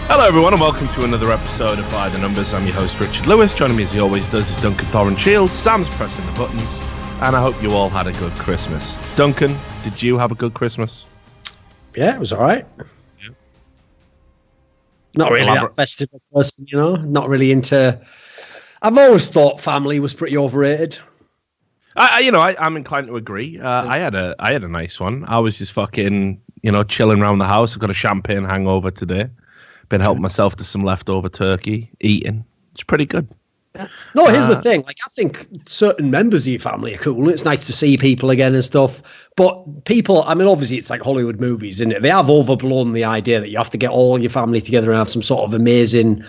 Hello everyone and welcome to another episode of By the Numbers. I'm your host Richard Lewis. Joining me as he always does is Duncan Thorne Shields. Sam's pressing the buttons and I hope you all had a good Christmas. Duncan, did you have a good Christmas? Yeah, it was alright. Yeah. Not really that festive person, you know. Not really into... I've always thought family was pretty overrated. I'm inclined to agree. I had a nice one. I was just fucking, chilling around the house. I've got a champagne hangover today. Been helping myself to some leftover turkey, eating. It's pretty good. Yeah. No, here's the thing. Like, I think certain members of your family are cool. It's nice to see people again and stuff. But people, I mean, obviously it's like Hollywood movies, isn't it? They have overblown the idea that you have to get all your family together and have some sort of amazing,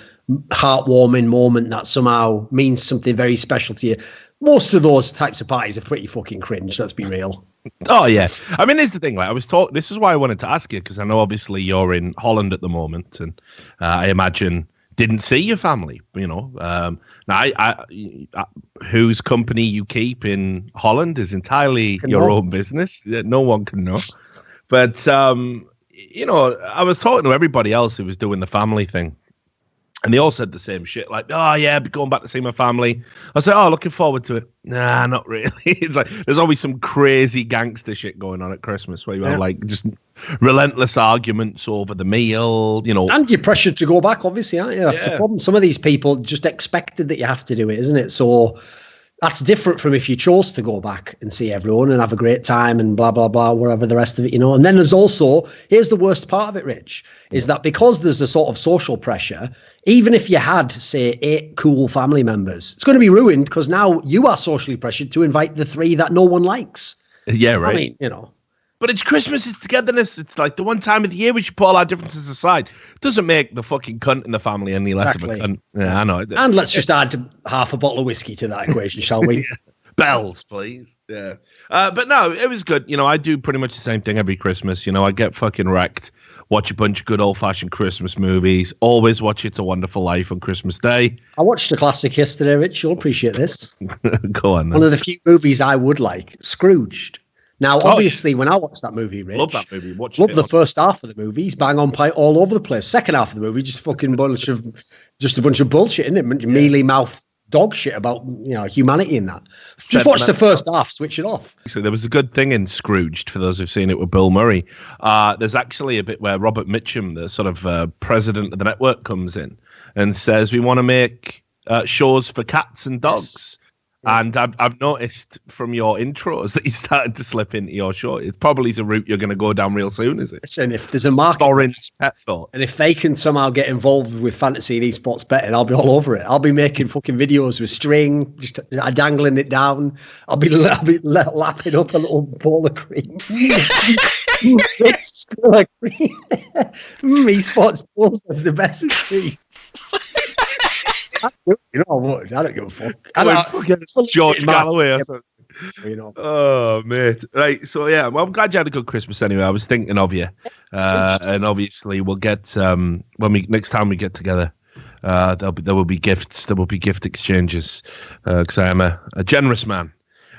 heartwarming moment that somehow means something very special to you. Most of those types of parties are pretty fucking cringe. Let's be real. Oh yeah, I mean, here's the thing. Like, this is why I wanted to ask you, because I know obviously you're in Holland at the moment, and I imagine didn't see your family. Now whose company you keep in Holland is entirely your own business. No one can know. But I was talking to everybody else who was doing the family thing. And they all said the same shit, like, oh, yeah, I'll be going back to see my family. I said, oh, looking forward to it. Nah, not really. It's like there's always some crazy gangster shit going on at Christmas where you have, like, just relentless arguments over the meal, And you're pressured to go back, obviously, aren't you? That's the problem. Some of these people just expected that you have to do it, isn't it? So that's different from if you chose to go back and see everyone and have a great time and blah, blah, blah, whatever the rest of it, And then there's also, here's the worst part of it, Rich, is that because there's a sort of social pressure, even if you had, say, 8 cool family members, it's going to be ruined because now you are socially pressured to invite the 3 that no one likes. Yeah, right. I mean, But it's Christmas, it's togetherness. It's like the one time of the year we should put all our differences aside. It doesn't make the fucking cunt in the family any less of a cunt. Yeah, I know. And let's just add half a bottle of whiskey to that equation, shall we? Bells, please. Yeah. But no, it was good. I do pretty much the same thing every Christmas. I get fucking wrecked. Watch a bunch of good old-fashioned Christmas movies. Always watch It's a Wonderful Life on Christmas Day. I watched a classic yesterday, Rich. You'll appreciate this. Go on, then. One of the few movies I would like, Scrooged. Now, obviously, when I watched that movie, Rich, love that movie. Love the first half of the movie. He's bang on pie all over the place. Second half of the movie, just a bunch of bullshit, isn't it? Mealy mouth dog shit about humanity in that. Just watch the first half, switch it off. So there was a good thing in Scrooged for those who've seen it with Bill Murray. There's actually a bit where Robert Mitchum, the sort of president of the network, comes in and says, "We want to make shows for cats and dogs." Yes. And I've noticed from your intros that you started to slip into your show. It probably is a route you're going to go down real soon, is it? Listen, if there's a market, Orange Pet Thought, and if they can somehow get involved with fantasy and esports betting, I'll be all over it. I'll be making fucking videos with string, just dangling it down. I'll be lapping up a little bowl of cream. Esports balls, that's the best cream. I don't give a fuck. George Galloway or something. Oh, mate. Right. So, yeah, well, I'm glad you had a good Christmas anyway. I was thinking of you. And obviously, we'll get, next time we get together, there will be gifts. There will be gift exchanges because I am a generous man.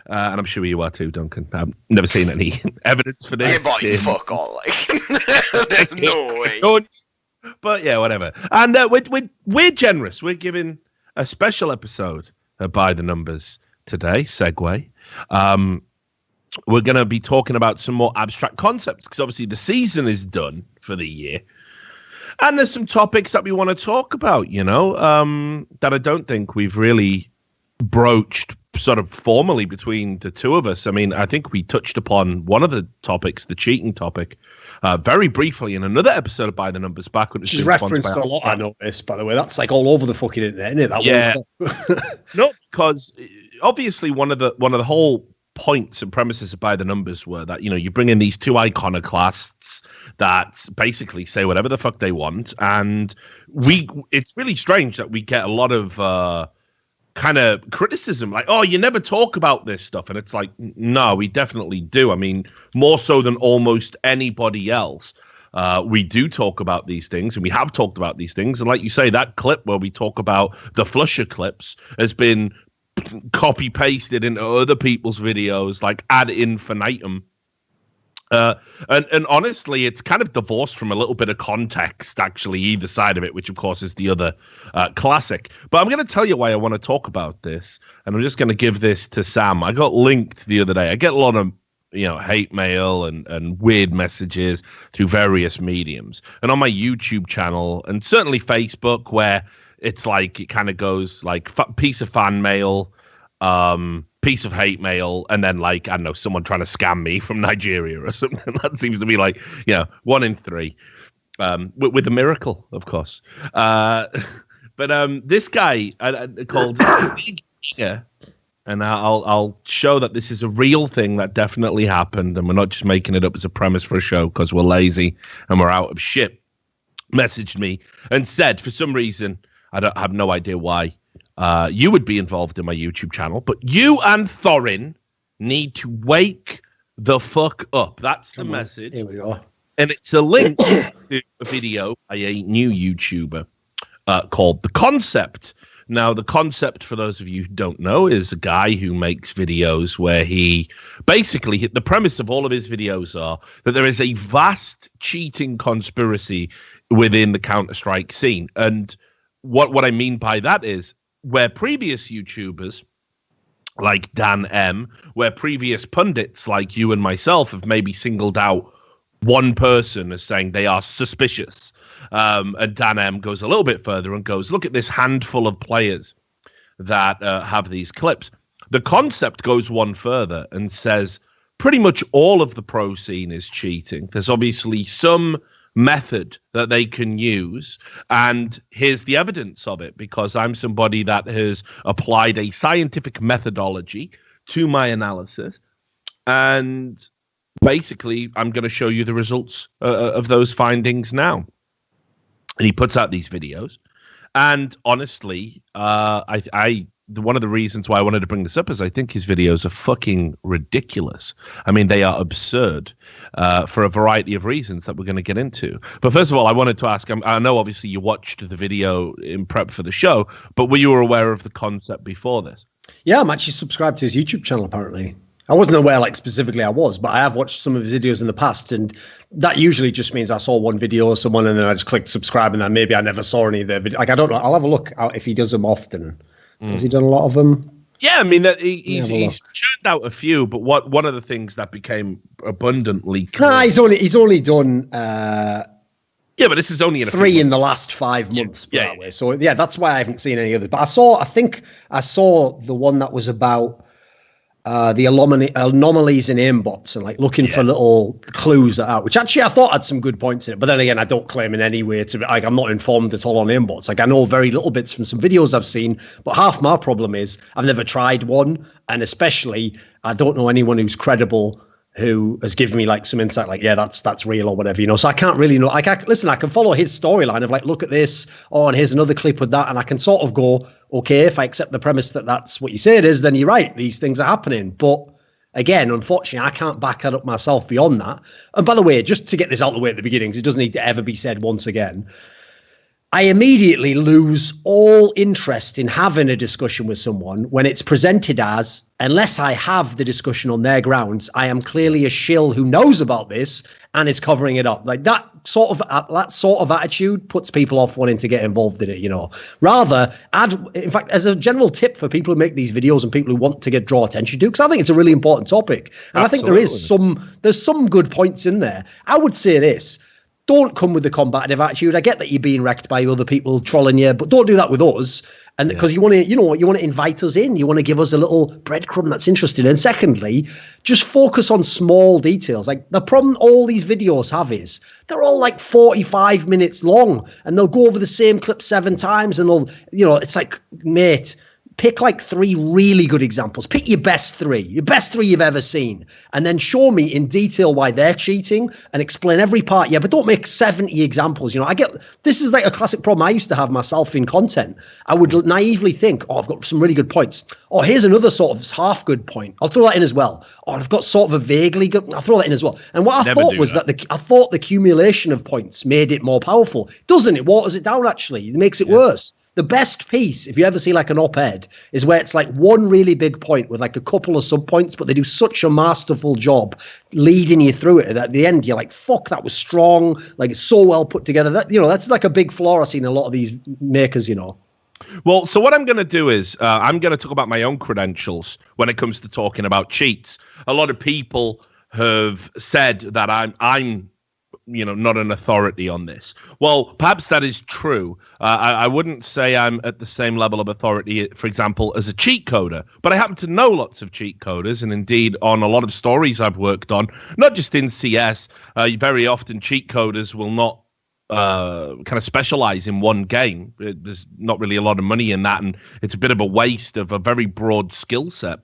And I'm sure you are too, Duncan. I've never seen any evidence for this. Yeah, buddy, fuck all. There's no way. But yeah, whatever. And we're generous. We're giving a special episode By the Numbers today. Segue. We're going to be talking about some more abstract concepts because obviously the season is done for the year. And there's some topics that we want to talk about, that I don't think we've really broached sort of formally between the two of us. I mean, I think we touched upon one of the topics, the cheating topic, very briefly in another episode of By the Numbers back when it was referenced a lot. I noticed, by the way, that's like all over the fucking internet, isn't it? No, because obviously one of the whole points and premises of By the Numbers were that you bring in these 2 iconoclasts that basically say whatever the fuck they want, and it's really strange that we get a lot of kind of criticism, like, oh, you never talk about this stuff. And it's like, no, we definitely do. I mean, more so than almost anybody else. We do talk about these things, and we have talked about these things. And like you say, that clip where we talk about the flusher clips has been copy pasted into other people's videos, like ad infinitum. And honestly, it's kind of divorced from a little bit of context, actually, either side of it, which of course is the other classic. But I'm going to tell you why I want to talk about this, and I'm just going to give this to Sam. I got linked the other day. I get a lot of hate mail and weird messages through various mediums, and on my YouTube channel, and certainly Facebook, where it's like it kind of goes like piece of fan mail, piece of hate mail, and then like, I don't know, someone trying to scam me from Nigeria or something. That seems to be like, 1 in 3, with a miracle, of course. But this guy called Giga, and I'll show that this is a real thing that definitely happened, and we're not just making it up as a premise for a show because we're lazy and we're out of shit, messaged me and said, for some reason, I have no idea why, you would be involved in my YouTube channel, but you and Thorin need to wake the fuck up. That's the message. Here we go. And it's a link to a video by a new YouTuber called The Concept. Now, The Concept, for those of you who don't know, is a guy who makes videos where he basically, the premise of all of his videos are that there is a vast cheating conspiracy within the Counter-Strike scene. And what I mean by that is, where previous YouTubers like Dan M, where previous pundits like you and myself have maybe singled out one person as saying they are suspicious, and Dan M goes a little bit further and goes, look at this handful of players that have these clips. The Concept goes one further and says pretty much all of the pro scene is cheating. There's obviously some method that they can use, and here's the evidence of it, because I'm somebody that has applied a scientific methodology to my analysis, and basically I'm going to show you the results of those findings now. And he puts out these videos, and honestly, one of the reasons why I wanted to bring this up is I think his videos are fucking ridiculous. I mean, they are absurd for a variety of reasons that we're going to get into. But first of all, I wanted to ask, I know obviously you watched the video in prep for the show, but were you aware of The Concept before this? Yeah, I'm actually subscribed to his YouTube channel, apparently. I wasn't aware, like, specifically I was, but I have watched some of his videos in the past, and that usually just means I saw one video of someone and then I just clicked subscribe, and then maybe I never saw any of their videos. Like, I don't know. I'll have a look out if he does them often. Has he done a lot of them? Yeah, I mean, he's churned out a few, but one of the things that became abundantly clear... Nah, he's only done... yeah, but this is only in 3 in the last 5 months. Yeah. Way. So, yeah, that's why I haven't seen any others. But I think I saw the one that was about the anomalies in aimbots and like looking for little clues out, which actually I thought had some good points in it. But then again, I don't claim in any way to, like, I'm not informed at all on aimbots. Like, I know very little bits from some videos I've seen, but half my problem is I've never tried one, and especially I don't know anyone who's credible who has given me like some insight, like, yeah, that's real or whatever, So I can't really know. Like, I can follow his storyline of like, look at this, and here's another clip with that, and I can sort of go, okay, if I accept the premise that that's what you say it is, then you're right, these things are happening. But again, unfortunately, I can't back that up myself beyond that. And by the way, just to get this out of the way at the beginning, because it doesn't need to ever be said once again, I immediately lose all interest in having a discussion with someone when it's presented as, unless I have the discussion on their grounds, I am clearly a shill who knows about this and is covering it up. Like, that sort of attitude puts people off wanting to get involved in it, Rather, in fact, as a general tip for people who make these videos and people who want to draw attention to, because I think it's a really important topic, and Absolutely. I think there's some good points in there. I would say this. Don't come with the combative attitude. I get that you're being wrecked by other people trolling you, but don't do that with us. And because you want to invite us in, you want to give us a little breadcrumb that's interesting. And secondly, just focus on small details. Like, the problem all these videos have is they're all like 45 minutes long, and they'll go over the same clip 7 times, and they'll, it's like, mate, pick like 3 really good examples. Pick your best 3 you've ever seen, and then show me in detail why they're cheating and explain every part. Yeah, but don't make 70 examples. I get, this is like a classic problem I used to have myself in content. I would naively think, I've got some really good points. Here's another sort of half good point. I'll throw that in as well. I've got sort of a vaguely good, I'll throw that in as well. And what I thought was that I thought the accumulation of points made it more powerful. Doesn't it? Waters it down, actually. It makes it worse. the best piece, if you ever see like an op-ed, is where it's like one really big point with like a couple of sub-points, but they do such a masterful job leading you through it that at the end you're like, fuck, that was strong. Like it's so well put together. That, you know, that's like a big flaw I've seen in a lot of these makers, you know. Well, so what I'm going to do is I'm going to talk about my own credentials when it comes to talking about cheats. A lot of people have said that I'm you know, not an authority on this. Well, perhaps that is true. I wouldn't say I'm at the same level of authority, for example, as a cheat coder, but I happen to know lots of cheat coders, and indeed on a lot of stories I've worked on, not just in CS. Very often cheat coders will not kind of specialize in one game. There's not really a lot of money in that, and it's a bit of a waste of a very broad skill set.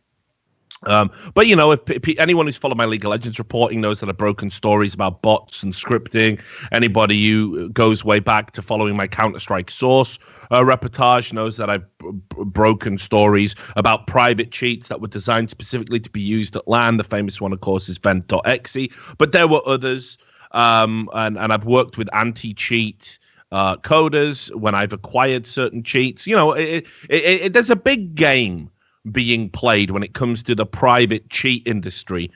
But, you know, if anyone who's followed my League of Legends reporting knows that I've broken stories about bots and scripting. Anybody who goes way back to following my Counter-Strike Source reportage knows that I've broken stories about private cheats that were designed specifically to be used at LAN. The famous one, of course, is Vent.exe. But there were others, and I've worked with anti-cheat coders when I've acquired certain cheats. You know, there's a big game being played when it comes to the private cheat industry.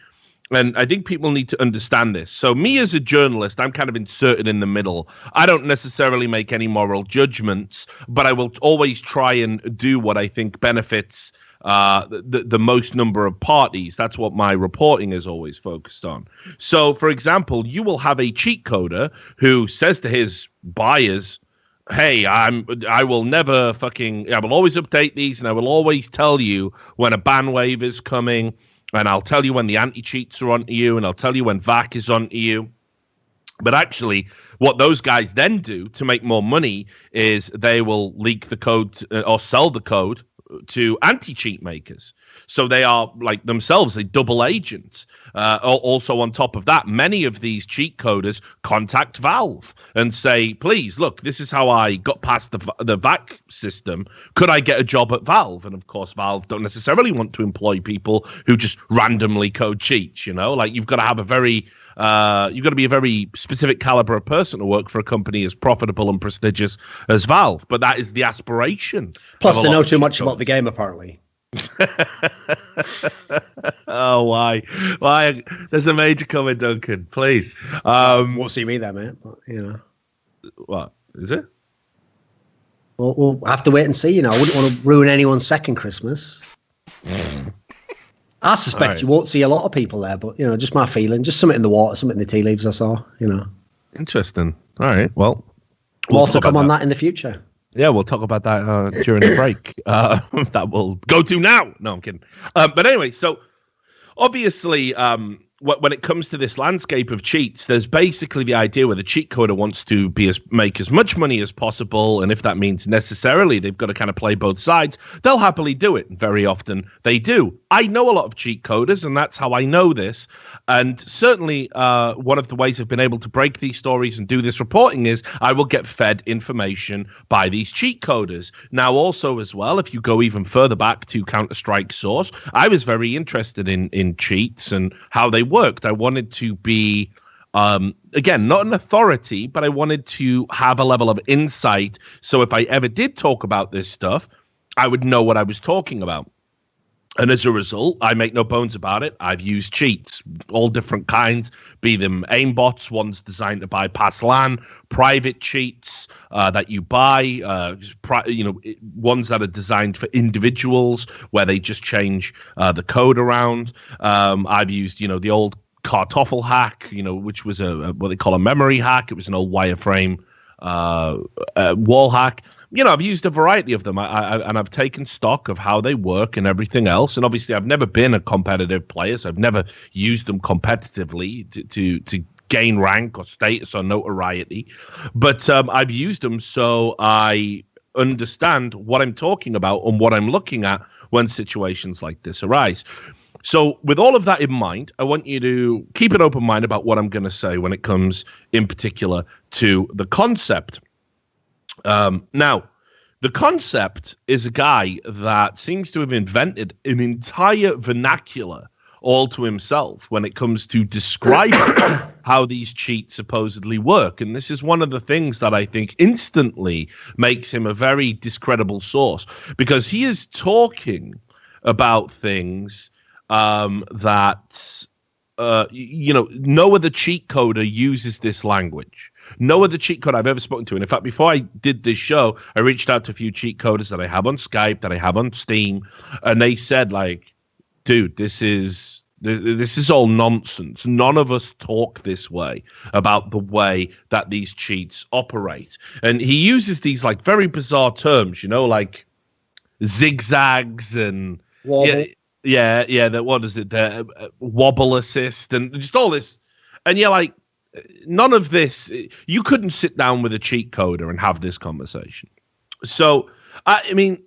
And I think people need to understand this. So me as a journalist, I'm kind of inserted in the middle. I don't necessarily make any moral judgments, but I will always try and do what I think benefits the most number of parties. That's what my reporting is always focused on. So, for example, you will have a cheat coder who says to his buyers, hey, I will never I will always update these, and I will always tell you when a ban wave is coming, and I'll tell you when the anti-cheats are onto you, and I'll tell you when VAC is onto you. But actually, what those guys then do to make more money is they will leak the code or sell the code to anti-cheat makers. So they are like themselves a double agent. Also on top of that, many of these cheat coders contact Valve and say, please, look, this is how I got past the VAC system. Could I get a job at Valve? And of course, Valve don't necessarily want to employ people who just randomly code cheats, you know? Like you've got to have you've got to be a very specific caliber of person to work for a company as profitable and prestigious as Valve. But that is the aspiration. Plus, they know too much about the game, apparently. Oh, why? There's a major comment, Duncan. Please. Won't see me there, mate. But, you know. What is it? Well, we'll have to wait and see. You know, I wouldn't want to ruin anyone's second Christmas. I suspect you won't see a lot of people there, but, you know, just my feeling. Just something in the water, something in the tea leaves I saw, you know. Interesting. All right. Well, more to come on that in the future. Yeah, we'll talk about that during the break. That we'll go to now. No, I'm kidding. But anyway, so obviously, when it comes to this landscape of cheats, there's basically the idea where the cheat coder wants to make as much money as possible, and if that means necessarily they've got to kind of play both sides, they'll happily do it. And very often they do. I know a lot of cheat coders, and that's how I know this. And certainly one of the ways I've been able to break these stories and do this reporting is I will get fed information by these cheat coders. Now, also as well, if you go even further back to Counter-Strike Source, I was very interested in cheats and how they worked. I wanted to be, again, not an authority, but I wanted to have a level of insight. So if I ever did talk about this stuff, I would know what I was talking about. And as a result, I make no bones about it. I've used cheats, all different kinds, be them aimbots, ones designed to bypass LAN, private cheats that you buy, ones that are designed for individuals where they just change the code around. I've used, the old Kartoffel hack, which was what they call a memory hack. It was an old wireframe wall hack. I've used a variety of them, and I've taken stock of how they work and everything else. And obviously, I've never been a competitive player, so I've never used them competitively to gain rank or status or notoriety. But I've used them so I understand what I'm talking about and what I'm looking at when situations like this arise. So with all of that in mind, I want you to keep an open mind about what I'm going to say when it comes in particular to the concept. Now, the concept is a guy that seems to have invented an entire vernacular all to himself when it comes to describing how these cheats supposedly work. And this is one of the things that I think instantly makes him a very discredible source, because he is talking about things that, no other cheat coder uses this language. No other cheat code I've ever spoken to. And in fact, before I did this show, I reached out to a few cheat coders that I have on Skype, that I have on Steam, and they said, like, dude, this is all nonsense. None of us talk this way about the way that these cheats operate. And he uses these like very bizarre terms, like zigzags and wobble. What is it? The wobble assist and just all this. And like, none of this. You couldn't sit down with a cheat coder and have this conversation. So I mean,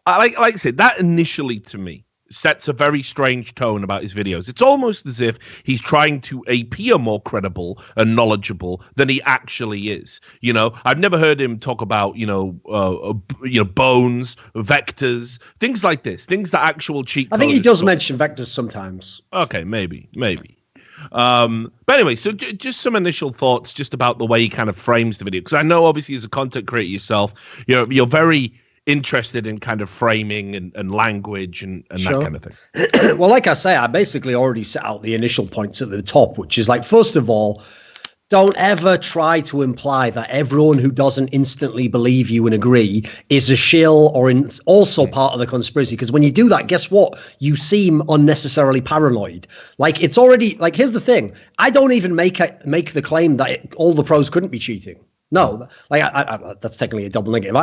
like I said, that initially to me sets a very strange tone about his videos. It's almost as if he's trying to appear more credible and knowledgeable than he actually is. I've never heard him talk about, bones, vectors, things like this, things that actual cheat coders. I think he does mention vectors sometimes. Okay, maybe. But anyway, so just some initial thoughts just about the way he kind of frames the video, because I know obviously as a content creator yourself, you're very interested in kind of framing and language and Sure. that kind of thing. Well, like I say, I basically already set out the initial points at the top, which is like, first of all, don't ever try to imply that everyone who doesn't instantly believe you and agree is a shill or also part of the conspiracy. Because when you do that, guess what? You seem unnecessarily paranoid. Like, it's already, like, here's the thing. I don't even make the claim that all the pros couldn't be cheating. No, like I that's technically a double negative.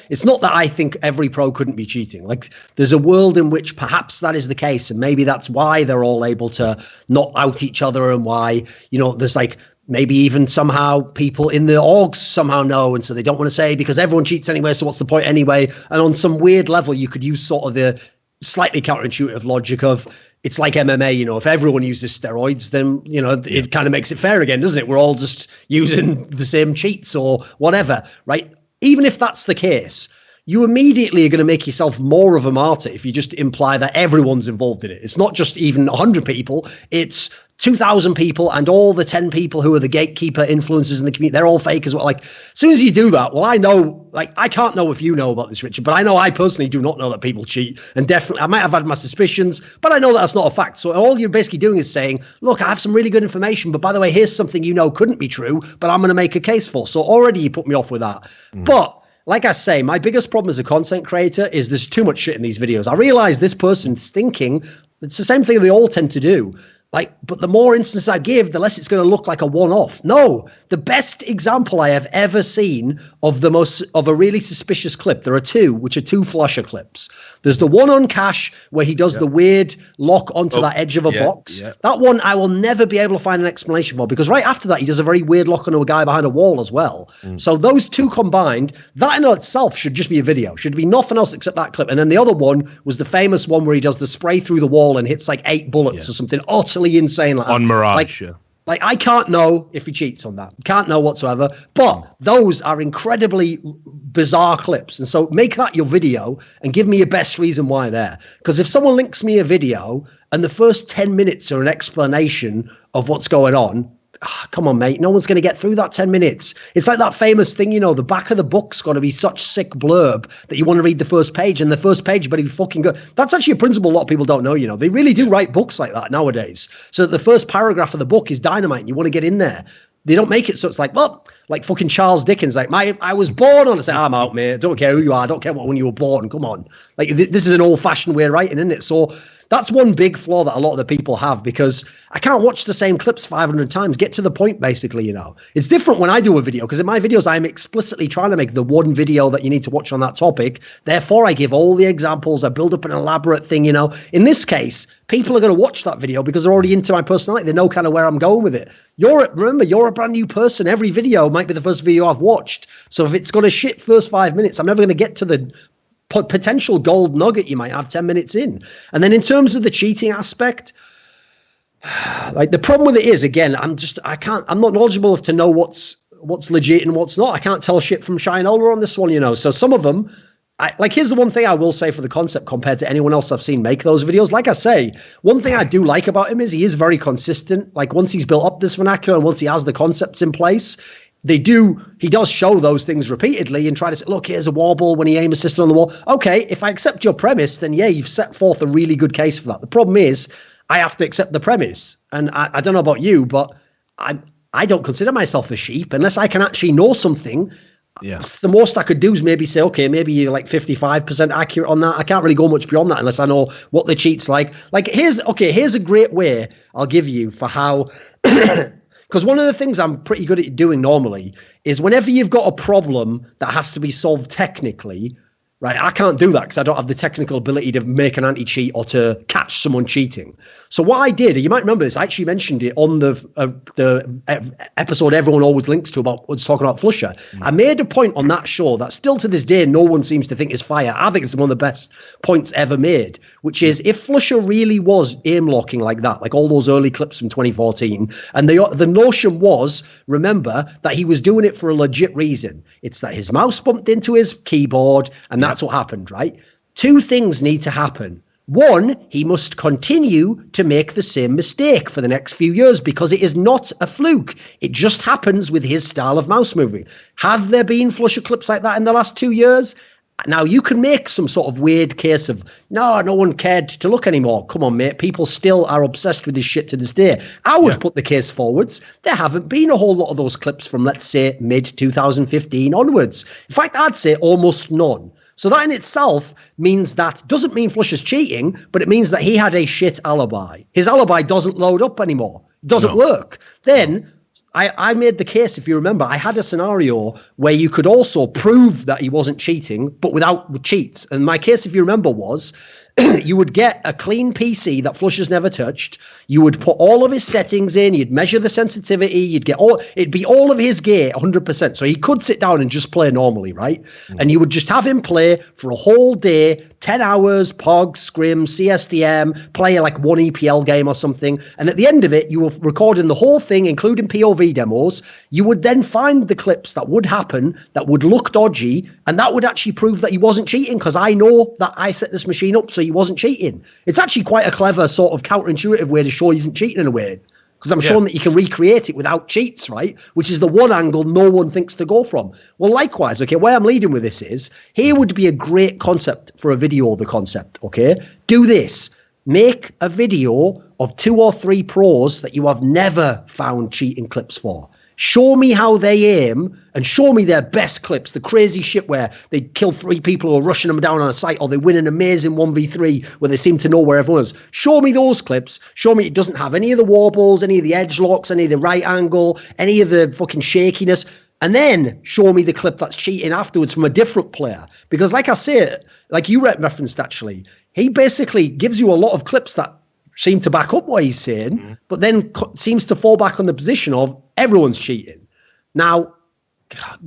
It's not that I think every pro couldn't be cheating. Like, there's a world in which perhaps that is the case, and maybe that's why they're all able to not out each other, and why, there's like maybe even somehow people in the orgs somehow know, and so they don't want to say because everyone cheats anyway, so what's the point anyway? And on some weird level, you could use sort of the slightly counterintuitive logic of, it's like MMA, if everyone uses steroids, then, it kind of makes it fair again, doesn't it? We're all just using the same cheats or whatever, right? Even if that's the case, you immediately are going to make yourself more of a martyr if you just imply that everyone's involved in it. It's not just even 100 people, it's 2,000 people, and all the 10 people who are the gatekeeper influencers in the community, they're all fake as well. Like, as soon as you do that, well, I know, like, I can't know if you know about this, Richard, but I know I personally do not know that people cheat. And definitely, I might have had my suspicions, but I know that's not a fact. So all you're basically doing is saying, look, I have some really good information, but by the way, here's something couldn't be true, but I'm going to make a case for. So already you put me off with that. But like I say, my biggest problem as a content creator is there's too much shit in these videos. I realize this person's thinking, it's the same thing they all tend to do. Like, but the more instances I give, the less it's going to look like a one-off. No, the best example I have ever seen of a really suspicious clip. There are two, which are two flusher clips. There's the one on Cash where he does the weird lock onto that edge of a box. Yeah. That one I will never be able to find an explanation for, because right after that, he does a very weird lock onto a guy behind a wall as well. So those two combined, that in itself should just be a video. Should be nothing else except that clip. And then the other one was the famous one where he does the spray through the wall and hits like 8 bullets or something utterly insane like on that. Mirage. Like I can't know if he cheats on that. Can't know whatsoever. But those are incredibly bizarre clips. And so make that your video and give me your best reason why there. Because if someone links me a video and the first 10 minutes are an explanation of what's going on, come on, mate. No one's going to get through that 10 minutes. It's like that famous thing, the back of the book's got to be such sick blurb that you want to read the first page, and the first page better be fucking good. That's actually a principle a lot of people don't know, They really do write books like that nowadays. So that the first paragraph of the book is dynamite and you want to get in there. They don't make it so it's like, well, like fucking Charles Dickens, like I was born on. I say, I'm out, mate. I don't care who you are. I don't care when you were born. Come on. Like this is an old-fashioned way of writing, isn't it? So that's one big flaw that a lot of the people have, because I can't watch the same clips 500 times. Get to the point, basically, It's different when I do a video, because in my videos, I'm explicitly trying to make the one video that you need to watch on that topic. Therefore, I give all the examples. I build up an elaborate thing, In this case, people are going to watch that video because they're already into my personality. They know kind of where I'm going with it. Remember, you're a brand new person. Every video might be the first video I've watched. So if it's got a shit first 5 minutes, I'm never going to get to the potential gold nugget you might have 10 minutes in. And then in terms of the cheating aspect, like the problem with it is, again, I'm not knowledgeable enough to know what's legit and what's not. I can't tell shit from Shinola on this one, So some of them Here's the one thing I will say for the concept compared to anyone else I've seen make those videos. Like I say, one thing I do like about him is he is very consistent. Like once he's built up this vernacular and once he has the concepts in place, he does show those things repeatedly and try to say, look, here's a warble when he aim assisted on the wall. Okay, if I accept your premise, then yeah, you've set forth a really good case for that. The problem is I have to accept the premise. And I don't know about you, but I don't consider myself a sheep unless I can actually know something. Yeah. The most I could do is maybe say, okay, maybe you're like 55% accurate on that. I can't really go much beyond that unless I know what the cheat's like. Like, here's a great way I'll give you for how, because one of the things I'm pretty good at doing normally is whenever you've got a problem that has to be solved technically, right? I can't do that because I don't have the technical ability to make an anti-cheat or to catch someone cheating. So what I did, you might remember this, I actually mentioned it on the episode everyone always links to about was talking about Flusher. I made a point on that show that still to this day no one seems to think is fire. I think it's one of the best points ever made, which is if Flusher really was aim locking like that, like all those early clips from 2014, and the notion was, remember, that he was doing it for a legit reason. It's that his mouse bumped into his keyboard and that's what happened, right? Two things need to happen. One, he must continue to make the same mistake for the next few years because it is not a fluke. It just happens with his style of mouse moving. Have there been Flusher clips like that in the last 2 years? Now, you can make some sort of weird case of, no one cared to look anymore. Come on, mate. People still are obsessed with this shit to this day. I would put the case forwards. There haven't been a whole lot of those clips from, let's say, mid-2015 onwards. In fact, I'd say almost none. So that in itself means that doesn't mean Flusher's cheating, but it means that he had a shit alibi. His alibi doesn't load up anymore. It doesn't work. Then I made the case, if you remember, I had a scenario where you could also prove that he wasn't cheating, but without cheats. And my case, if you remember, was you would get a clean PC that Flusher's never touched. You would put all of his settings in. You'd measure the sensitivity. It'd be all of his gear, 100%. So he could sit down and just play normally, right? And you would just have him play for a whole day, 10 hours, POG, Scrim, CSDM, play like one EPL game or something. And at the end of it, you were recording the whole thing, including POV demos. You would then find the clips that would happen, that would look dodgy, and that would actually prove that he wasn't cheating because I know that I set this machine up so he wasn't cheating. It's actually quite a clever sort of counterintuitive way to show he isn't cheating in a way. Because I'm showing that you can recreate it without cheats, right? Which is the one angle no one thinks to go from. Well, likewise, okay, where I'm leading with this is, here would be a great concept for a video, the concept, okay? Do this. Make a video of 2 or 3 pros that you have never found cheating clips for. Show me how they aim and show me their best clips, the crazy shit where they kill 3 people who are rushing them down on a site or they win an amazing 1v3 where they seem to know where everyone is. Show me those clips. Show me it doesn't have any of the warbles, any of the edge locks, any of the right angle, any of the fucking shakiness. And then show me the clip that's cheating afterwards from a different player. Because like I say, like you referenced actually, he basically gives you a lot of clips that seem to back up what he's saying, but then seems to fall back on the position of everyone's cheating. Now,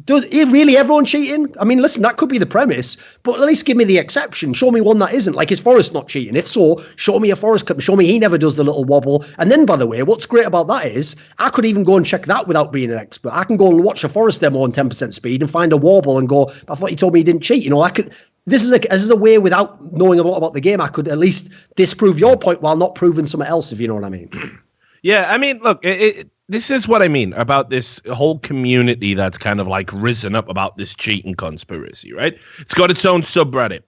does really everyone cheating? I mean, listen, that could be the premise, but at least give me the exception. Show me one that isn't. Like, is Forrest not cheating? If so, show me a Forrest clip. Show me he never does the little wobble. And then, by the way, what's great about that is I could even go and check that without being an expert. I can go and watch a Forrest demo on 10% speed and find a wobble and go, I thought you told me he didn't cheat. You know, I could. This is a way without knowing a lot about the game, I could at least disprove your point while not proving something else, if you know what I mean. Yeah, I mean, look, this is what I mean about this whole community that's kind of like risen up about this cheating conspiracy, right? It's got its own subreddit,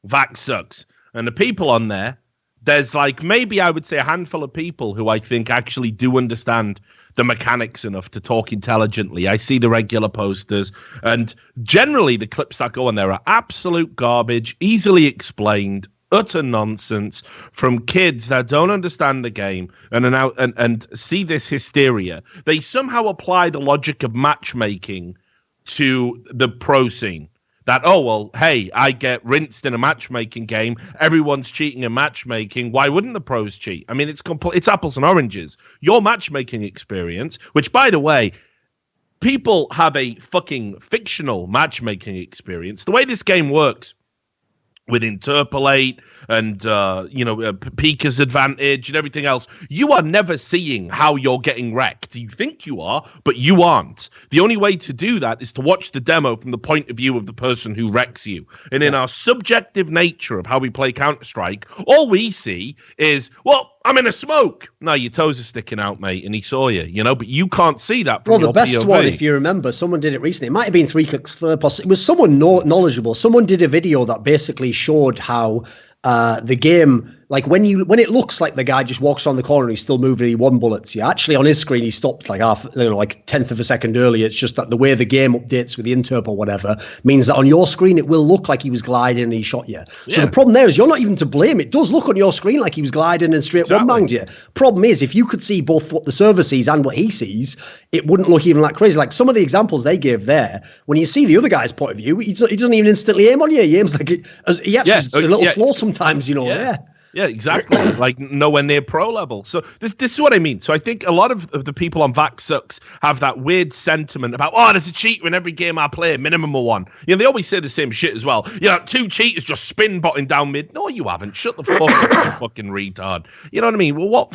Vax Sucks. And the people on there's like maybe I would say a handful of people who I think actually do understand the mechanics enough to talk intelligently. I see the regular posters, and generally the clips that go on there are absolute garbage, easily explained, utter nonsense from kids that don't understand the game and are now and see this hysteria. They somehow apply the logic of matchmaking to the pro scene. That, oh, well, hey, I get rinsed in a matchmaking game. Everyone's cheating in matchmaking. Why wouldn't the pros cheat? I mean, it's apples and oranges. Your matchmaking experience, which, by the way, people have a fucking fictional matchmaking experience. The way this game works, with interpolate and Pika's advantage and everything else, you are never seeing how you're getting wrecked. You think you are, but you aren't. The only way to do that is to watch the demo from the point of view of the person who wrecks you. And in our subjective nature of how we play Counter-Strike, all we see is, well, I'm in a smoke. No, your toes are sticking out, mate, and he saw you, but you can't see that from your the best POV. one, if you remember, someone did it recently. It might have been 3 clicks for it was someone knowledgeable. Someone did a video that basically showed how the game, like when it looks like the guy just walks on the corner and he's still moving and he won bullets. Yeah, actually on his screen he stopped like like 10th of a second early. It's just that the way the game updates with the interp or whatever means that on your screen it will look like he was gliding and he shot you. So the problem there is you're not even to blame. It does look on your screen like he was gliding and straight one-banged you. Problem is, if you could see both what the server sees and what he sees, it wouldn't look even that crazy. Like some of the examples they gave there, when you see the other guy's point of view, he doesn't even instantly aim on you. He aims like he actually a little slow sometimes, Yeah, exactly. Like nowhere near pro level. So this is what I mean. So I think a lot of the people on Vax Sucks have that weird sentiment about, there's a cheater in every game I play, minimum of one. They always say the same shit as well. 2 cheaters just spin botting down mid. No, you haven't. Shut the fuck up, you fucking retard. You know what I mean? Well,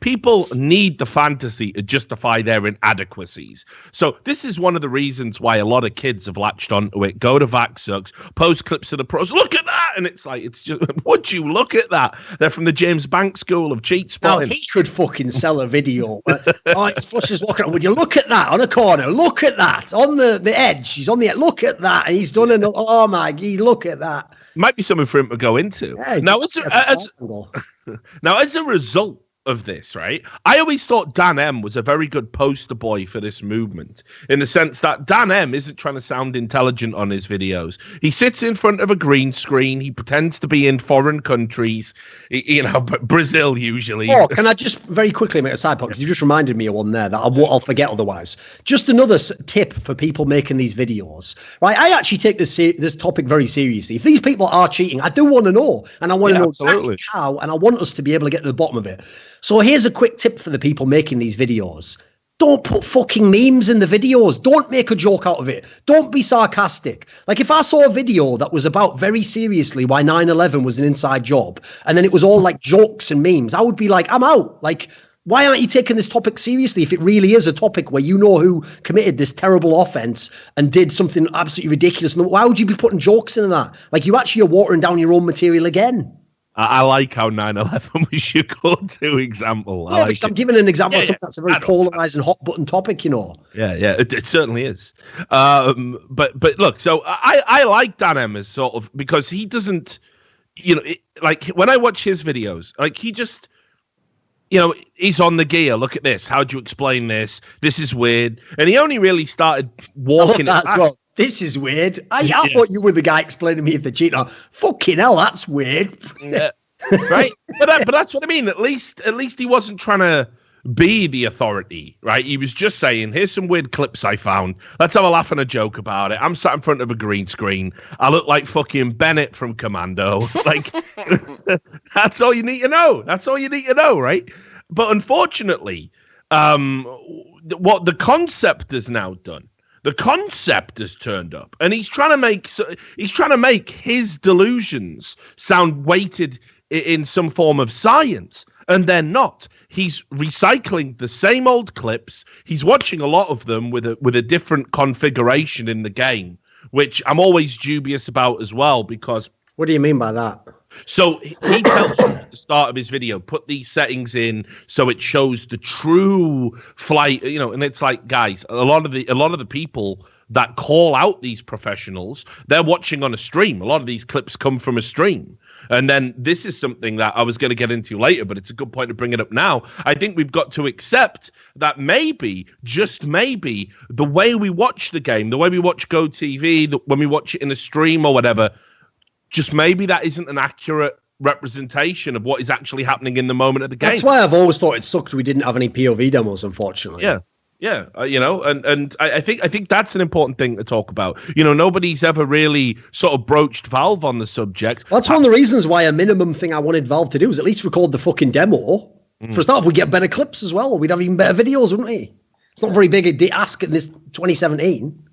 people need the fantasy to justify their inadequacies. So this is one of the reasons why a lot of kids have latched onto it. Go to Vax Sucks, post clips of the pros. Look at that, and it's like, it's just, would you look at that? They're from the James Banks School of cheat spotting. Now, he could fucking sell a video. It's Fush's walking. Would you look at that on a corner? Look at that on the edge. He's on the edge. Look at that, and he's done an. Oh my God! Look at that. Might be something for him to go into. Yeah, now, as a result of this, right? I always thought Dan M was a very good poster boy for this movement, in the sense that Dan M isn't trying to sound intelligent on his videos. He sits in front of a green screen. He pretends to be in foreign countries, Brazil usually. Oh, can I just very quickly make a side point? Because you just reminded me of one there that I'll forget otherwise. Just another tip for people making these videos, right? I actually take this topic very seriously. If these people are cheating, I do want to know, and I want to know exactly how, and I want us to be able to get to the bottom of it. So here's a quick tip for the people making these videos. Don't put fucking memes in the videos. Don't make a joke out of it. Don't be sarcastic. Like if I saw a video that was about very seriously why 9/11 was an inside job, and then it was all like jokes and memes, I would be like, I'm out. Like, why aren't you taking this topic seriously if it really is a topic where you know who committed this terrible offense and did something absolutely ridiculous? Why would you be putting jokes into that? Like you actually are watering down your own material again. I like how 9/11 was your go-to example. Yeah, because I'm giving an example of something that's a very polarizing, hot-button topic, Yeah, it certainly is. But look, so I like Dan M as sort of, because he doesn't, like when I watch his videos, like he just, he's on the gear. Look at this. How do you explain this? This is weird. And he only really started walking it back. Well. This is weird. I thought you were the guy explaining to me if the cheater. Fucking hell, that's weird. Yeah, right. But that's what I mean. At least he wasn't trying to be the authority, right? He was just saying, here's some weird clips I found. Let's have a laugh and a joke about it. I'm sat in front of a green screen. I look like fucking Bennett from Commando. Like, that's all you need to know. That's all you need to know, right? But unfortunately, what the concept has now done, the concept has turned up, and he's trying to make his delusions sound weighted in some form of science, and they're not. He's recycling the same old clips. He's watching a lot of them with a different configuration in the game, which I'm always dubious about as well, because... What do you mean by that? So he tells you at the start of his video, put these settings in so it shows the true flight, and it's like, guys, a lot of the people that call out these professionals, they're watching on a stream. A lot of these clips come from a stream. And then this is something that I was going to get into later, but it's a good point to bring it up now. I think we've got to accept that maybe, just maybe, the way we watch the game, the way we watch Go TV, when we watch it in a stream or whatever, just maybe that isn't an accurate representation of what is actually happening in the moment of the game. That's why I've always thought it sucked we didn't have any POV demos, unfortunately. Yeah. And I think that's an important thing to talk about. Nobody's ever really sort of broached Valve on the subject. Well, that's one of the reasons why a minimum thing I wanted Valve to do is at least record the fucking demo. For a start, we'd get better clips as well. We'd have even better videos, wouldn't we? It's not very big a ask in this 2017.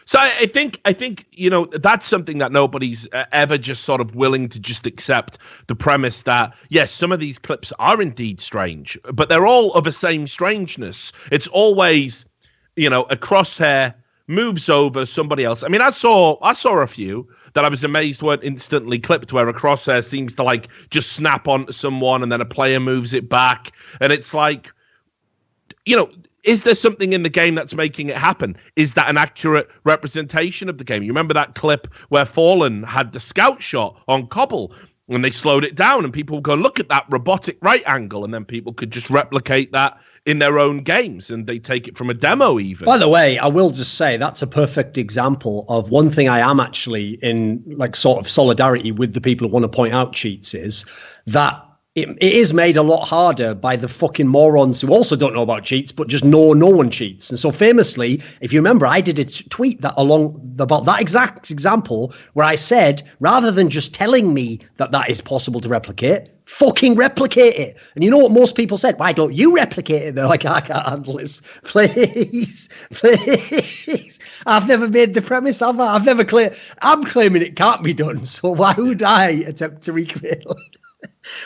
So I think that's something that nobody's ever just sort of willing to just accept the premise that yes, some of these clips are indeed strange, but they're all of the same strangeness. It's always, a crosshair moves over somebody else. I mean, I saw a few that I was amazed weren't instantly clipped, where a crosshair seems to like just snap onto someone and then a player moves it back, and it's like, is there something in the game that's making it happen? Is that an accurate representation of the game? You remember that clip where Fallen had the scout shot on Cobble and they slowed it down and people would go, look at that robotic right angle. And then people could just replicate that in their own games and they take it from a demo even. By the way, I will just say that's a perfect example of one thing I am actually in like sort of solidarity with the people who want to point out cheats is that it is made a lot harder by the fucking morons who also don't know about cheats, but just know no one cheats. And so famously, if you remember, I did a tweet about that exact example where I said, rather than just telling me that is possible to replicate, fucking replicate it. And you know what most people said? Why don't you replicate it? They're like, I can't handle this. Please. I've never made the premise, have I? I'm claiming it can't be done. So why would I attempt to recreate it?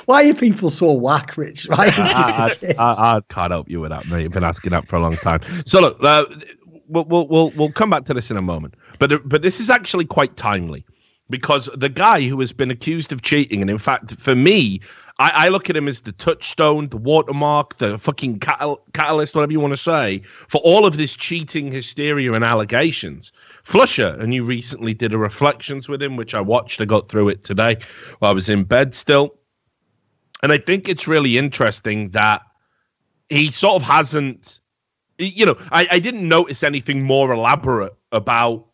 Why are people so whack, Rich? Right? I can't help you with that, mate. You've been asking that for a long time. So look, we'll come back to this in a moment. But this is actually quite timely because the guy who has been accused of cheating, and in fact, for me, I look at him as the touchstone, the watermark, the fucking catalyst, whatever you want to say, for all of this cheating hysteria and allegations. Flusher, and you recently did a reflections with him, which I watched. I got through it today while I was in bed still. And I think it's really interesting that he sort of hasn't, I didn't notice anything more elaborate about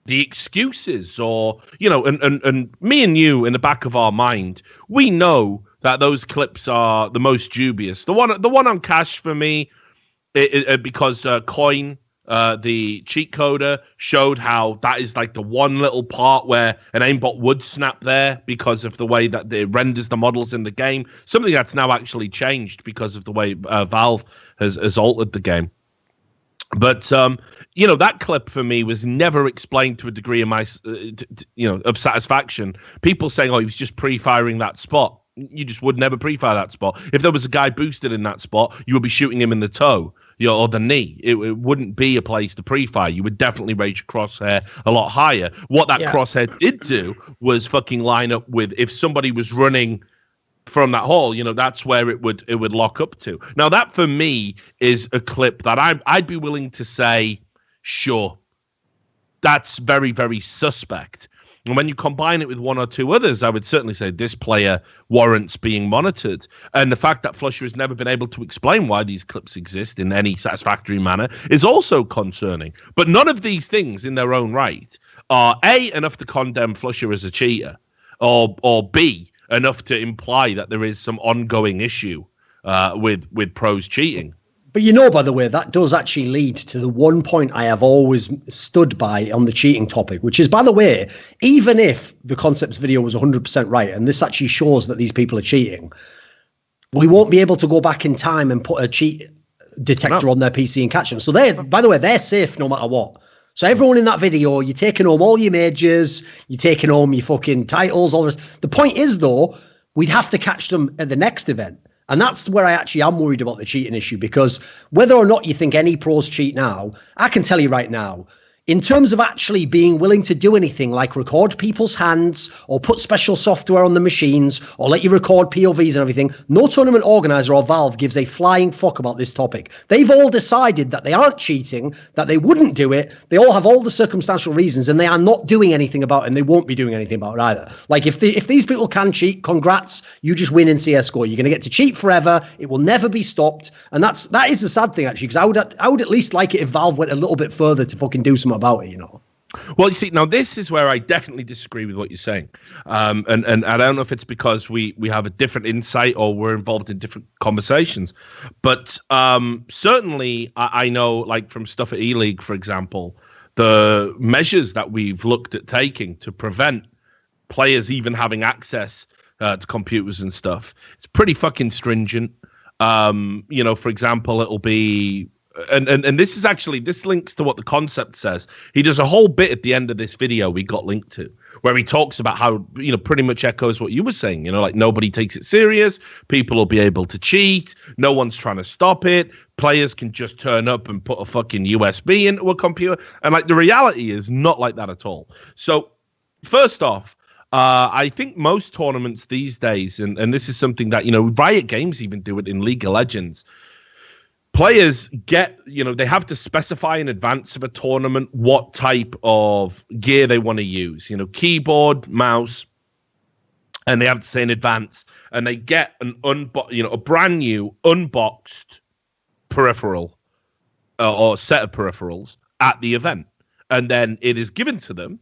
the excuses or, and me and you in the back of our mind, we know that those clips are the most dubious. The one on Cash for me, because Coin, the cheat coder, showed how that is like the one little part where an aimbot would snap there because of the way that it renders the models in the game. Something that's now actually changed because of the way Valve has altered the game. But that clip for me was never explained to a degree of my, of satisfaction. People saying, "Oh, he was just pre-firing that spot." You just would never pre-fire that spot. If there was a guy boosted in that spot, you would be shooting him in the toe, or the knee. It wouldn't be a place to pre-fire. You would definitely raise your crosshair a lot higher. What that crosshair did do was fucking line up with if somebody was running from that hole, that's where it would lock up to. Now that for me is a clip that I'd be willing to say, sure, that's very, very suspect. And when you combine it with one or two others, I would certainly say this player warrants being monitored. And the fact that Flusher has never been able to explain why these clips exist in any satisfactory manner is also concerning. But none of these things in their own right are A, enough to condemn Flusher as a cheater, or B, enough to imply that there is some ongoing issue with pros cheating. But by the way, that does actually lead to the one point I have always stood by on the cheating topic, which is, by the way, even if the Concepts video was 100% right, and this actually shows that these people are cheating, we won't be able to go back in time and put a cheat detector on their PC and catch them. So by the way, they're safe no matter what. So everyone in that video, you're taking home all your majors, you're taking home your fucking titles, all the rest. The point is, though, we'd have to catch them at the next event. And that's where I actually am worried about the cheating issue, because whether or not you think any pros cheat now, I can tell you right now, in terms of actually being willing to do anything like record people's hands or put special software on the machines or let you record POVs and everything, no tournament organizer or Valve gives a flying fuck about this topic. They've all decided that they aren't cheating, that they wouldn't do it. They all have all the circumstantial reasons, and they are not doing anything about it, and they won't be doing anything about it either. Like, if these people can cheat, congrats, you just win in CSGO. You're going to get to cheat forever. It will never be stopped. And that is the sad thing, actually, because I would at least like it if Valve went a little bit further to fucking do something about it, Well, you see, now this is where I definitely disagree with what you're saying. And I don't know if it's because we have a different insight or we're involved in different conversations. But certainly I know, like from stuff at E-League, for example, the measures that we've looked at taking to prevent players even having access to computers and stuff, it's pretty fucking stringent. For example, it'll be and this links to what the concept says. He does a whole bit at the end of this video we got linked to, where he talks about how, pretty much echoes what you were saying, like nobody takes it serious. People will be able to cheat. No one's trying to stop it. Players can just turn up and put a fucking USB into a computer. And like the reality is not like that at all. So first off, I think most tournaments these days, and this is something that, Riot Games even do it in League of Legends. Players get, they have to specify in advance of a tournament what type of gear they want to use, keyboard, mouse, and they have to say in advance, and they get a brand new unboxed peripheral or set of peripherals at the event, and then it is given to them.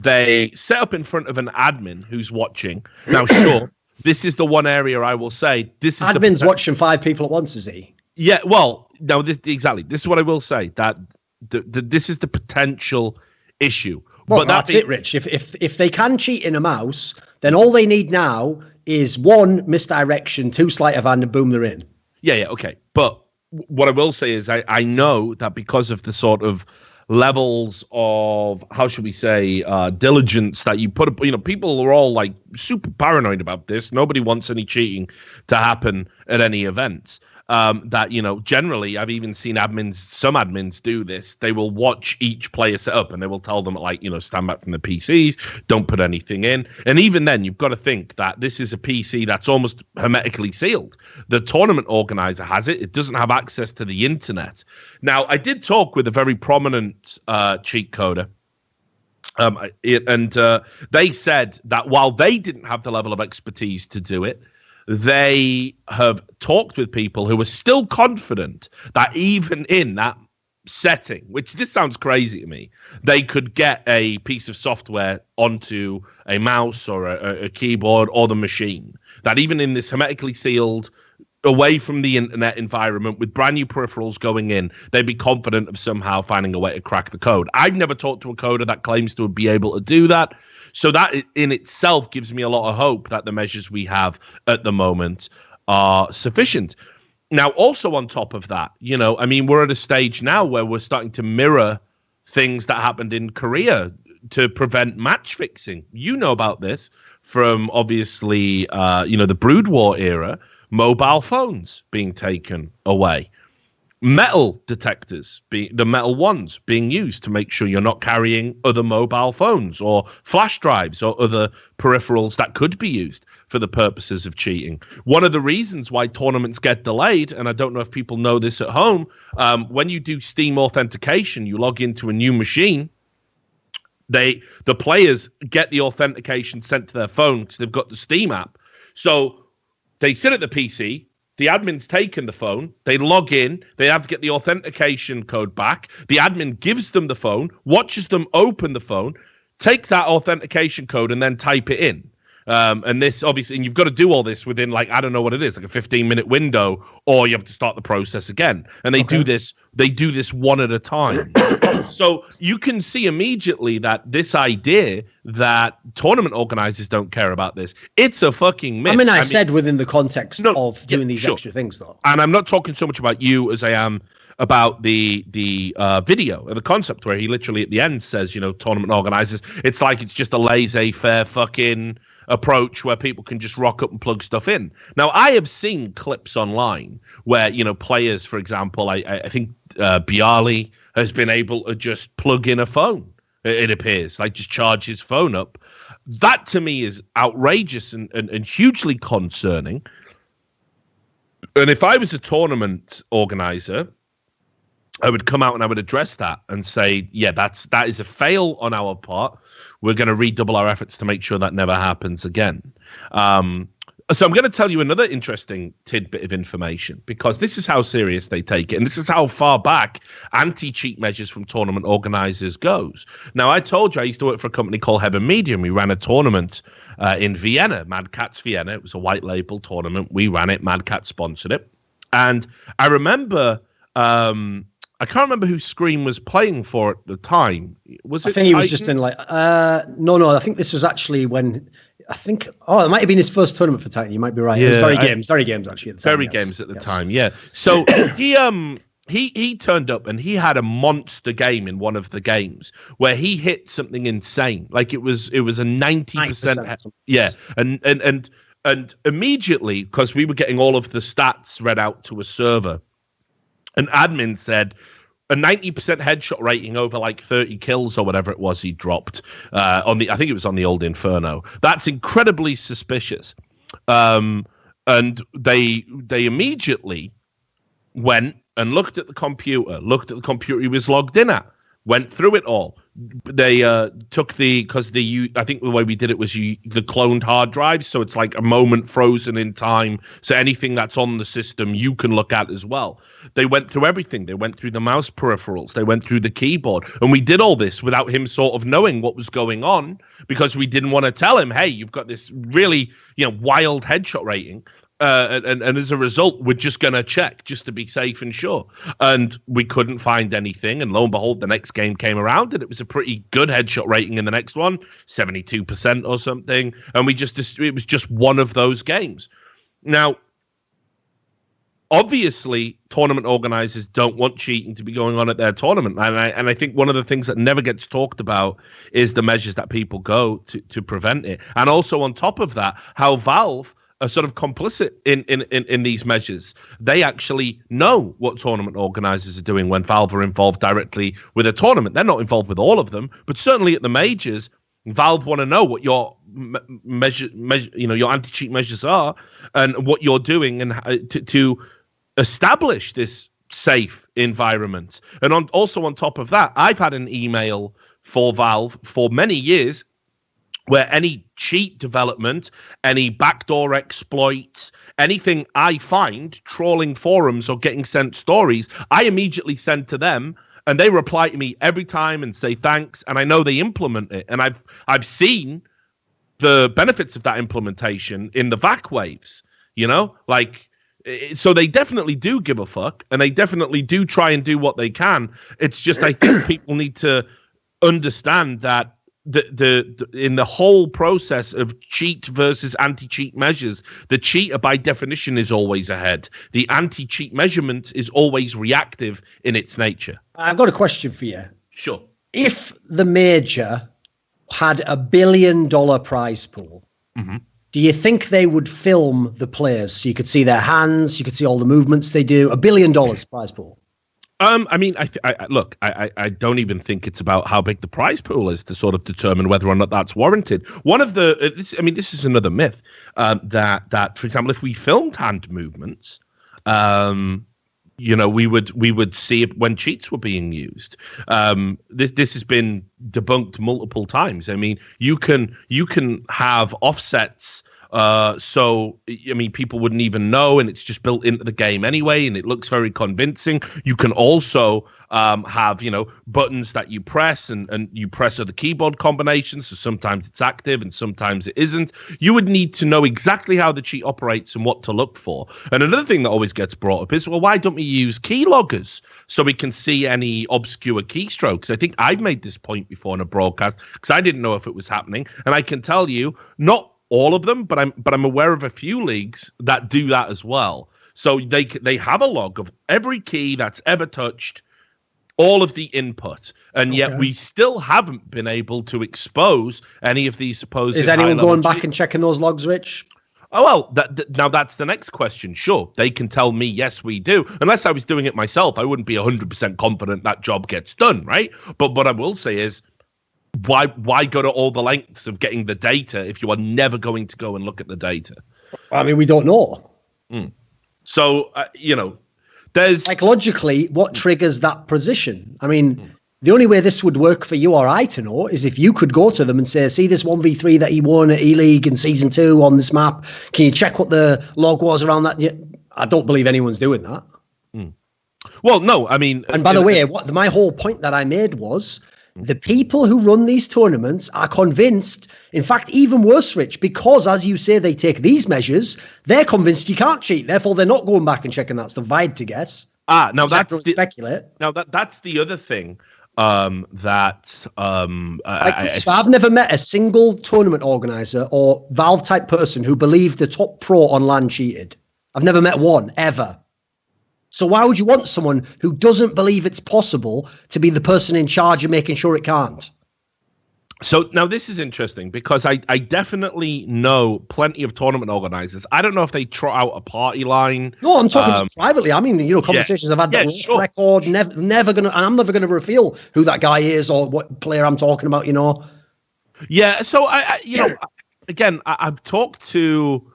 They set up in front of an admin who's watching. Now, sure, this is the one area I will say this is admin's watching 5 people at once, is he? Yeah, well, no, this is what I will say, that this is the potential issue. Well, but that's it, Rich. If they can cheat in a mouse, then all they need now is 1 misdirection, 2 sleight of hand, and boom, they're in. Yeah, okay. But what I will say is I know that because of the sort of levels of, how should we say, diligence that you put up, people are all like super paranoid about this. Nobody wants any cheating to happen at any events. That, generally I've even seen some admins do this. They will watch each player set up and they will tell them, like, stand back from the PCs, don't put anything in. And even then, you've got to think that this is a PC that's almost hermetically sealed. The tournament organizer has it. It doesn't have access to the internet. Now, I did talk with a very prominent cheat coder. They said that while they didn't have the level of expertise to do it, they have talked with people who are still confident that even in that setting, which this sounds crazy to me, they could get a piece of software onto a mouse or a keyboard or the machine, that even in this hermetically sealed, away from the internet environment with brand new peripherals going in, they'd be confident of somehow finding a way to crack the code. I've never talked to a coder that claims to be able to do that. So that in itself gives me a lot of hope that the measures we have at the moment are sufficient. Now, also on top of that, we're at a stage now where we're starting to mirror things that happened in Korea to prevent match fixing. You know about this from obviously, the Brood War era, mobile phones being taken away. Metal detectors, the metal ones being used to make sure you're not carrying other mobile phones or flash drives or other peripherals that could be used for the purposes of cheating. One of the reasons why tournaments get delayed, and I don't know if people know this at home, when you do Steam authentication, you log into a new machine, the players get the authentication sent to their phone because they've got the Steam app. So they sit at the PC, the admin's taken the phone, they log in, they have to get the authentication code back. The admin gives them the phone, watches them open the phone, take that authentication code, and then type it in. And this obviously, and you've got to do all this within, like, I don't know what it is, like a 15-minute window, or you have to start the process again. And they do this one at a time. So you can see immediately that this idea that tournament organizers don't care about this, it's a fucking myth. I said within the context of doing these extra things, though. And I'm not talking so much about you as I am about the video, the concept where he literally at the end says, tournament organizers, it's like it's just a laissez-faire fucking approach where people can just rock up and plug stuff in. Now, I have seen clips online where, players, for example, I think Bialy has been able to just plug in a phone, it appears, like just charge his phone up. That to me is outrageous and hugely concerning. And if I was a tournament organizer, I would come out and I would address that and say, yeah, that is a fail on our part. We're going to redouble our efforts to make sure that never happens again. So I'm going to tell you another interesting tidbit of information, because this is how serious they take it. And this is how far back anti-cheat measures from tournament organizers goes. Now, I told you I used to work for a company called Heaven Media, and we ran a tournament in Vienna, Mad Catz Vienna. It was a white label tournament. We ran it. Mad Catz sponsored it. And I remember... I can't remember who Scream was playing for at the time. Was it? I think he was just in like no. I think this was actually when it might have been his first tournament for Titan. You might be right. Yeah, it was very games actually. At the time, games at the time. Yeah. So he turned up and he had a monster game in one of the games where he hit something insane. Like it was a 90%. Yeah. And immediately, because we were getting all of the stats read out to a server, an admin said a 90% headshot rating over like 30 kills or whatever it was he dropped I think it was on the old Inferno. That's incredibly suspicious. And they immediately went and looked at the computer he was logged in at, went through it all. They took I think the way we did it was the cloned hard drives, so it's like a moment frozen in time, so anything that's on the system you can look at as well. They went through everything. They went through the mouse peripherals, they went through the keyboard, and we did all this without him sort of knowing what was going on, because we didn't want to tell him, hey, you've got this really wild headshot rating. And as a result, we're just going to check just to be safe and sure. And we couldn't find anything. And lo and behold, the next game came around and it was a pretty good headshot rating in the next one, 72% or something. And it was just one of those games. Now, obviously, tournament organizers don't want cheating to be going on at their tournament. And I think one of the things that never gets talked about is the measures that people go to prevent it. And also on top of that, how Valve are sort of complicit in these measures. They actually know what tournament organizers are doing when Valve are involved directly with a tournament. They're not involved with all of them, but certainly at the majors, Valve want to know what your your anti-cheat measures are and what you're doing and to establish this safe environment. And also on top of that, I've had an email for Valve for many years where any cheat development, any backdoor exploits, anything I find trawling forums or getting sent stories, I immediately send to them, and they reply to me every time and say thanks, and I know they implement it. And I've seen the benefits of that implementation in the VAC waves, so they definitely do give a fuck, and they definitely do try and do what they can. It's just I think people need to understand that in the whole process of cheat versus anti-cheat measures, the cheater by definition is always ahead. The anti-cheat measurement is always reactive in its nature. I've got a question for you. Sure. If the major had $1 billion prize pool, do you think they would film the players so you could see their hands, you could see all the movements they do? $1 billion prize pool. I mean, I don't even think it's about how big the prize pool is to sort of determine whether or not that's warranted. One of the, this is another myth that, for example, if we filmed hand movements, we would see it when cheats were being used. This has been debunked multiple times. I mean, you can have offsets. So, people wouldn't even know, and it's just built into the game anyway, and it looks very convincing. You can also have, buttons that you press, and you press other keyboard combinations, so sometimes it's active and sometimes it isn't. You would need to know exactly how the cheat operates and what to look for. And another thing that always gets brought up is, well, why don't we use keyloggers so we can see any obscure keystrokes? I think I've made this point before in a broadcast, because I didn't know if it was happening, and I can tell you, not all of them, but I'm aware of a few leagues that do that as well. So they have a log of every key that's ever touched, all of the input, and yet we still haven't been able to expose any of these supposed. Is anyone going back and checking those logs, Rich? Oh, well, now that's the next question. Sure, they can tell me, yes, we do. Unless I was doing it myself, I wouldn't be 100% confident that job gets done, right? But what I will say is, why go to all the lengths of getting the data if you are never going to go and look at the data? I mean, we don't know. So, there's... Psychologically, what triggers that position? I mean, the only way this would work for you or I to know is if you could go to them and say, see this 1v3 that he won at E-League in Season 2 on this map. Can you check what the log was around that? I don't believe anyone's doing that. Well, no, I mean... And by the way, my whole point that I made was... the people who run these tournaments are convinced, in fact, even worse, Rich, because, as you say, they take these measures, they're convinced you can't cheat. Therefore, they're not going back and checking that stuff. I'd to guess. Now that's speculate. Now that's the other thing. I've never met a single tournament organizer or Valve type person who believed the top pro on LAN cheated. I've never met one ever. So why would you want someone who doesn't believe it's possible to be the person in charge of making sure it can't? So now this is interesting because I definitely know plenty of tournament organizers. I don't know if they trot out a party line. No, I'm talking privately. I mean, conversations I've had that record, never gonna, and I'm never gonna reveal who that guy is or what player I'm talking about. Yeah. So I've talked to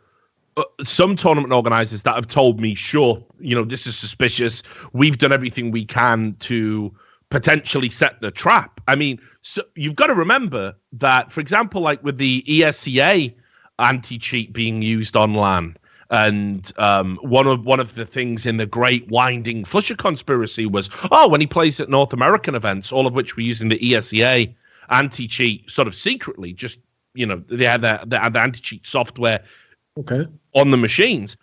some tournament organizers that have told me, sure, this is suspicious. We've done everything we can to potentially set the trap. I mean, so you've got to remember that, for example, like with the ESCA anti-cheat being used on LAN, and one of the things in the great winding Flusher conspiracy was, when he plays at North American events, all of which were using the ESCA anti-cheat sort of secretly, just they had the anti-cheat software on the machines.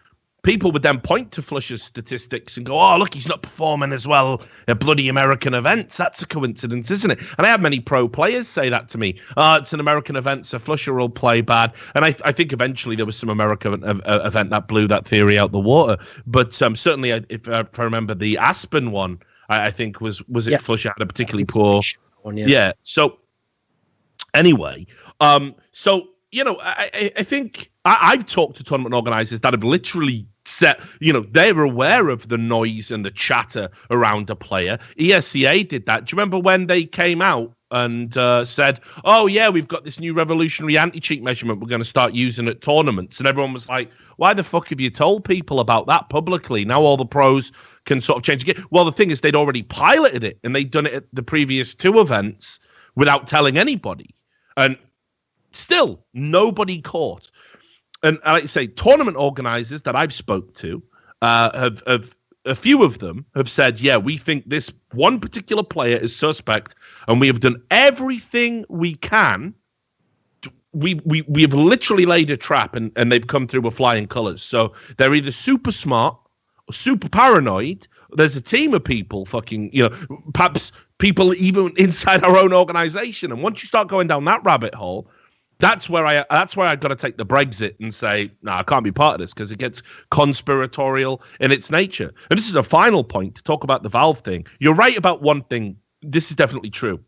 People would then point to Flusher's statistics and go, oh, look, he's not performing as well at bloody American events. That's a coincidence, isn't it? And I had many pro players say that to me. It's an American event, so Flusher will play bad. And I think eventually there was some American event that blew that theory out the water. But certainly, if I remember the Aspen one, I think was it Flusher had a particularly poor one. Yeah. So anyway, I think I've talked to tournament organizers that have literally set, they're aware of the noise and the chatter around a player. ESCA did that. Do you remember when they came out and said, oh, yeah, we've got this new revolutionary anti-cheat measurement we're going to start using at tournaments? And everyone was like, why the fuck have you told people about that publicly? Now all the pros can sort of change again. Well, the thing is, they'd already piloted it and they'd done it at the previous 2 events without telling anybody. And still, nobody caught. And like I say, tournament organizers that I've spoke to have a few of them have said, yeah, we think this one particular player is suspect, and we have done everything we can. We have literally laid a trap, and they've come through with flying colors. So they're either super smart or super paranoid. There's a team of people perhaps people even inside our own organization. And once you start going down that rabbit hole, that's where I've got to take the Brexit and say, no, I can't be part of this because it gets conspiratorial in its nature. And this is a final point to talk about the Valve thing. You're right about one thing. This is definitely true.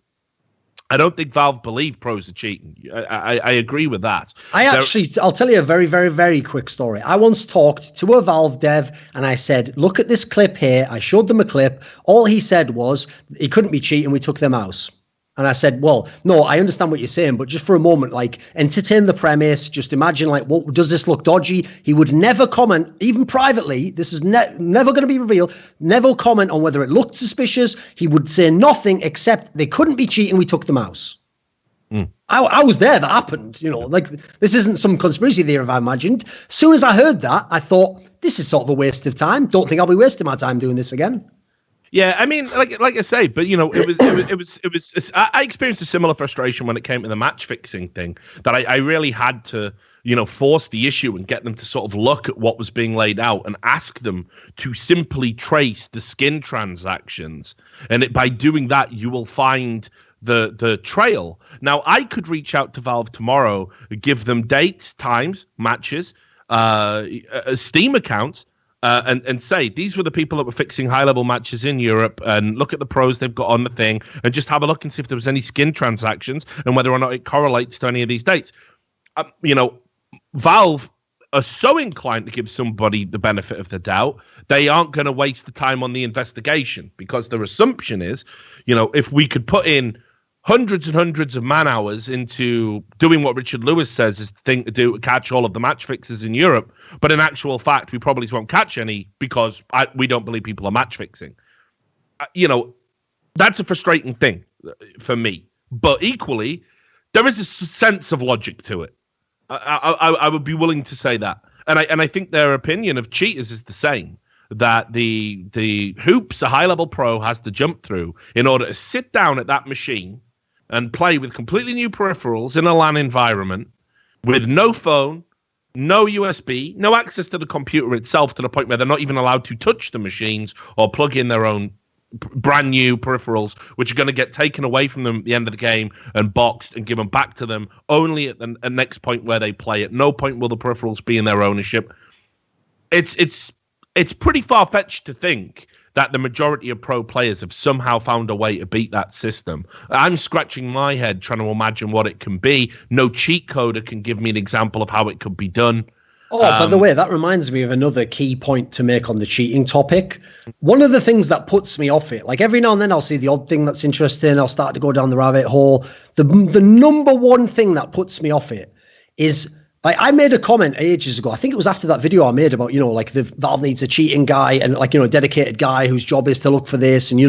I don't think Valve believe pros are cheating. I agree with that. I'll tell you a very, very, very quick story. I once talked to a Valve dev and I said, look at this clip here. I showed them a clip. All he said was he couldn't be cheating. We took their mouse. And I said, well, no, I understand what you're saying, but just for a moment, entertain the premise. Just imagine, what does this look dodgy? He would never comment, even privately. This is never going to be revealed. Never comment on whether it looked suspicious. He would say nothing except they couldn't be cheating. We took the mouse. I was there. That happened. This isn't some conspiracy theory I've imagined. As soon as I heard that, I thought, this is sort of a waste of time. Don't think I'll be wasting my time doing this again. Yeah, I mean, like I say, but it was. I experienced a similar frustration when it came to the match fixing thing. That I really had to, force the issue and get them to sort of look at what was being laid out and ask them to simply trace the skin transactions. And by doing that, you will find the trail. Now, I could reach out to Valve tomorrow, give them dates, times, matches, Steam accounts. And say, these were the people that were fixing high-level matches in Europe, and look at the pros they've got on the thing, and just have a look and see if there was any skin transactions and whether or not it correlates to any of these dates. Valve are so inclined to give somebody the benefit of the doubt, they aren't going to waste the time on the investigation, because their assumption is, if we could put in hundreds and hundreds of man hours into doing what Richard Lewis says is the thing to do to catch all of the match fixers in Europe, but in actual fact, we probably won't catch any because we don't believe people are match fixing. That's a frustrating thing for me. But equally, there is a sense of logic to it. I would be willing to say that. And I think their opinion of cheaters is the same. That the hoops a high-level pro has to jump through in order to sit down at that machine and play with completely new peripherals in a LAN environment with no phone, no USB, no access to the computer itself, to the point where they're not even allowed to touch the machines or plug in their own brand new peripherals, which are going to get taken away from them at the end of the game and boxed and given back to them only at the next point where they play. At no point will the peripherals be in their ownership. It's it's pretty far-fetched to think that the majority of pro players have somehow found a way to beat that system. I'm scratching my head trying to imagine what it can be. No cheat coder can give me an example of how it could be done. Oh, by the way, that reminds me of another key point to make on the cheating topic. One of the things that puts me off it, like every now and then I'll see the odd thing that's interesting. I'll start to go down the rabbit hole. The number one thing that puts me off it is, like, I made a comment ages ago. I think it was after that video I made about, like the Valve needs a cheating guy and a dedicated guy whose job is to look for this. And,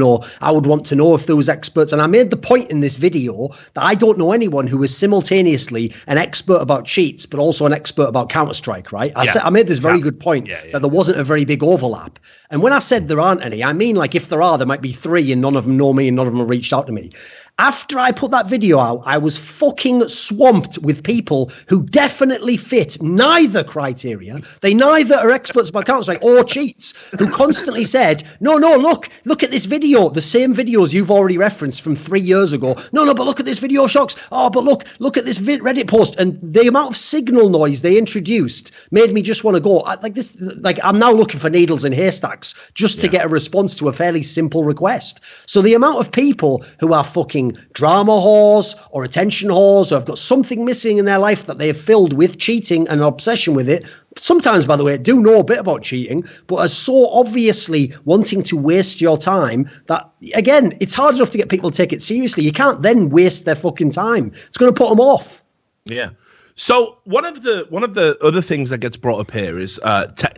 I would want to know if there was experts. And I made the point in this video that I don't know anyone who is simultaneously an expert about cheats, but also an expert about Counter-Strike, right? I made this very good point that there wasn't a very big overlap. And when I said there aren't any, I mean, like, if there are, there might be 3 and none of them know me and none of them have reached out to me. After I put that video out, I was fucking swamped with people who definitely fit neither criteria. They neither are experts about Counter-Strike or cheats, who constantly said, no, look at this video. The same videos you've already referenced from 3 years ago. No, but look at this video, Shocks. Oh, but look at this Reddit post. And the amount of signal noise they introduced made me just want to go. I'm now looking for needles in haystacks just to get a response to a fairly simple request. So the amount of people who are fucking drama whores or attention whores, or have got something missing in their life that they have filled with cheating and an obsession with it, sometimes, by the way, do know a bit about cheating, but are so obviously wanting to waste your time that, again, it's hard enough to get people to take it seriously. You can't then waste their fucking time. It's going to put them off. Yeah. So one of the other things that gets brought up here is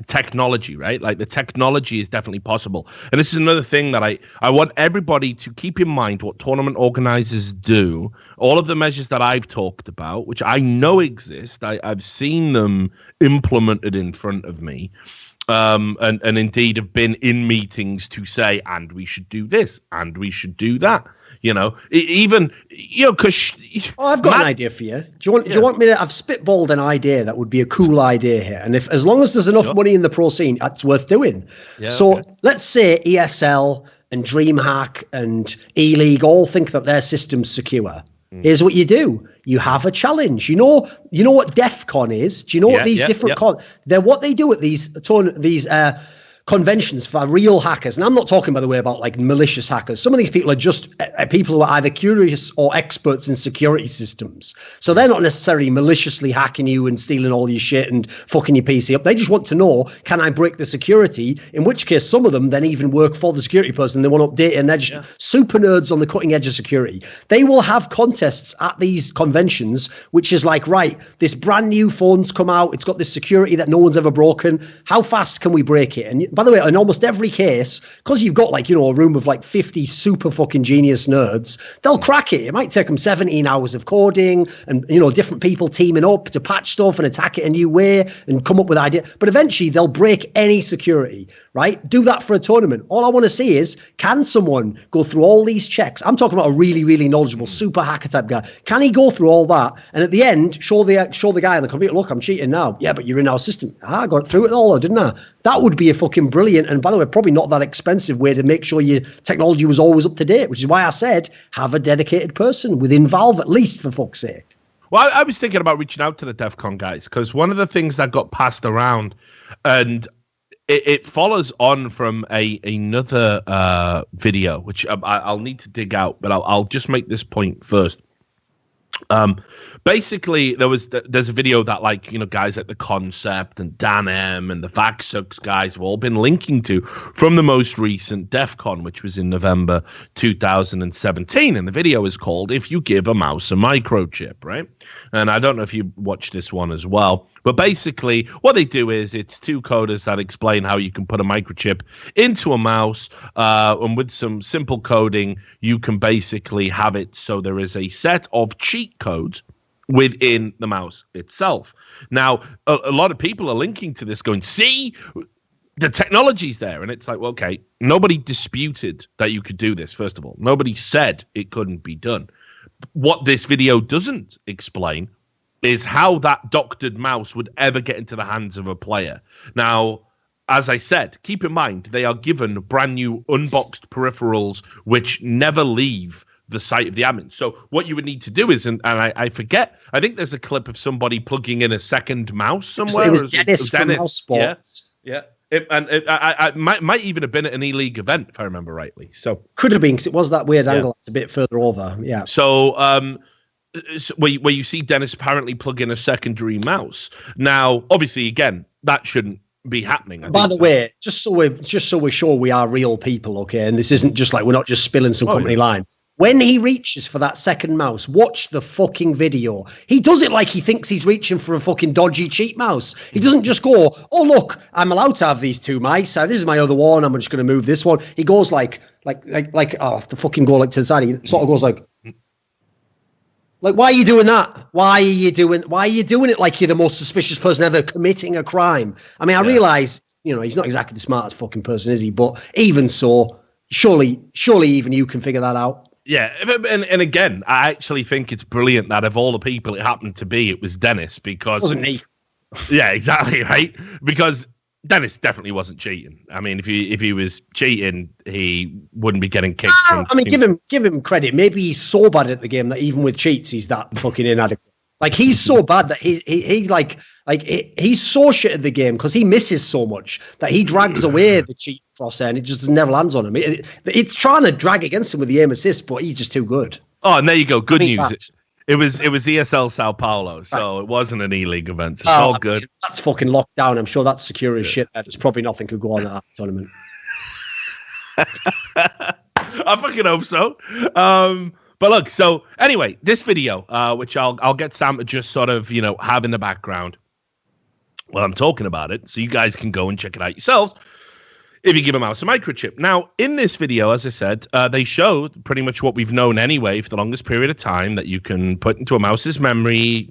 technology, right? Like, the technology is definitely possible. And this is another thing that I want everybody to keep in mind what tournament organizers do. All of the measures that I've talked about, which I know exist, I've seen them implemented in front of me. And indeed have been in meetings to say, and we should do this, and we should do that. Because I've got an idea for you. Do you want me to? I've spitballed an idea that would be a cool idea here, and as long as there's enough money in the pro scene, that's worth doing. Yeah, so let's say ESL and DreamHack and E-League all think that their system's secure. Here's what you do. You have a challenge. You know what DEF CON is? Do you know what these different they're what they do at these conventions for real hackers. And I'm not talking, by the way, about like malicious hackers. Some of these people are just people who are either curious or experts in security systems. So they're not necessarily maliciously hacking you and stealing all your shit and fucking your PC up. They just want to know, can I break the security? In which case, some of them then even work for the security person. They want to update it, and they're just super nerds on the cutting edge of security. They will have contests at these conventions, which is like, right, this brand new phone's come out. It's got this security that no one's ever broken. How fast can we break it? And by the way, in almost every case, because you've got a room of like 50 super fucking genius nerds, they'll crack it. It might take them 17 hours of coding and, different people teaming up to patch stuff and attack it a new way and come up with ideas. But eventually they'll break any security, right? Do that for a tournament. All I want to see is, can someone go through all these checks? I'm talking about a really, really knowledgeable super hacker type guy. Can he go through all that? And at the end, show the guy on the computer, look, I'm cheating now. Yeah, but you're in our system. I got through it all, didn't I? That would be a fucking brilliant, and by the way, probably not that expensive way to make sure your technology was always up to date, which is why I said have a dedicated person within Valve, at least, for fuck's sake. Well, I was thinking about reaching out to the DEF CON guys, because one of the things that got passed around, and it follows on from another video, which I'll need to dig out, but I'll just make this point first. Basically, there's a video that guys like the Concept and Dan M and the Vaxux guys have all been linking to from the most recent DEF CON, which was in November 2017. And the video is called "If You Give a Mouse a Microchip," right? And I don't know if you watched this one as well. But basically, what they do is it's two coders that explain how you can put a microchip into a mouse, and with some simple coding, you can basically have it so there is a set of cheat codes within the mouse itself. Now, a lot of people are linking to this going, see, the technology's there. And it's like, well, okay, nobody disputed that you could do this, first of all. Nobody said it couldn't be done. What this video doesn't explain is how that doctored mouse would ever get into the hands of a player. Now, as I said, keep in mind, they are given brand new unboxed peripherals which never leave the site of the admin. So what you would need to do is, and I forget, I think there's a clip of somebody plugging in a second mouse somewhere. It was Dennis from Mouse Sports. Yeah. I might even have been at an E-League event, if I remember rightly. So could have been, because it was that weird angle. It's a bit further over. Yeah. So, where you see Dennis apparently plug in a secondary mouse. Now, obviously, again, that shouldn't be happening. By the way, just so we're sure we are real people, okay, and this isn't just like we're not just spilling some company line. When he reaches for that second mouse, watch the fucking video. He does it like he thinks he's reaching for a fucking dodgy cheap mouse. He doesn't just go, oh, look, I'm allowed to have these two mice. This is my other one. I'm just going to move this one. He goes like, the fucking go like to the side. He sort of goes like, why are you doing that? Why are you doing it like you're the most suspicious person ever committing a crime? I mean, I realize, he's not exactly the smartest fucking person, is he? But even so, surely even you can figure that out. Yeah, and again, I actually think it's brilliant that of all the people it happened to be, it was Dennis, because... Wasn't me. Yeah, exactly, right? Because Dennis definitely wasn't cheating. I mean, if he was cheating, he wouldn't be getting kicked. Give him credit. Maybe he's so bad at the game that even with cheats, he's that fucking inadequate. Like, he's so bad that he's so shit at the game because he misses so much that he drags away the cheat crosshair and it just never lands on him. It's trying to drag against him with the aim assist, but he's just too good. Oh, and there you go. Good news. It was ESL Sao Paulo, so it wasn't an E-League event. So it's all good. That's fucking locked down. I'm sure that's secure as shit. There's probably nothing could go on at that tournament. I fucking hope so. But look, so anyway, this video, which I'll get Sam to just sort of, have in the background while I'm talking about it, so you guys can go and check it out yourselves if you give a mouse a microchip. Now, in this video, as I said, they show pretty much what we've known anyway for the longest period of time, that you can put into a mouse's memory,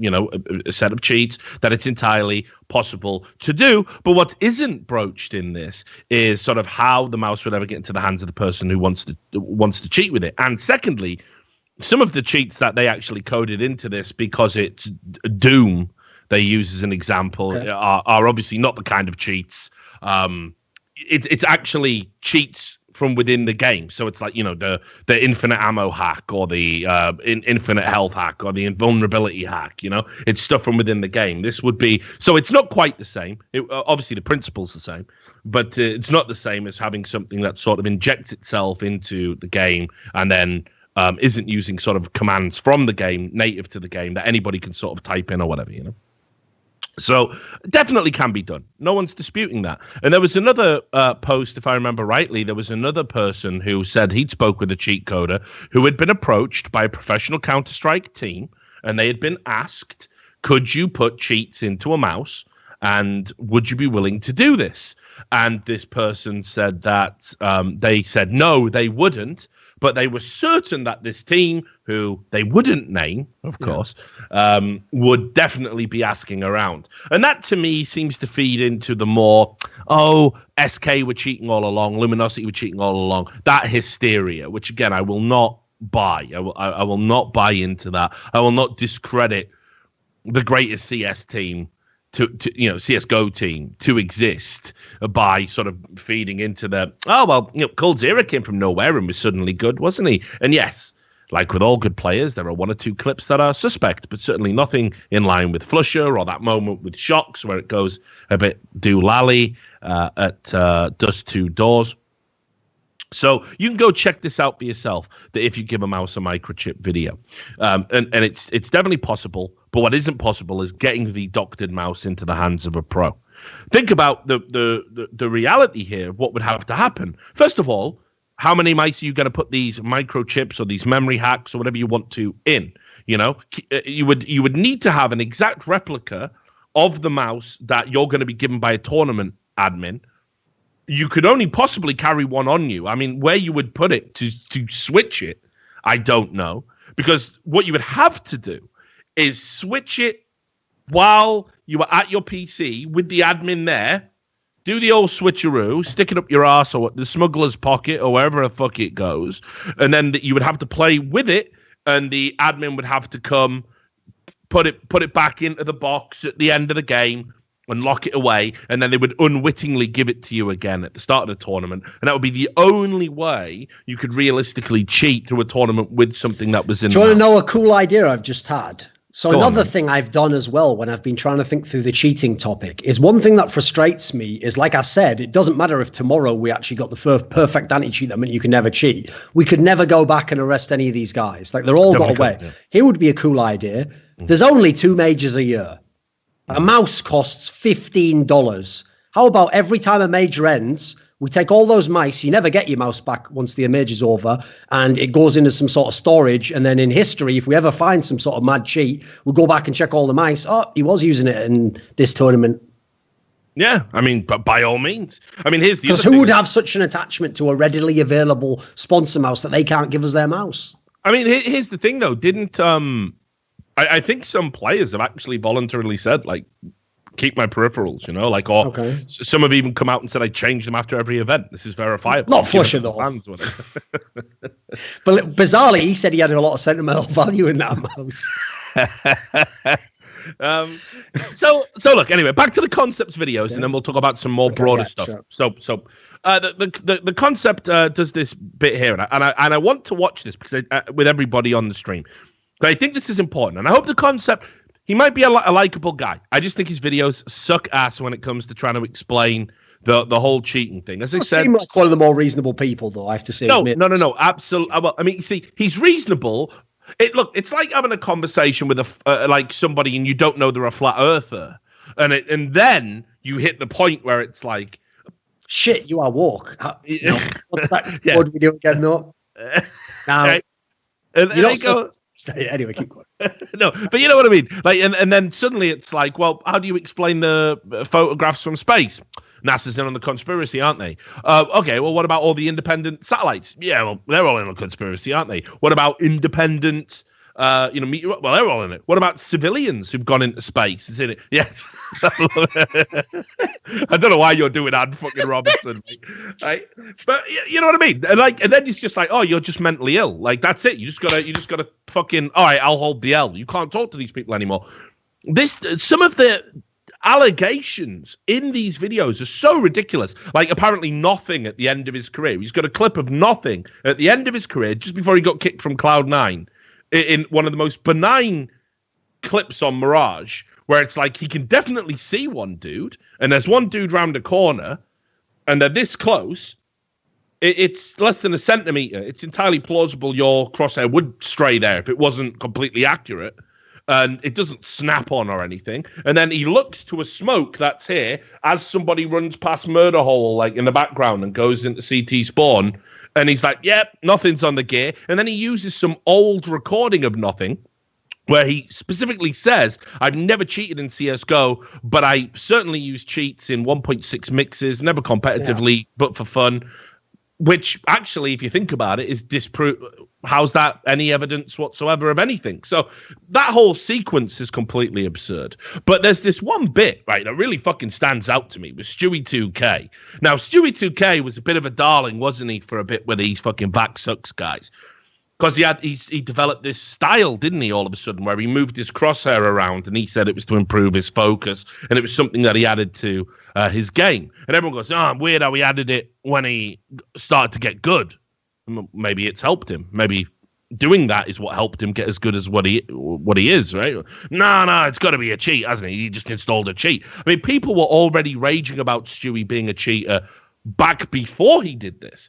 a set of cheats, that it's entirely possible to do. But what isn't broached in this is sort of how the mouse would ever get into the hands of the person who wants to cheat with it. And secondly, some of the cheats that they actually coded into this, because it's Doom they use as an example, are obviously not the kind of cheats. It's actually cheats from within the game. So it's like, the infinite ammo hack, or the infinite health hack, or the invulnerability hack. It's stuff from within the game. This would be, so it's not quite the same. Obviously the principle's the same, but it's not the same as having something that sort of injects itself into the game and then isn't using sort of commands from the game, native to the game, that anybody can sort of type in or whatever, So definitely can be done. No one's disputing that. And there was another post, if I remember rightly, there was another person who said he'd spoke with a cheat coder who had been approached by a professional Counter-Strike team, and they had been asked, could you put cheats into a mouse, and would you be willing to do this? And this person said that they said no, they wouldn't, but they were certain that this team, who they wouldn't name, of course, would definitely be asking around. And that, to me, seems to feed into the more, SK were cheating all along, Luminosity were cheating all along, that hysteria, which, again, I will not buy. I will not buy into that. I will not discredit the greatest CS team to CSGO team to exist by sort of feeding into the, Cold Zero came from nowhere and was suddenly good, wasn't he? And yes, like with all good players, there are one or two clips that are suspect, but certainly nothing in line with Flusher or that moment with Shocks where it goes a bit doolally at Dust 2 Doors. So you can go check this out for yourself, that if you give a mouse a microchip video. And it's definitely possible, but what isn't possible is getting the doctored mouse into the hands of a pro. Think about the reality here, what would have to happen. First of all, how many mice are you going to put these microchips or these memory hacks or whatever you want to in? You would need to have an exact replica of the mouse that you're going to be given by a tournament admin. You could only possibly carry one on you. I mean, where you would put it to switch it, I don't know. Because what you would have to do is switch it while you are at your PC with the admin there, do the old switcheroo, stick it up your ass or the smuggler's pocket or wherever the fuck it goes, and then you would have to play with it, and the admin would have to come, put it back into the box at the end of the game, and lock it away, and then they would unwittingly give it to you again at the start of the tournament. And that would be the only way you could realistically cheat through a tournament with something that was in. Do you want to know a cool idea I've just had? So another thing I've done as well when I've been trying to think through the cheating topic is one thing that frustrates me is, like I said, it doesn't matter if tomorrow we actually got the perfect anti-cheat that meant you can never cheat. We could never go back and arrest any of these guys. Like, they're all got away. Yeah. Here would be a cool idea. There's only 2 majors a year. A mouse costs $15. How about every time a major ends, we take all those mice, you never get your mouse back once the major's over, and it goes into some sort of storage. And then in history, if we ever find some sort of mad cheat, we'll go back and check all the mice. Oh, he was using it in this tournament. Yeah, I mean, but by all means. I mean, here's the other thing. Because who would have such an attachment to a readily available sponsor mouse that they can't give us their mouse? I mean, here's the thing, though. Didn't I think some players have actually voluntarily said, like, keep my peripherals, you know, like, or some have even come out and said I change them after every event. This is verifiable. Not flushing the fans. But bizarrely, he said he had a lot of sentimental value in that mouse. So look, anyway, back to the concepts videos, and then we'll talk about some more broader stuff. Sure. So the concept does this bit here, and I want to watch this because with everybody on the stream, but I think this is important, and I hope the concept. He might be a likable guy. I just think his videos suck ass when it comes to trying to explain the whole cheating thing. As I said, seem like one of the more reasonable people, though. I have to say, no, absolutely. Well, I mean, you see, he's reasonable. It's like having a conversation with like somebody, and you don't know they're a flat earther, and then you hit the point where it's like, shit, you are woke. What's that? Yeah. What do we do again? No, now right. And you don't go. Anyway, keep going. No, but you know what I mean. Like, and then suddenly it's like, well, how do you explain the photographs from space? NASA's in on the conspiracy, aren't they? Okay, well, what about all the independent satellites? Yeah, well, they're all in on the conspiracy, aren't they? What about independent, well, they're all in it. What about civilians who've gone into space? Is in it? Yes. I don't know why you're doing Anne fucking Robinson, right? But you know what I mean? And then it's just like, oh, you're just mentally ill. Like, that's it. You just gotta fucking, all right, I'll hold the L. You can't talk to these people anymore. Some of the allegations in these videos are so ridiculous. Like, apparently nothing at the end of his career. He's got a clip of nothing at the end of his career, just before he got kicked from Cloud9, in one of the most benign clips on Mirage, where it's like he can definitely see one dude, and there's one dude round a corner, and they're this close. It's less than a centimeter. It's entirely plausible your crosshair would stray there if it wasn't completely accurate. And it doesn't snap on or anything. And then he looks to a smoke that's here as somebody runs past Murder Hole, like in the background, and goes into CT spawn. And he's like, yep, nothing's on the gear. And then he uses some old recording of nothing, where he specifically says, I've never cheated in CSGO, but I certainly use cheats in 1.6 mixes, never competitively, but for fun. Which actually, if you think about it, is disprove. How's that any evidence whatsoever of anything? So that whole sequence is completely absurd. But there's this one bit, right, that really fucking stands out to me with Stewie 2K. Now, Stewie 2K was a bit of a darling, wasn't he, for a bit with these fucking back sucks guys? Because he developed this style, didn't he, all of a sudden, where he moved his crosshair around, and he said it was to improve his focus, and it was something that he added to his game. And everyone goes, oh, weird how he added it when he started to get good. Maybe it's helped him. Maybe doing that is what helped him get as good as what he is, right? No, it's got to be a cheat, hasn't he? He just installed a cheat. I mean, people were already raging about Stewie being a cheater back before he did this.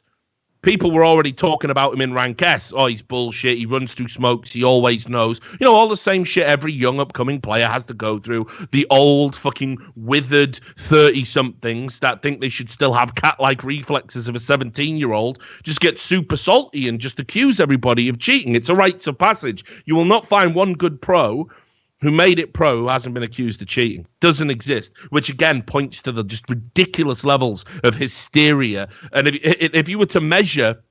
People were already talking about him in Rank S. Oh, he's bullshit. He runs through smokes. He always knows. You know, all the same shit every young upcoming player has to go through. The old fucking withered 30-somethings that think they should still have cat-like reflexes of a 17-year-old just get super salty and just accuse everybody of cheating. It's a rites of passage. You will not find one good pro who made it pro who hasn't been accused of cheating. Doesn't exist, which again points to the just ridiculous levels of hysteria. And if you were to measure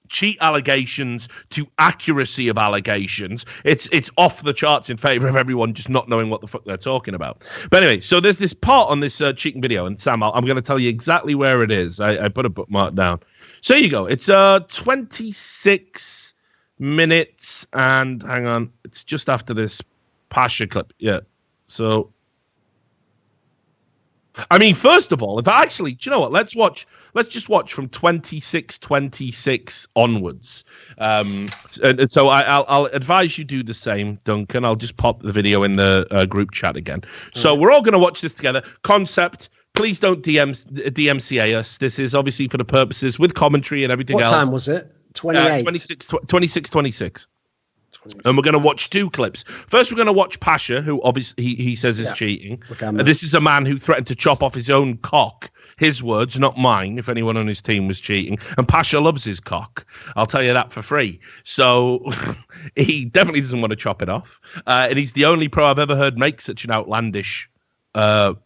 cheat allegations to accuracy of allegations, it's off the charts in favor of everyone just not knowing what the fuck they're talking about. But anyway, so there's this part on this cheating video, and Sam, I'm going to tell you exactly where it is. I put a bookmark down. So here you go. It's 26 minutes, and hang on, it's just after this Pasha clip, yeah. So I mean, first of all, if I actually, do you know what? Let's just watch from 26:26 onwards. And so I'll advise you do the same, Duncan. I'll just pop the video in the group chat again. So we're all going to watch this together. Concept. Please don't DMCA us. This is obviously for the purposes with commentary and everything else. What time was it? 28. 26:26. And we're going to watch two clips. First, we're going to watch Pasha, who obviously he says is cheating. This is a man who threatened to chop off his own cock. His words, not mine, if anyone on his team was cheating. And Pasha loves his cock. I'll tell you that for free. So he definitely doesn't want to chop it off. And he's the only pro I've ever heard make such an outlandish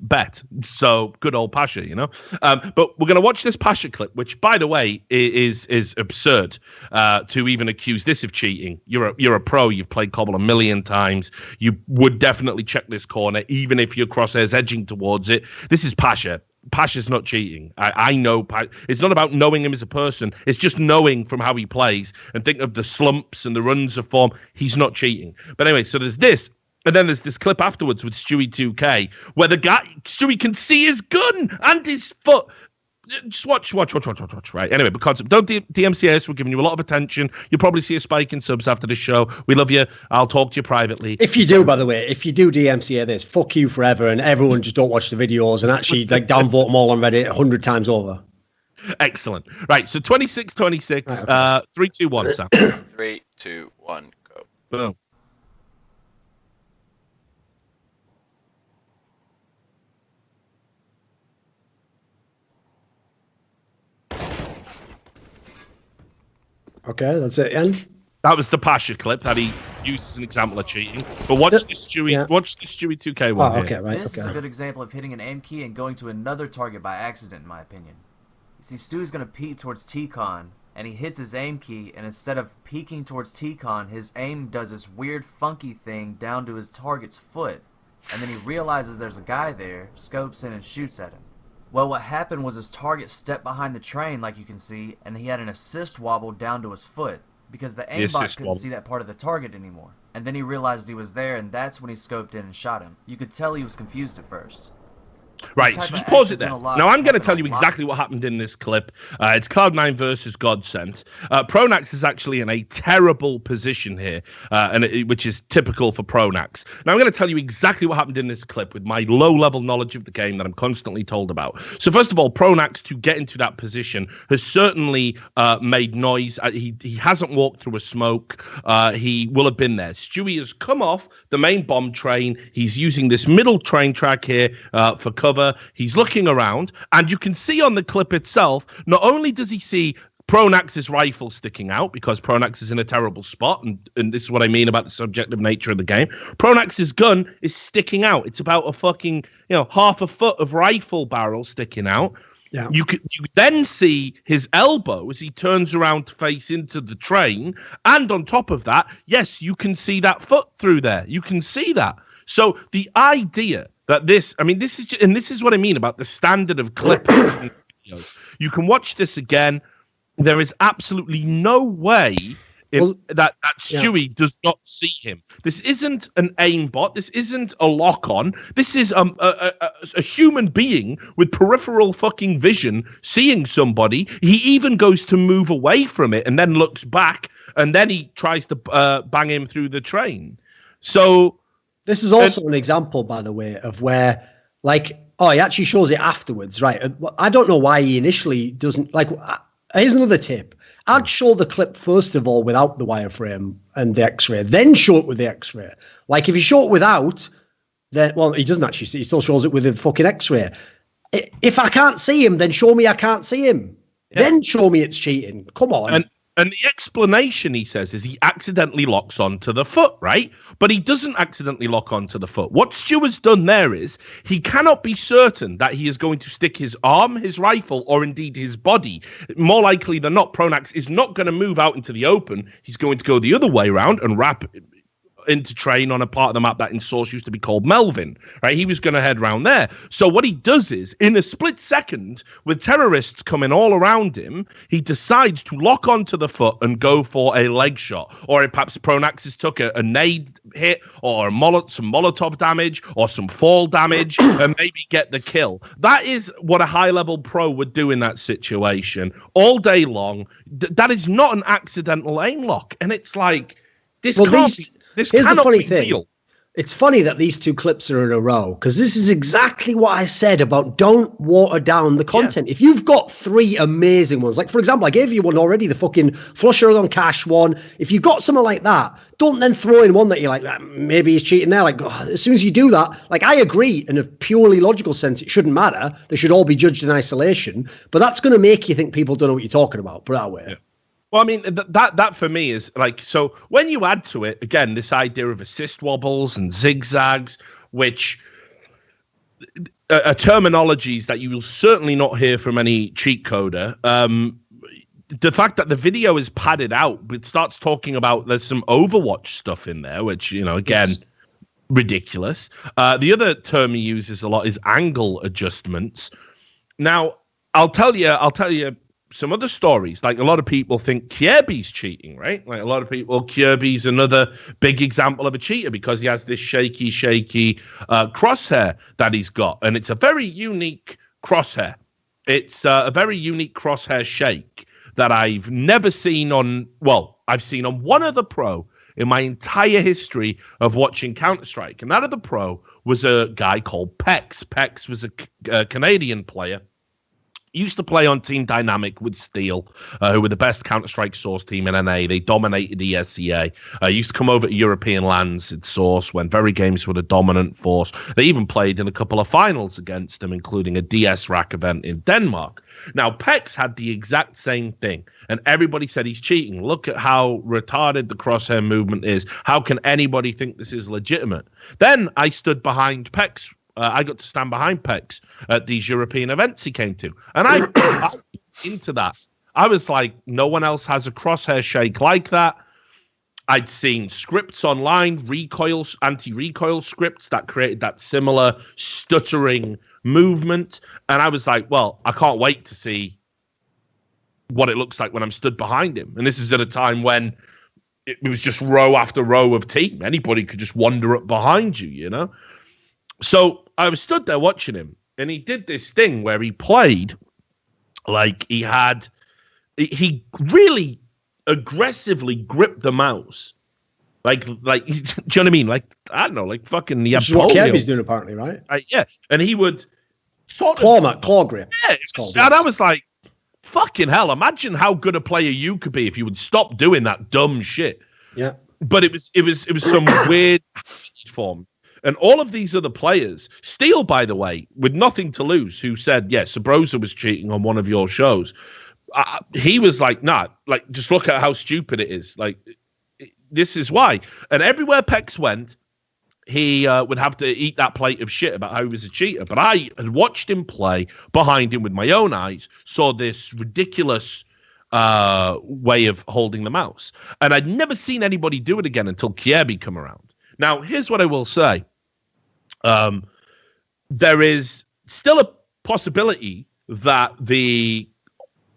bet. So good old Pasha, you know. But we're going to watch this Pasha clip, which, by the way, is absurd to even accuse this of cheating. You're a pro. You've played Cobble a million times. You would definitely check this corner, even if your crosshair's edging towards it. This is Pasha. Pasha's not cheating. I know. It's not about knowing him as a person. It's just knowing from how he plays and think of the slumps and the runs of form. He's not cheating. But anyway, so there's this. And then there's this clip afterwards with Stewie 2K where Stewie can see his gun and his foot. Just watch. Right. Anyway, but concept. Don't DMCA us. We're giving you a lot of attention. You'll probably see a spike in subs after this show. We love you. I'll talk to you privately. If you do, by the way, if you do DMCA this, fuck you forever, and everyone just don't watch the videos and actually downvote them all on Reddit 100 times over. Excellent. Right. So 26:26. Right, okay. 3, 2, 1. Sam. 3, 2, 1, go. Boom. Okay, that's it, Ian. That was the Pasha clip that he used as an example of cheating. But watch the Stewie 2K one. Oh, okay, right. This is a good example of hitting an aim key and going to another target by accident, in my opinion. You see, Stewie's going to peek towards T-Con, and he hits his aim key, and instead of peeking towards T-Con, his aim does this weird funky thing down to his target's foot. And then he realizes there's a guy there, scopes in and shoots at him. Well, what happened was his target stepped behind the train, like you can see, and he had an assist wobble down to his foot, because the aimbot couldn't see that part of the target anymore. And then he realized he was there, and that's when he scoped in and shot him. You could tell he was confused at first. Right, so just pause it there. Now, I'm going to tell you exactly what happened in this clip. It's Cloud9 versus Godsent. Pronax is actually in a terrible position here, which is typical for Pronax. Now, I'm going to tell you exactly what happened in this clip with my low-level knowledge of the game that I'm constantly told about. So, first of all, Pronax, to get into that position, has certainly made noise. He hasn't walked through a smoke. He will have been there. Stewie has come off the main bomb train. He's using this middle train track here for cover. He's looking around, and you can see on the clip itself, not only does he see Pronax's rifle sticking out, because Pronax is in a terrible spot, and this is what I mean about the subjective nature of the game. Pronax's gun is sticking out. It's about a fucking, half a foot of rifle barrel sticking out. Yeah. You then see his elbow as he turns around to face into the train, and on top of that, yes, you can see that foot through there. You can see that. So the idea that this is what I mean about the standard of clip. You can watch this again. There is absolutely no way that Stewie does not see him. This isn't an aimbot. This isn't a lock-on. This is a human being with peripheral fucking vision seeing somebody. He even goes to move away from it and then looks back, and then he tries to bang him through the train. So this is also an example, by the way, of where, he actually shows it afterwards, right? I don't know why he initially doesn't, here's another tip. I'd show the clip, first of all, without the wireframe and the X-ray, then show it with the X-ray. If you show it without, then, he doesn't actually see, he still shows it with the fucking X-ray. If I can't see him, then show me I can't see him. Yeah. Then show me it's cheating. Come on. And the explanation, he says, is he accidentally locks onto the foot, right? But he doesn't accidentally lock onto the foot. What Stewart's done there is he cannot be certain that he is going to stick his arm, his rifle, or indeed his body. More likely than not, Pronax is not going to move out into the open. He's going to go the other way around and wrap in to train on a part of the map that in Source used to be called Melvin, right? He was going to head round there. So what he does is, in a split second, with terrorists coming all around him, he decides to lock onto the foot and go for a leg shot. Or perhaps Pronaxis took a nade hit, or some Molotov damage, or some fall damage, and maybe get the kill. That is what a high-level pro would do in that situation all day long. That is not an accidental aim lock. And it's like, this cannot be real. It's funny that these two clips are in a row, because this is exactly what I said about don't water down the content. Yeah. If you've got 3 amazing ones, like, for example, I gave you one already, the fucking flusher on cash one. If you've got something like that, don't then throw in one that you're like, maybe he's cheating there. Like, as soon as you do that, like, I agree, in a purely logical sense, it shouldn't matter. They should all be judged in isolation. But that's going to make you think people don't know what you're talking about. Put it that way. Yeah. Well, I mean, that for me is like, so when you add to it, again, this idea of assist wobbles and zigzags, which are terminologies that you will certainly not hear from any cheat coder. The fact that the video is padded out, it starts talking about there's some Overwatch stuff in there, which, again, ridiculous. The other term he uses a lot is angle adjustments. Now, I'll tell you some other stories. Like, a lot of people think Kirby's cheating, right? Like, a lot of people, Kirby's another big example of a cheater because he has this shaky crosshair that he's got. And it's a very unique crosshair. It's a very unique crosshair shake that I've never seen I've seen on one other pro in my entire history of watching Counter-Strike. And that other pro was a guy called Pex. Pex was a Canadian player. Used to play on Team Dynamic with Steel, who were the best Counter-Strike Source team in NA. They dominated ESEA. Used to come over to European lands at Source when Very Games were the dominant force. They even played in a couple of finals against them, including a DS rack event in Denmark. Now, Pex had the exact same thing, and everybody said he's cheating. Look at how retarded the crosshair movement is. How can anybody think this is legitimate? Then I stood behind Pex. I got to stand behind Pex at these European events he came to. And I into that. I was like, no one else has a crosshair shake like that. I'd seen scripts online, anti-recoil scripts that created that similar stuttering movement. And I was like, well, I can't wait to see what it looks like when I'm stood behind him. And this is at a time when it was just row after row of team. Anybody could just wander up behind you, So I was stood there watching him, and he did this thing where he played like he really aggressively gripped the mouse. Like, do you know what I mean? Like, I don't know, like fucking... Which is what Kirby's doing, apparently, right? Yeah, and he would sort of... Claw grip. Yeah, and I was like, fucking hell, imagine how good a player you could be if you would stop doing that dumb shit. Yeah. But it was some weird form. And all of these other players, Steel, by the way, with nothing to lose, who said, yeah, Sabrosa was cheating on one of your shows. He was like, nah, like, just look at how stupid it is. Like, this is why. And everywhere Pex went, he would have to eat that plate of shit about how he was a cheater. But I had watched him play behind him with my own eyes, saw this ridiculous way of holding the mouse. And I'd never seen anybody do it again until Kirby come around. Now, here's what I will say. There is still a possibility that the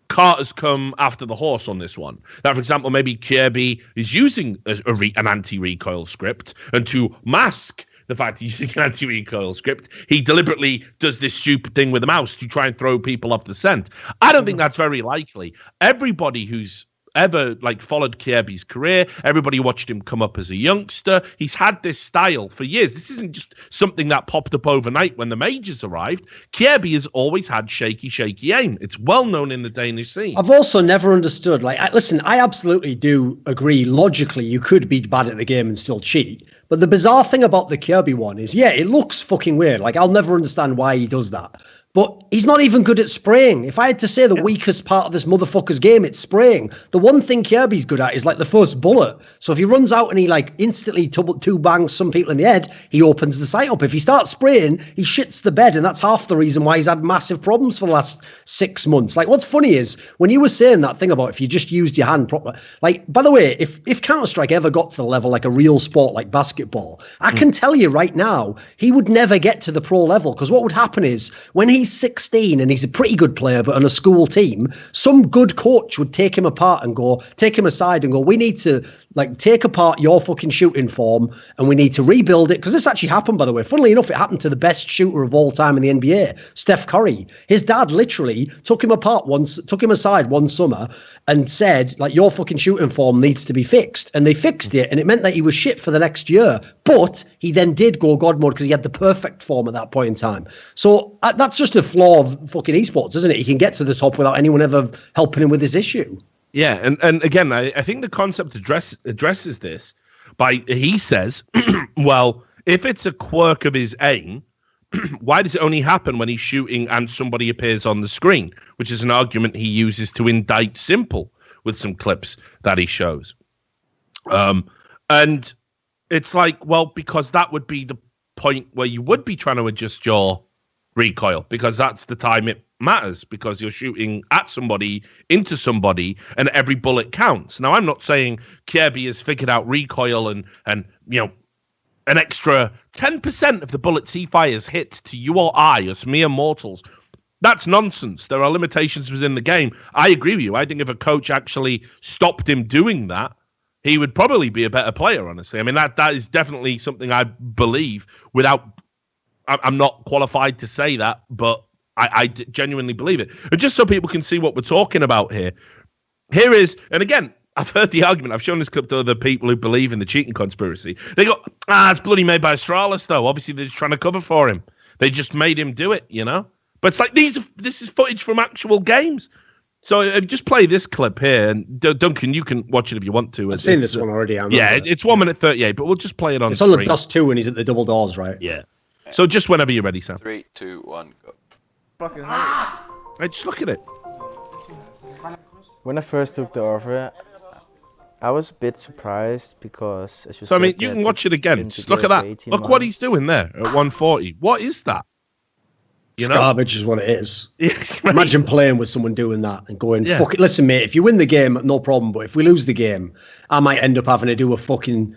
cart has come after the horse on this one. That, for example, maybe Kirby is using an anti-recoil script, and to mask the fact he's using an anti-recoil script, he deliberately does this stupid thing with the mouse to try and throw people off the scent. I don't think that's very likely. Everybody who's ever followed Kirby's career, everybody watched him come up as a youngster. He's had this style for years. This isn't just something that popped up overnight when the majors arrived. Kirby has always had shaky aim. It's well known in the Danish scene. I've also never understood, listen, I absolutely do agree logically you could be bad at the game and still cheat. But the bizarre thing about the Kirby one is, yeah, it looks fucking weird. I'll never understand why he does that. But he's not even good at spraying. If I had to say the weakest part of this motherfucker's game, it's spraying. The one thing Kirby's good at is like the first bullet. So if he runs out and he like instantly two bangs some people in the head, he opens the sight up. If he starts spraying, he shits the bed. And that's half the reason why he's had massive problems for the last 6 months. Like, what's funny is when you were saying that thing about if you just used your hand properly, like, by the way, if Counter-Strike ever got to the level like a real sport like basketball, I can tell you right now, he would never get to the pro level. Because what would happen is when he's 16 and he's a pretty good player, but on a school team, some good coach would take him aside and go, we need to like take apart your fucking shooting form and we need to rebuild it. Because this actually happened, by the way. Funnily enough, it happened to the best shooter of all time in the NBA, Steph Curry. His dad literally took him aside one summer and said, like, your fucking shooting form needs to be fixed. And they fixed it. And it meant that he was shit for the next year. But he then did go God mode because he had the perfect form at that point in time. So that's just a flaw of fucking esports, isn't it? He can get to the top without anyone ever helping him with his issue. Yeah, and again, I think the concept addresses this he says, well, if it's a quirk of his aim, why does it only happen when he's shooting and somebody appears on the screen? Which is an argument he uses to indict Simple with some clips that he shows. And it's like, well, because that would be the point where you would be trying to adjust your recoil, because that's the time it matters, because you're shooting at somebody, into somebody, and every bullet counts. Now, I'm not saying Kirby has figured out recoil and you know, an extra 10% of the bullets he fires hit to you or I, us mere mortals. That's nonsense. There are limitations within the game. I agree with you. I think if a coach actually stopped him doing that, he would probably be a better player, honestly. I mean, that is definitely something I believe I'm not qualified to say that, but I genuinely believe it. And just so people can see what we're talking about here is, and again, I've heard the argument. I've shown this clip to other people who believe in the cheating conspiracy. They go, it's bloody made by Astralis, though. Obviously, they're just trying to cover for him. They just made him do it, you know? But it's like, this is footage from actual games. So just play this clip here, and Duncan, you can watch it if you want to. I've seen this one already. It's 1 minute 38, but we'll just play it on It's on the Dust 2 when he's at the double doors, right? Yeah. So just whenever you're ready, Sam. 3, 2, 1, go. Fucking hell. Hey, just look at it. When I first took the offer, I was a bit surprised because, as you So, said, I mean, you can watch it again. Just look at that. Look what he's doing there at 140. What is that? You know? Garbage is what it is. Imagine playing with someone doing that and going, fuck it. Listen, mate, if you win the game, no problem. But if we lose the game, I might end up having to do a fucking,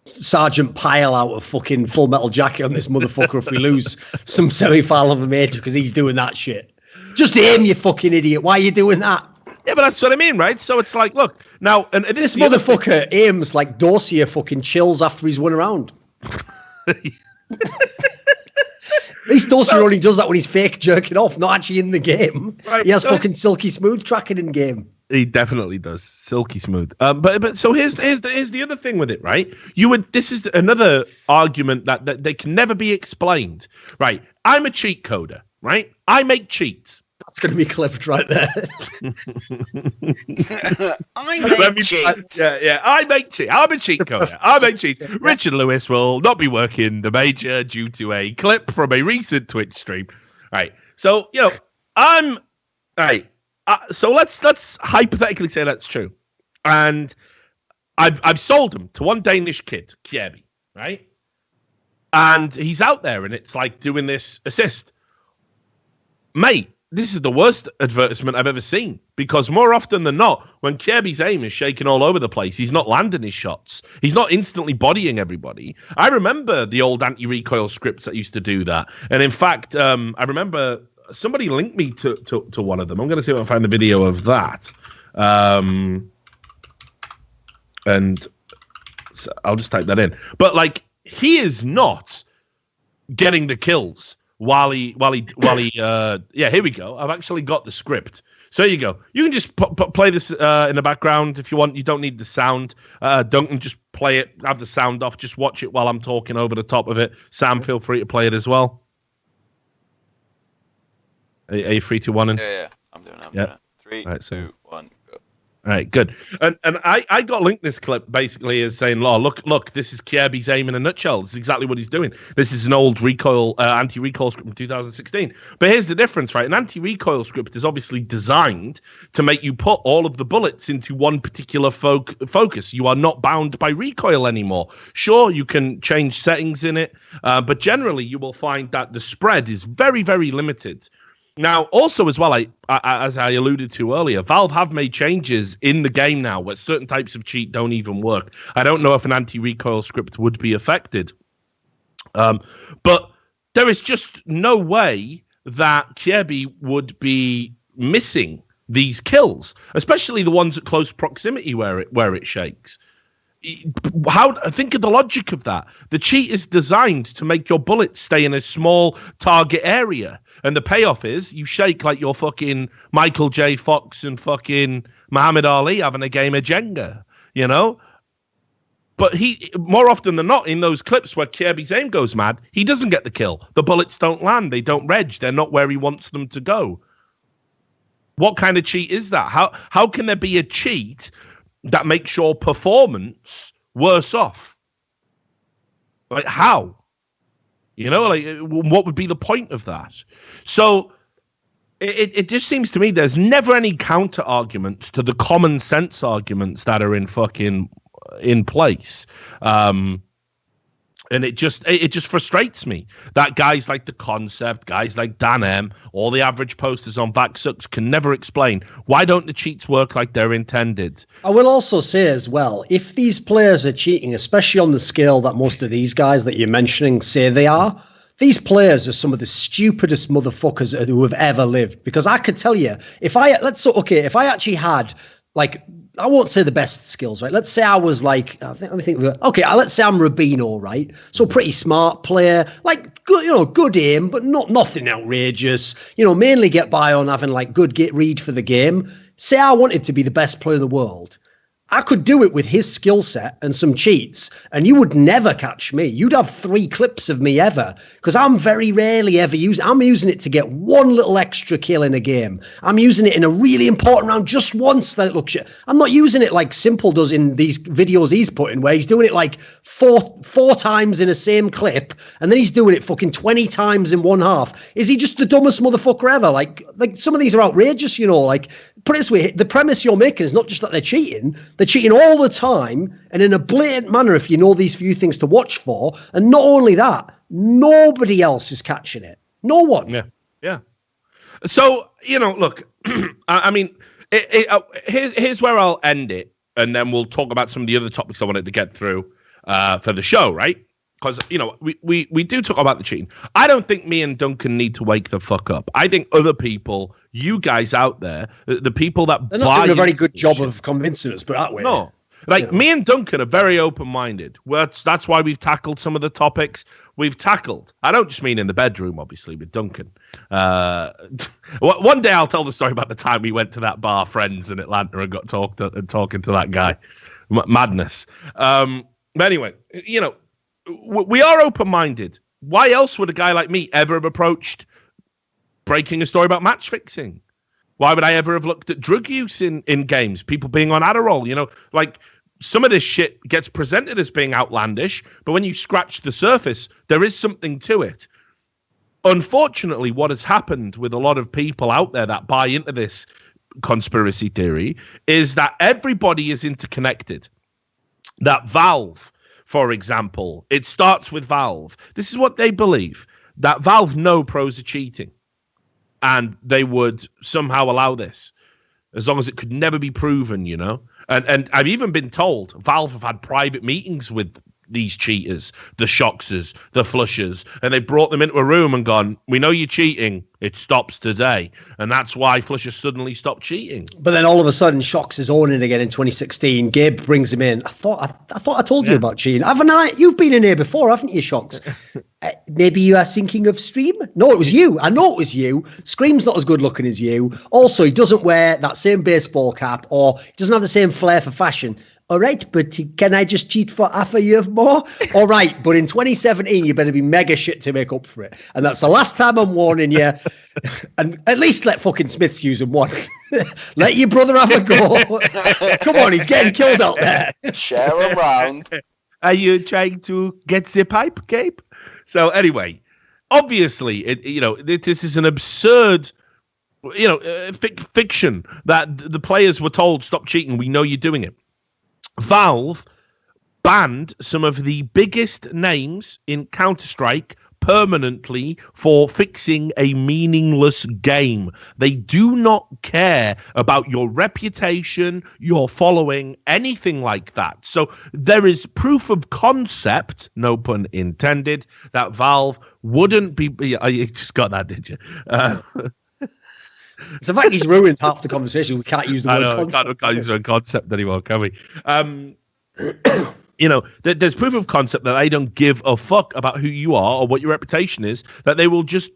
Sergeant Pyle out of fucking Full Metal Jacket on this motherfucker if we lose some semi-final of a major because he's doing that shit. Just aim, you fucking idiot. Why are you doing that? Yeah, but that's what I mean, right? So it's like, look, now... and this motherfucker aims like Dossier fucking chills after he's won around. At least Dossier only does that when he's fake jerking off, not actually in the game. Right, he has fucking silky smooth tracking in game. He definitely does, silky smooth. But so here's the other thing with it, right? This is another argument that they can never be explained, right? I'm a cheat coder, right? I make cheats. That's going to be clipped right there. I make cheats. Yeah, I make cheats. I'm a cheat coder. I make cheats. Richard Lewis will not be working the major due to a clip from a recent Twitch stream. Right. So, I'm... Right. So let's hypothetically say that's true. And I've sold him to one Danish kid, Kjærby, right? And he's out there and it's like doing this assist. Mate, this is the worst advertisement I've ever seen, because more often than not, when Kjærby's aim is shaking all over the place, he's not landing his shots. He's not instantly bodying everybody. I remember the old anti-recoil scripts that used to do that. And in fact, I remember somebody linked me to one of them. I'm going to see if I can find the video of that. And so I'll just type that in. But like, he is not getting the kills while he here we go. I've actually got the script. So here you go. You can just play this in the background if you want. You don't need the sound. Duncan, just play it. Have the sound off. Just watch it while I'm talking over the top of it. Sam, feel free to play it as well. Are you 3, 2, 1? Yeah. I'm doing it. 3, 2, 1, go. All right, good. And I got linked this clip basically as saying, look, this is Kirby's aim in a nutshell. This is exactly what he's doing. This is an old anti-recoil script from 2016. But here's the difference, right? An anti-recoil script is obviously designed to make you put all of the bullets into one particular focus. You are not bound by recoil anymore. Sure, you can change settings in it, but generally you will find that the spread is very, very limited. Now, also as well, as I alluded to earlier, Valve have made changes in the game now where certain types of cheat don't even work. I don't know if an anti-recoil script would be affected. But there is just no way that Kirby would be missing these kills, especially the ones at close proximity where it shakes. Think of the logic of that. The cheat is designed to make your bullets stay in a small target area. And the payoff is you shake like you're fucking Michael J. Fox and fucking Muhammad Ali having a game of Jenga, you know? But he, more often than not, in those clips where Kirby's aim goes mad, he doesn't get the kill. The bullets don't land. They don't reg. They're not where he wants them to go. What kind of cheat is that? How can there be a cheat that makes your performance worse off? Like, how? You know, like, what would be the point of that? So it just seems to me there's never any counter arguments to the common sense arguments that are in place. And it just frustrates me that guys like The Concept, guys like Dan M, all the average posters on VaxSucks can never explain why don't the cheats work like they're intended. I will also say as well, if these players are cheating, especially on the scale that most of these guys that you're mentioning say they are, these players are some of the stupidest motherfuckers who have ever lived. Because I could tell you, if I actually had, like, I won't say the best skills, right? Let's say I was like, let's say I'm Rubino, right? So pretty smart player, like good, good aim, but nothing outrageous. Mainly get by on having like good read for the game. Say I wanted to be the best player in the world. I could do it with his skill set and some cheats, and you would never catch me. You'd have 3 clips of me ever, because I'm very rarely ever I'm using it to get one little extra kill in a game. I'm using it in a really important round just once that it looks shit. I'm not using it like Simple does in these videos he's putting, where he's doing it like four times in a same clip, and then he's doing it fucking 20 times in one half. Is he just the dumbest motherfucker ever? Like some of these are outrageous, like, put it this way, the premise you're making is not just that they're cheating all the time and in a blatant manner if you know these few things to watch for. And not only that, nobody else is catching it. No one. Yeah. So, look, I mean, here's where I'll end it, and then we'll talk about some of the other topics I wanted to get through for the show, right? Because, we do talk about the cheating. I don't think me and Duncan need to wake the fuck up. I think other people, you guys out there, the people that they're not doing a very good job of convincing us, but that way. No. Me and Duncan are very open-minded. That's why we've tackled some of the topics we've tackled. I don't just mean in the bedroom, obviously, with Duncan. One day I'll tell the story about the time we went to that bar, Friends, in Atlanta, and got talking to that guy. Madness. But anyway, we are open-minded. Why else would a guy like me ever have approached breaking a story about match fixing? Why would I ever have looked at drug use in games? People being on Adderall, like some of this shit gets presented as being outlandish, but when you scratch the surface, there is something to it. Unfortunately, what has happened with a lot of people out there that buy into this conspiracy theory is that everybody is interconnected. That Valve, for example, it starts with Valve. This is what they believe, that Valve know pros are cheating. And they would somehow allow this, as long as it could never be proven, And I've even been told Valve have had private meetings with these cheaters, the Shoxers, the Flushers, and they brought them into a room and gone, we know you're cheating, it stops today. And that's why Flushers suddenly stopped cheating. But then all of a sudden, Shox is owning again in 2016. Gabe brings him in. I thought I told you about cheating. Haven't I? You've been in here before, haven't you, Shox? Maybe you are thinking of Stream? No, it was you. I know it was you. Scream's not as good looking as you. Also, he doesn't wear that same baseball cap, or he doesn't have the same flair for fashion. all right, but can I just cheat for half a year more? All right, but in 2017, you better be mega shit to make up for it. And that's the last time I'm warning you. And at least let fucking Smiths use them one. Let your brother have a go. Come on, he's getting killed out there. Share around. Are you trying to get the pipe, Gabe? So anyway, obviously, this is an absurd, fiction that the players were told, stop cheating. We know you're doing it. Valve banned some of the biggest names in Counter-Strike permanently for fixing a meaningless game. They do not care about your reputation, your following, anything like that. So there is proof of concept, no pun intended, that Valve wouldn't be... You just got that, did you? It's the fact he's ruined half the conversation. We can't use the word concept. Can't use the word concept anymore, can we? There's proof of concept that they don't give a fuck about who you are or what your reputation is, that they will just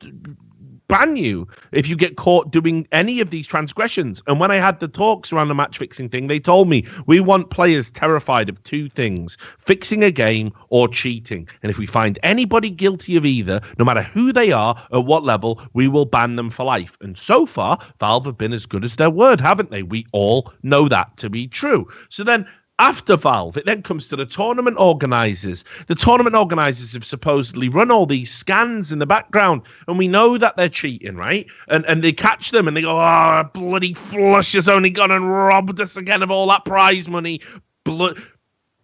ban you if you get caught doing any of these transgressions. And when I had the talks around the match fixing thing, they told me we want players terrified of two things: fixing a game or cheating. And if we find anybody guilty of either, no matter who they are, at what level, we will ban them for life. And so far, Valve have been as good as their word, haven't they? We all know that to be true. So then, after Valve, it then comes to the tournament organizers. The tournament organizers have supposedly run all these scans in the background, and we know that they're cheating, right? And they catch them, and they go, oh, bloody Flush has only gone and robbed us again of all that prize money.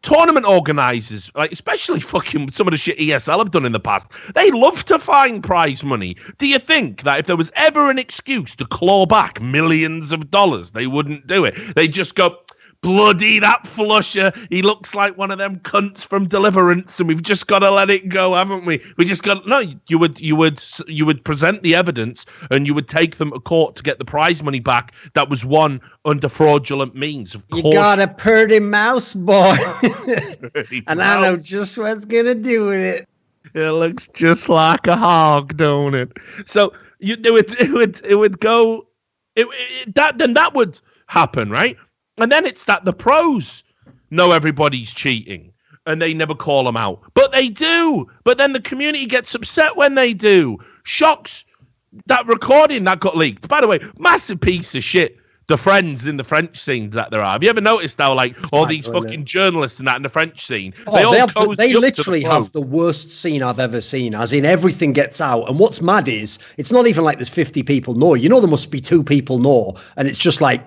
Tournament organizers, like especially fucking some of the shit ESL have done in the past, they love to find prize money. Do you think that if there was ever an excuse to claw back millions of dollars, they wouldn't do it? They just go... Bloody that Flusher, he looks like one of them cunts from Deliverance, and we've just got to let it go, haven't we? We just got you would present the evidence, and you would take them to court to get the prize money back that was won under fraudulent means. Of course, you got a pretty mouse, boy, and I know just what's gonna do with it. It looks just like a hog, don't it? So it would go that would happen, right? And then it's that the pros know everybody's cheating and they never call them out. But they do. But then the community gets upset when they do. Shocks, that recording that got leaked. By the way, massive piece of shit, the friends in the French scene that there are. Have you ever noticed how, like, all these fucking journalists and that in the French scene, they literally have the worst scene I've ever seen, as in everything gets out. And what's mad is, it's not even like there's 50 people know. You know there must be 2 people know. And it's just like,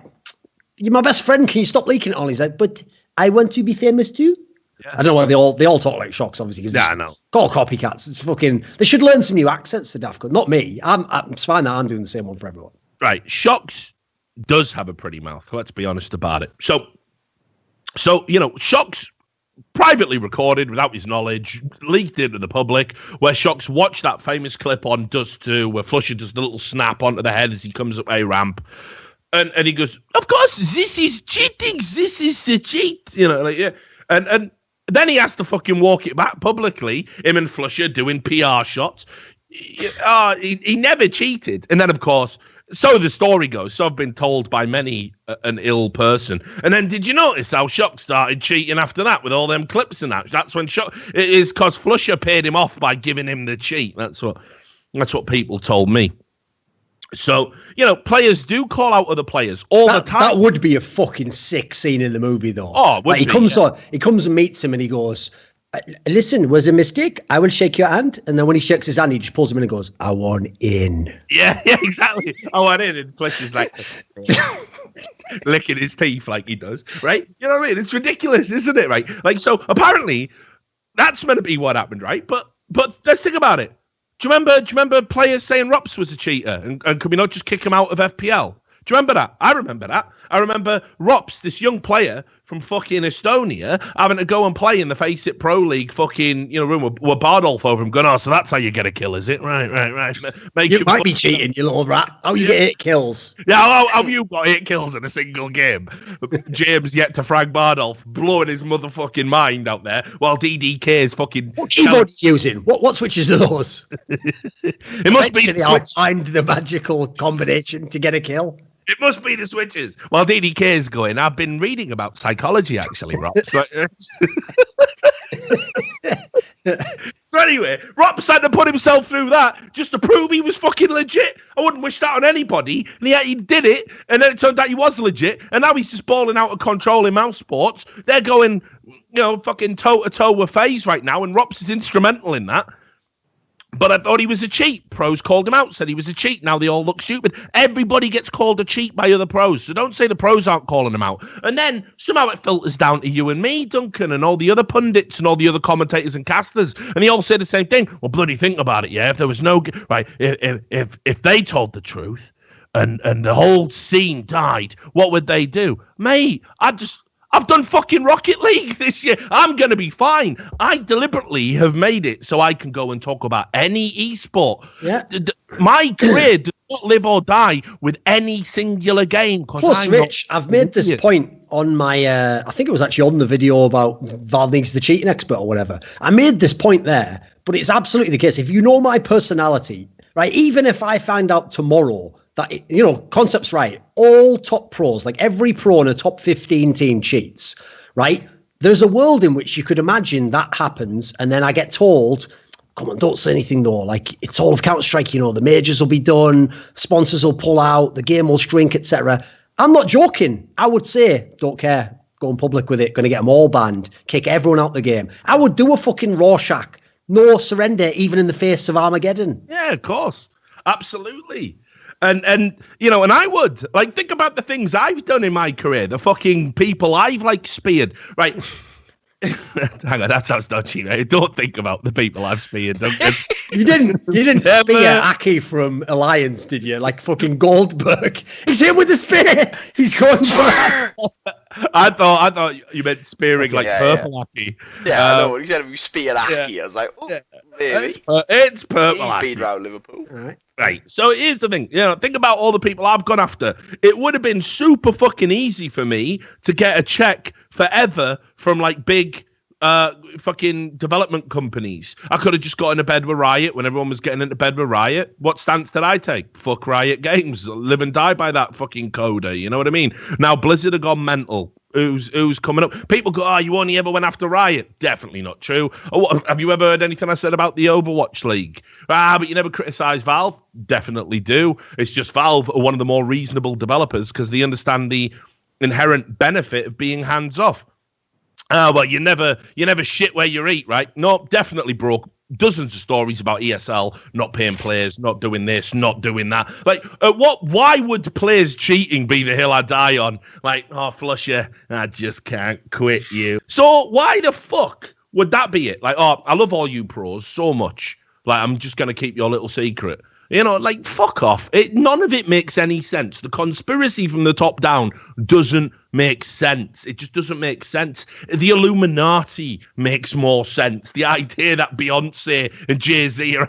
you're my best friend. Can you stop leaking it all? He's like, but I want to be famous too. Yeah. I don't know why they all talk like Shocks, obviously. Yeah, I know. Call copycats. It's fucking. They should learn some new accents to Daft Punk. Not me. It's fine that I'm doing the same one for everyone. Right. Shocks does have a pretty mouth. Let's be honest about it. So Shocks privately recorded without his knowledge, leaked into the public, where Shocks watched that famous clip on Dust 2, where Flusher does the little snap onto the head as he comes up a ramp. And he goes, of course, this is cheating. This is the cheat. Yeah. And then he has to fucking walk it back publicly, him and Flusher doing PR shots. He never cheated. And then, of course, so the story goes. So I've been told by many an ill person. And then did you notice how Shock started cheating after that with all them clips and that? That's when Shock... It is because Flusher paid him off by giving him the cheat. That's what people told me. So, players do call out other players all the time. That would be a fucking sick scene in the movie, though. Oh, he comes and meets him and he goes, listen, was a mistake. I will shake your hand. And then when he shakes his hand, he just pulls him in and goes, I want in. Yeah, exactly. I want in. And Flesh is like licking his teeth like he does, right? You know what I mean? It's ridiculous, isn't it, right? Like, so apparently that's meant to be what happened, right? But let's think about it. Do you remember players saying Rops was a cheater and could we not just kick him out of FPL? Do you remember that? I remember that. I remember Rops, this young player from fucking Estonia, having to go and play in the Face It Pro League fucking, room with Bardolph over him going, oh, so that's how you get a kill, is it? Right. You might be cheating, you little rat. How you get 8 kills? Yeah, how have you got 8 kills in a single game? James yet to frag Bardolph, blowing his motherfucking mind out there, while DDK is fucking... What keyboard are you using? What switches are those? It must be... I'll find the magical combination to get a kill. It must be the switches. While DDK is going, I've been reading about psychology, actually, Rob. So anyway, Rob had to put himself through that just to prove he was fucking legit. I wouldn't wish that on anybody. And yet he did it, and then it turned out he was legit, and now he's just balling out of control in mouse sports. They're going, fucking toe-to-toe with FaZe right now, and Rob's is instrumental in that. But I thought he was a cheat. Pros called him out, said he was a cheat. Now they all look stupid. Everybody gets called a cheat by other pros. So don't say the pros aren't calling him out. And then somehow it filters down to you and me, Duncan, and all the other pundits and all the other commentators and casters. And they all say the same thing. Well, bloody think about it, yeah? If there was no... Right, if they told the truth and the whole scene died, what would they do? Mate, I've done fucking Rocket League this year. I'm going to be fine. I deliberately have made it so I can go and talk about any esport. Yeah. My career does not live or die with any singular game. Plus, Rich, I've made this point on my, I think it was actually on the video about Valdig's the cheating expert or whatever. I made this point there, but it's absolutely the case. If you know my personality, right, even if I find out tomorrow that, concept's right, all top pros, like every pro in a top 15 team cheats, right? There's a world in which you could imagine that happens, and then I get told, come on, don't say anything though, like it's all of Counter-Strike, the majors will be done, sponsors will pull out, the game will shrink, etc. I'm not joking. I would say, don't care, go in public with it, going to get them all banned, kick everyone out the game. I would do a fucking Rorschach, no surrender, even in the face of Armageddon. Yeah, of course. Absolutely. And I would, think about the things I've done in my career, the fucking people I've, speared, right? Hang on, that sounds dodgy, right? Don't think about the people I've speared. You didn't spear Aki from Alliance, did you? Like fucking Goldberg. He's here with the spear. He's going for I thought you meant spearing purple Aki. Yeah, I know. When he said if you spear Aki, I was like, maybe. It's purple Aki. He's been around Liverpool. Right. So here's the thing. Think about all the people I've gone after. It would have been super fucking easy for me to get a check forever from big fucking development companies. I could have just got into bed with Riot when everyone was getting into bed with Riot. What stance did I take? Fuck Riot Games. Live and die by that fucking coder. You know what I mean? Now Blizzard have gone mental. Who's coming up? People go, you only ever went after Riot. Definitely not true. Have you ever heard anything I said about the Overwatch League? But you never criticize Valve. Definitely do. It's just Valve are one of the more reasonable developers because they understand the inherent benefit of being hands off. Well, you never shit where you eat, right? No, definitely broke dozens of stories about ESL not paying players, not doing this, not doing that. Why would players cheating be the hill I die on? Flusher, I just can't quit you. So why the fuck would that be it? I love all you pros so much. I'm just going to keep your little secret. Fuck off. None of it makes any sense. The conspiracy from the top down doesn't make sense. It just doesn't make sense. The Illuminati makes more sense. The idea that Beyonce and Jay-Z are...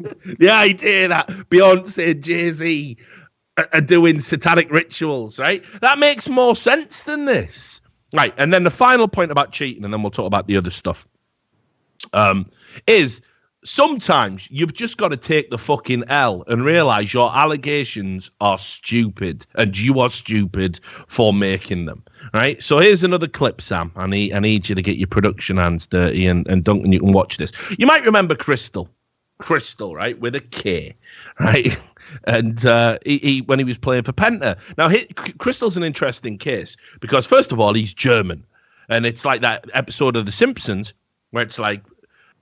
the idea that Beyonce and Jay-Z are doing satanic rituals, right? That makes more sense than this. Right, and then the final point about cheating, and then we'll talk about the other stuff, is... sometimes you've just got to take the fucking L and realize your allegations are stupid and you are stupid for making them, right? So here's another clip, Sam. I need you to get your production hands dirty and Duncan, you can watch this. You might remember Crystal, right, with a K, right? And he when he was playing for Penta. Now, Crystal's an interesting case because, first of all, he's German. And it's like that episode of The Simpsons where it's like,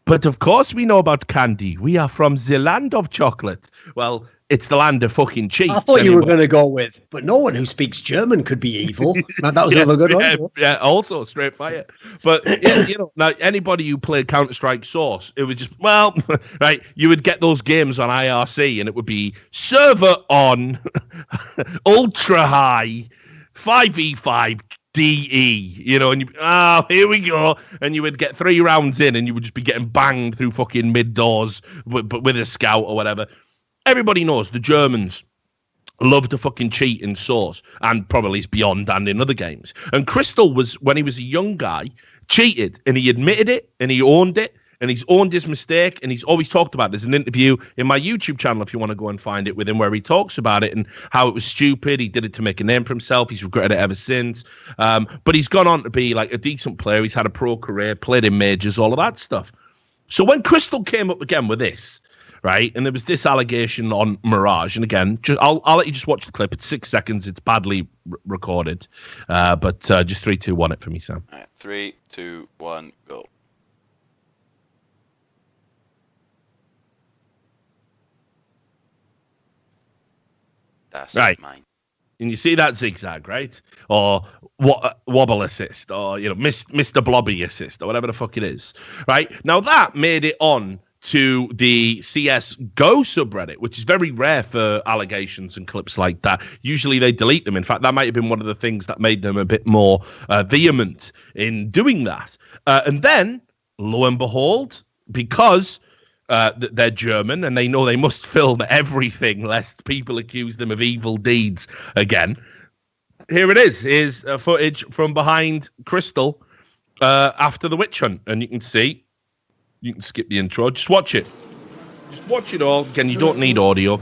but of course we know about candy. We are from the land of chocolate. Well, it's the land of fucking cheats. I thought you were going to go with, but no one who speaks German could be evil. That was another good one. Yeah, also straight fire. But now anybody who played Counter-Strike Source, it would just, right, you would get those games on IRC and it would be server on, ultra high, 5v5, DE, and here we go, and you would get 3 rounds in, and you would just be getting banged through fucking mid doors, with a scout or whatever. Everybody knows the Germans love to fucking cheat in Source, and probably is beyond and in other games. And Crystal was, when he was a young guy, cheated, and he admitted it, and he owned it, and he's owned his mistake, and he's always talked about it. There's an interview in my YouTube channel if you want to go and find it with him, where he talks about it and how it was stupid. He did it to make a name for himself. He's regretted it ever since. But he's gone on to be like a decent player. He's had a pro career, played in majors, all of that stuff. So when Crystal came up again with this, right, and there was this allegation on Mirage, and again, I'll let you just watch the clip. It's 6 seconds. It's badly recorded, but just 3, 2, 1 it for me, Sam. All right, 3, 2, 1, go. That's right. Mine. And you see that zigzag, right? Or wobble assist, or Mr. Blobby assist, or whatever the fuck it is, right? Now that made it on to the CS Go subreddit, which is very rare for allegations and clips like that. Usually they delete them. In fact, that might have been one of the things that made them a bit more vehement in doing that. And then, lo and behold, because they're German and they know they must film everything lest people accuse them of evil deeds again. Here it is. Here's footage from behind Crystal after the witch hunt. And you can see, you can skip the intro. Just watch it. Just watch it all. Again, you don't need audio.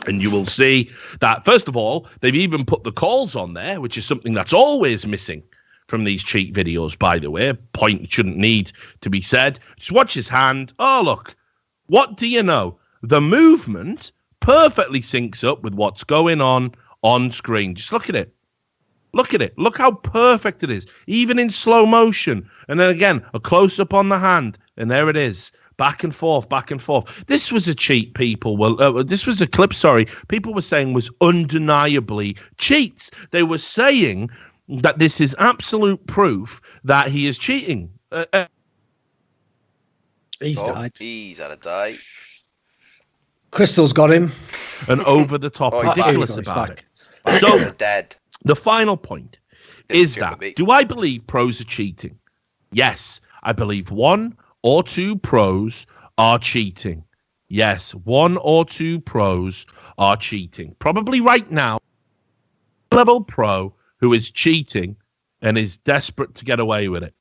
And you will see that, first of all, they've even put the calls on there, which is something that's always missing from these cheat videos, by the way. Point shouldn't need to be said. Just watch his hand. Oh, look. What do you know? The movement perfectly syncs up with what's going on screen. Just look at it. Look at it. Look how perfect it is. Even in slow motion. And then again, a close-up on the hand. And there it is. Back and forth, back and forth. This was a cheat, people. Well, this was a clip, sorry. People were saying was undeniably cheats. They were saying that this is absolute proof that he is cheating. He's died. He's had a die. Crystal's got him. And over the top, ridiculous about it. So, dead. The final point is that, do I believe pros are cheating? Yes, I believe 1 or 2 pros are cheating. Yes, 1 or 2 pros are cheating. Probably right now, level pro who is cheating and is desperate to get away with it.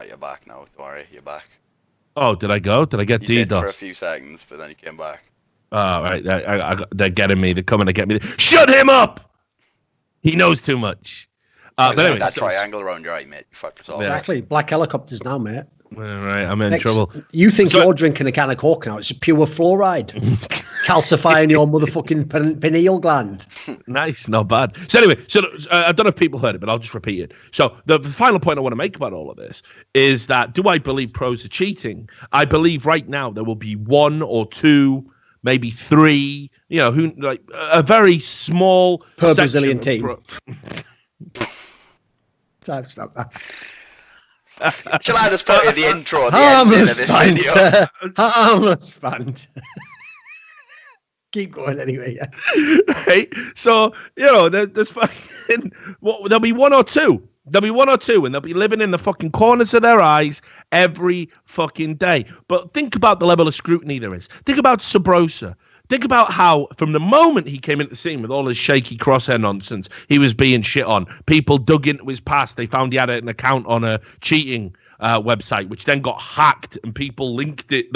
Oh, you're back now. Don't worry, you're back. Oh, did I go? Did I get DDoS? You did for a few seconds, but then you came back. Oh, right. They're getting me. They're coming to get me. Shut him up! He knows too much. But anyway, that triangle around your eye, mate. You fucked us all. Exactly. Black helicopters now, mate. All right, I'm in trouble. You think you're drinking a can of Coke now? It's pure fluoride. Calcifying your motherfucking pineal gland. Nice, not bad. So anyway, I don't know if people heard it, but I'll just repeat it. So the final point I want to make about all of this is that, do I believe pros are cheating? I believe right now there will be 1 or 2, maybe 3, who like a very small per Brazilian team. Stop that. Shall I just put in the intro at the end of this video? Harmless band. Keep going anyway. Yeah. Right. So, there's fucking there'll be 1 or 2. There'll be 1 or 2, and they'll be living in the fucking corners of their eyes every fucking day. But think about the level of scrutiny there is. Think about Sabrosa. Think about how, from the moment he came into the scene with all his shaky crosshair nonsense, he was being shit on. People dug into his past. They found he had an account on a cheating website, which then got hacked, and people linked it.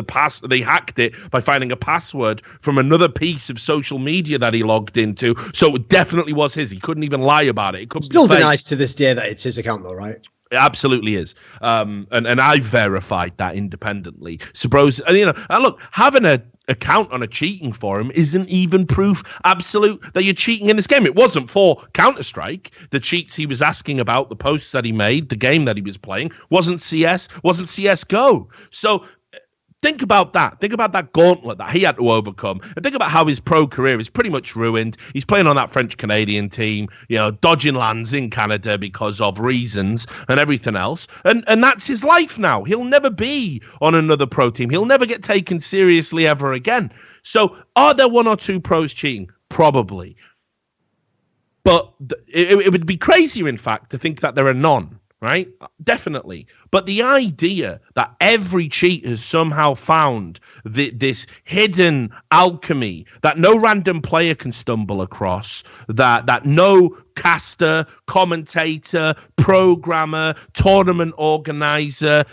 They hacked it by finding a password from another piece of social media that he logged into. So it definitely was his. He couldn't even lie about it. It still denies to this day that it's his account, though, right? It absolutely is. And I verified that independently. Suppose, and look, having an account on a cheating forum isn't even proof absolute that you're cheating in this game. It wasn't for Counter-Strike. The cheats he was asking about, the posts that he made, the game that he was playing, wasn't CS, wasn't CSGO. So think about that. Think about that gauntlet that he had to overcome. And think about how his pro career is pretty much ruined. He's playing on that French-Canadian team, dodging lands in Canada because of reasons and everything else. And that's his life now. He'll never be on another pro team. He'll never get taken seriously ever again. So are there 1 or 2 pros cheating? Probably. But it would be crazier, in fact, to think that there are none. Right? Definitely. But the idea that every cheat has somehow found this hidden alchemy that no random player can stumble across, that no caster, commentator, programmer, tournament organizer,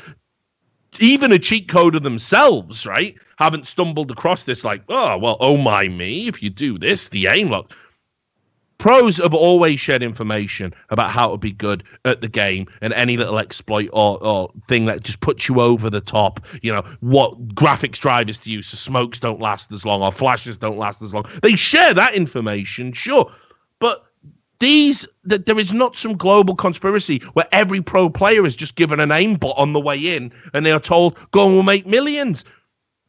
even a cheat coder themselves, right, haven't stumbled across this like, oh my me, if you do this, the aim lock. Pros have always shared information about how to be good at the game and any little exploit or thing that just puts you over the top. You know, what graphics drivers to use so smokes don't last as long or flashes don't last as long. They share that information, sure. But there is not some global conspiracy where every pro player is just given an aimbot on the way in and they are told, go and we'll make millions.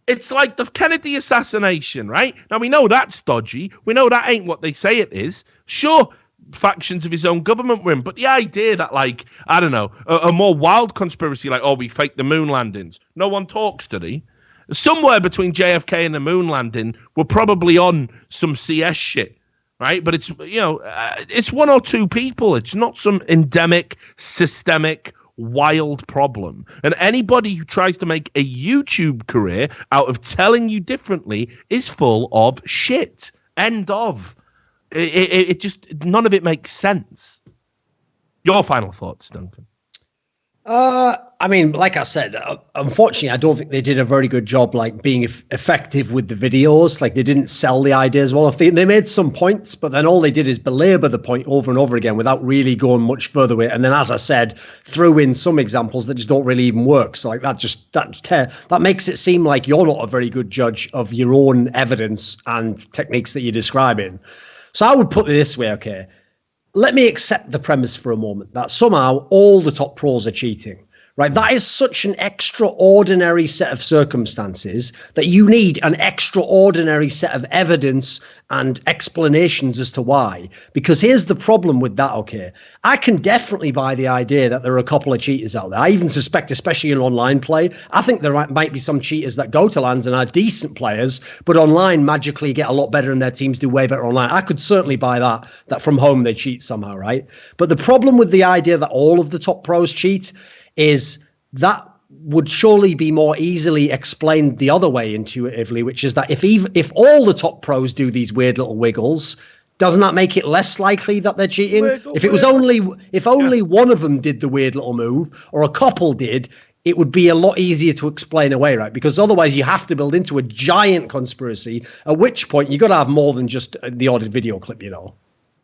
It's like the Kennedy assassination, right? Now, we know that's dodgy. We know that ain't what they say it is. Sure, factions of his own government were in, but the idea that, like, I don't know, a more wild conspiracy, like, we faked the moon landings. No one talks, did he? Somewhere between JFK and the moon landing, we're probably on some CS shit, right? But it's, it's one or two people. It's not some endemic, systemic, wild problem. And anybody who tries to make a YouTube career out of telling you differently is full of shit. End of. It just, none of it makes sense. Your final thoughts, Duncan? I mean, like I said, unfortunately, I don't think they did a very good job, like being effective with the videos. Like they didn't sell the ideas well. If they made some points, but then all they did is belabor the point over and over again without really going much further with it. And then, as I said, threw in some examples that just don't really even work. So like that makes it seem like you're not a very good judge of your own evidence and techniques that you're describing. So I would put it this way, okay. Let me accept the premise for a moment that somehow all the top pros are cheating, right? That is such an extraordinary set of circumstances that you need an extraordinary set of evidence and explanations as to why. Because here's the problem with that, okay? I can definitely buy the idea that there are a couple of cheaters out there. I even suspect, especially in online play, I think there might be some cheaters that go to LANs and are decent players, but online magically get a lot better and their teams do way better online. I could certainly buy that from home they cheat somehow, right? But the problem with the idea that all of the top pros cheat is that would surely be more easily explained the other way intuitively, which is that if all the top pros do these weird little wiggles, doesn't that make it less likely that they're cheating? If only one of them did the weird little move or a couple did, it would be a lot easier to explain away, right? Because otherwise you have to build into a giant conspiracy, at which point you got to have more than just the odd video clip,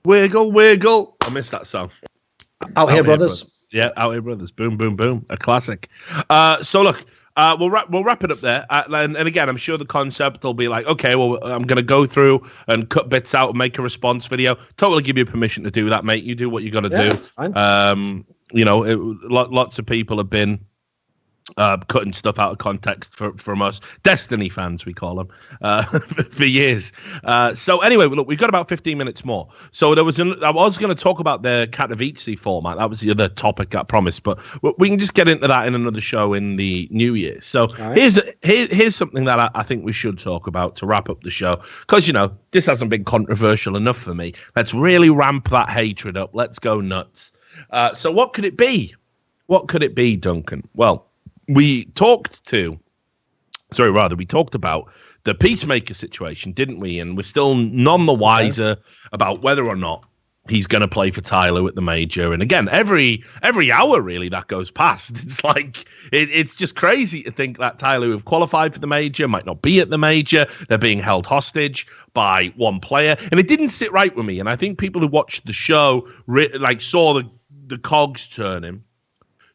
Wiggle, wiggle. I missed that song. Out Here Brothers. Yeah, Out Here Brothers. Boom, boom, boom. A classic. So look, we'll wrap it up there. And again, I'm sure the concept will be like, okay, well, I'm going to go through and cut bits out and make a response video. Totally give you permission to do that, mate. You do what you got to do. That's fine. Lots of people have been cutting stuff out of context from us Destiny fans, we call them, for years. So anyway, look, we've got about 15 minutes more. So I was going to talk about the Katowice format. That was the other topic I promised, but we can just get into that in another show in the new year. So right. Here's something that I think we should talk about to wrap up the show, because this hasn't been controversial enough for me. Let's really ramp that hatred up. Let's go nuts. So what could it be? What could it be, Duncan? Well, we talked about the Peacemaker situation, didn't we? And we're still none the wiser about whether or not he's going to play for Tyloo at the major. And again, every hour really that goes past, it's like it's just crazy to think that Tyloo have qualified for the major, might not be at the major. They're being held hostage by one player, and it didn't sit right with me. And I think people who watched the show saw the cogs turning.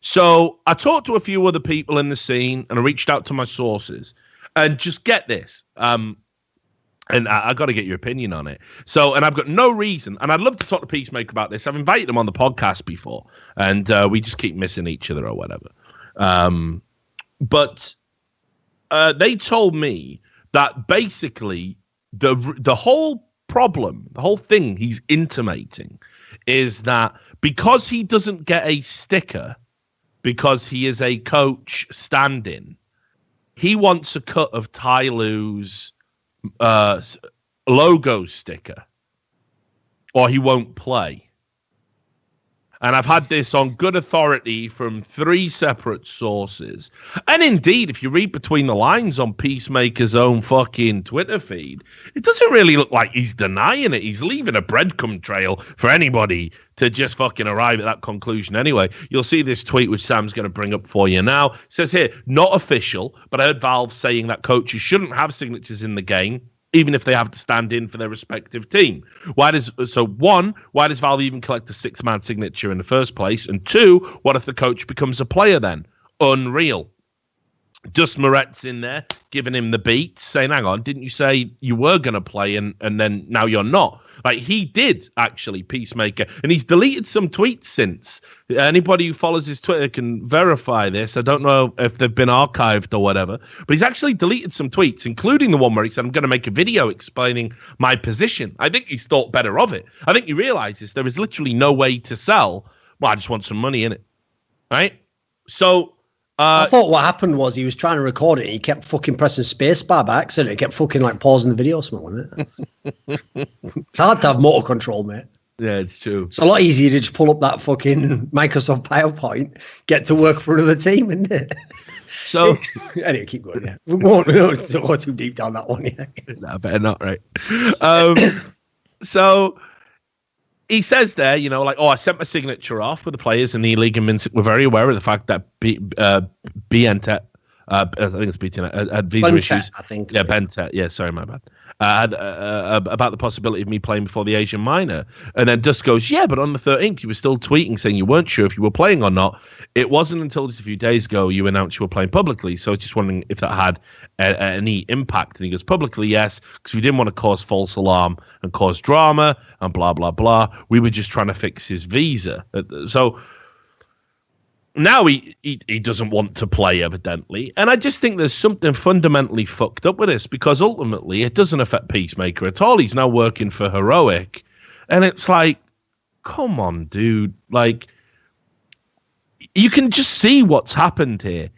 So I talked to a few other people in the scene and I reached out to my sources, and just get this. And I got to get your opinion on it. So, and I've got no reason, and I'd love to talk to Peacemaker about this. I've invited him on the podcast before, and we just keep missing each other or whatever. But they told me that basically the whole problem, the whole thing he's intimating is that because he doesn't get a sticker, because he is a coach stand-in, he wants a cut of Tyloo's logo sticker, or he won't play. And I've had this on good authority from 3 separate sources. And indeed, if you read between the lines on Peacemaker's own fucking Twitter feed, it doesn't really look like he's denying it. He's leaving a breadcrumb trail for anybody to just fucking arrive at that conclusion anyway. You'll see this tweet, which Sam's going to bring up for you now. It says here, not official, but I heard Valve saying that coaches shouldn't have signatures in the game, even if they have to stand in for their respective team. Why does Valve even collect a 6-man signature in the first place? And 2, what if the coach becomes a player then? Unreal. Just Moret's in there, giving him the beat, saying, hang on, didn't you say you were going to play and then now you're not? Like, he did, actually, Peacemaker. And he's deleted some tweets since. Anybody who follows his Twitter can verify this. I don't know if they've been archived or whatever. But he's actually deleted some tweets, including the one where he said, I'm going to make a video explaining my position. I think he's thought better of it. I think he realizes there is literally no way to sell. Well, I just want some money in it. Right? So... I thought what happened was he was trying to record it and he kept fucking pressing spacebar by accident. He kept fucking like pausing the video or something, wasn't it? It's hard to have motor control, mate. Yeah, it's true. It's a lot easier to just pull up that fucking Microsoft PowerPoint, get to work for another team, isn't it? So anyway, keep going. Yeah, we won't go too deep down that one. Yeah, no, better not. Right. So he says there, you know, like, I sent my signature off with the players, and the league and Minsk were very aware of the fact that BNTET, I think it's BNTET, had visa issues. I think. Yeah, BNTET. Yeah, sorry, my bad. Had about the possibility of me playing before the Asian minor. And then Dust goes, yeah, but on the 13th, you were still tweeting saying you weren't sure if you were playing or not. It wasn't until just a few days ago you announced you were playing publicly. So I was just wondering if that had any impact. And he goes, publicly, yes, because we didn't want to cause false alarm and cause drama and blah, blah, blah. We were just trying to fix his visa. So now he doesn't want to play, evidently. And I just think there's something fundamentally fucked up with this, because ultimately it doesn't affect Peacemaker at all. He's now working for Heroic. And it's like, come on, dude. Like, you can just see what's happened here.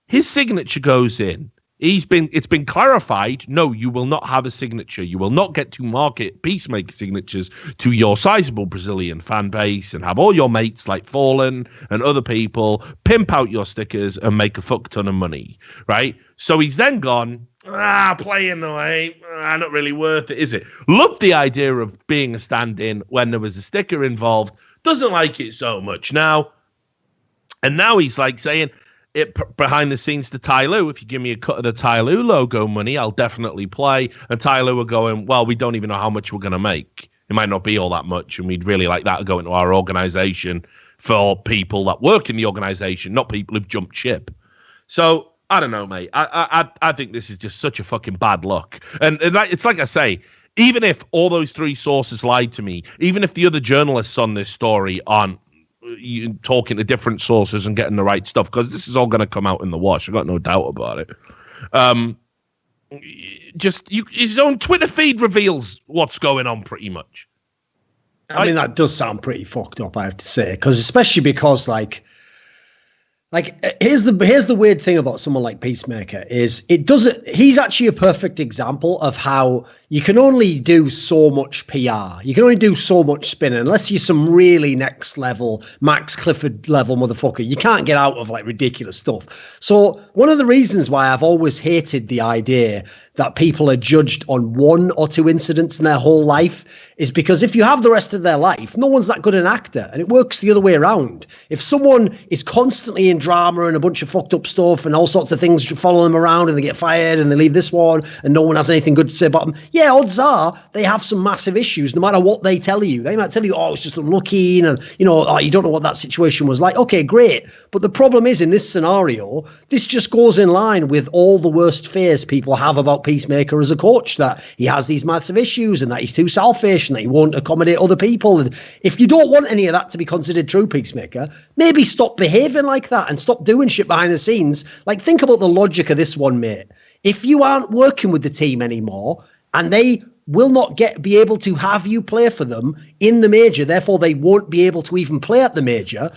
His signature goes in. It's been clarified. No, you will not have a signature. You will not get to market Peacemaker signatures to your sizable Brazilian fan base and have all your mates like Fallen and other people pimp out your stickers and make a fuck ton of money, right? So he's then gone, playing the way, not really worth it, is it? Loved the idea of being a stand-in when there was a sticker involved. Doesn't like it so much now. And now he's like saying, behind the scenes to Ty Lue, if you give me a cut of the Ty Lue logo money, I'll definitely play. And Ty Lue are going, well, we don't even know how much we're going to make. It might not be all that much, and we'd really like that to go into our organization for people that work in the organization, not people who've jumped ship. So, I don't know, mate. I think this is just such a fucking bad luck. And it's like I say, even if all those 3 sources lied to me, even if the other journalists on this story aren't talking to different sources and getting the right stuff, because this is all going to come out in the wash. I got no doubt about it. His own Twitter feed reveals what's going on pretty much. I mean, that does sound pretty fucked up, I have to say, especially because here's the weird thing about someone like Peacemaker is he's actually a perfect example of how you can only do so much PR. You can only do so much spinning unless you're some really next level, Max Clifford level motherfucker. You can't get out of like ridiculous stuff. So one of the reasons why I've always hated the idea that people are judged on 1 or 2 incidents in their whole life is because if you have the rest of their life, no one's that good an actor, and it works the other way around. If someone is constantly in drama and a bunch of fucked up stuff and all sorts of things follow them around and they get fired and they leave this one and no one has anything good to say about them, yeah, odds are they have some massive issues no matter what they tell you. They might tell you, it's just unlucky and, you don't know what that situation was like. Okay, great. But the problem is in this scenario, this just goes in line with all the worst fears people have about Peacemaker as a coach, that he has these massive issues and that he's too selfish and that he won't accommodate other people. And if you don't want any of that to be considered true, Peacemaker, maybe stop behaving like that and stop doing shit behind the scenes. Like, think about the logic of this one, mate. If you aren't working with the team anymore and they will not be able to have you play for them in the major, therefore they won't be able to even play at the major,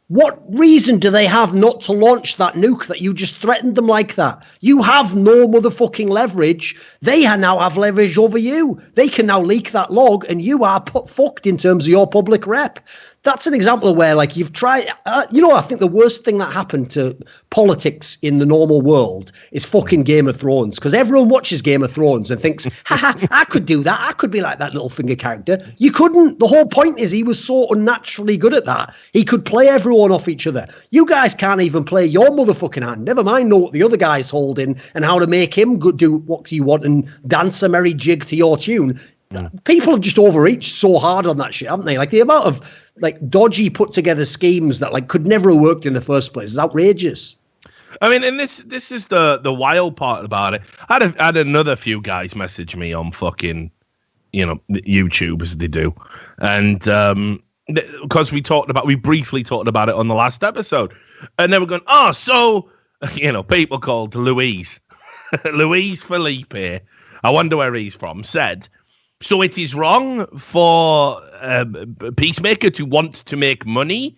what reason do they have not to launch that nuke that you just threatened them like that? You have no motherfucking leverage. They now have leverage over you. They can now leak that log and you are fucked in terms of your public rep. that's an example of where, like, you've tried. I think the worst thing that happened to politics in the normal world is fucking Game of Thrones, because everyone watches Game of Thrones and thinks, haha, I could do that. I could be like that Littlefinger character. You couldn't. The whole point is he was so unnaturally good at that. He could play everyone off each other. You guys can't even play your motherfucking hand. Never mind know what the other guy's holding and how to make him do what you want and dance a merry jig to your tune. People have just overreached so hard on that shit, haven't they? Like, the amount of like dodgy put together schemes that like could never have worked in the first place is outrageous. I mean, and this is the wild part about it. I had another few guys message me on fucking, YouTube, as they do, and because we briefly talked about it on the last episode, and they were going, oh, so people called Louise Felipe, I wonder where he's from, said, so it is wrong for Peacemaker to want to make money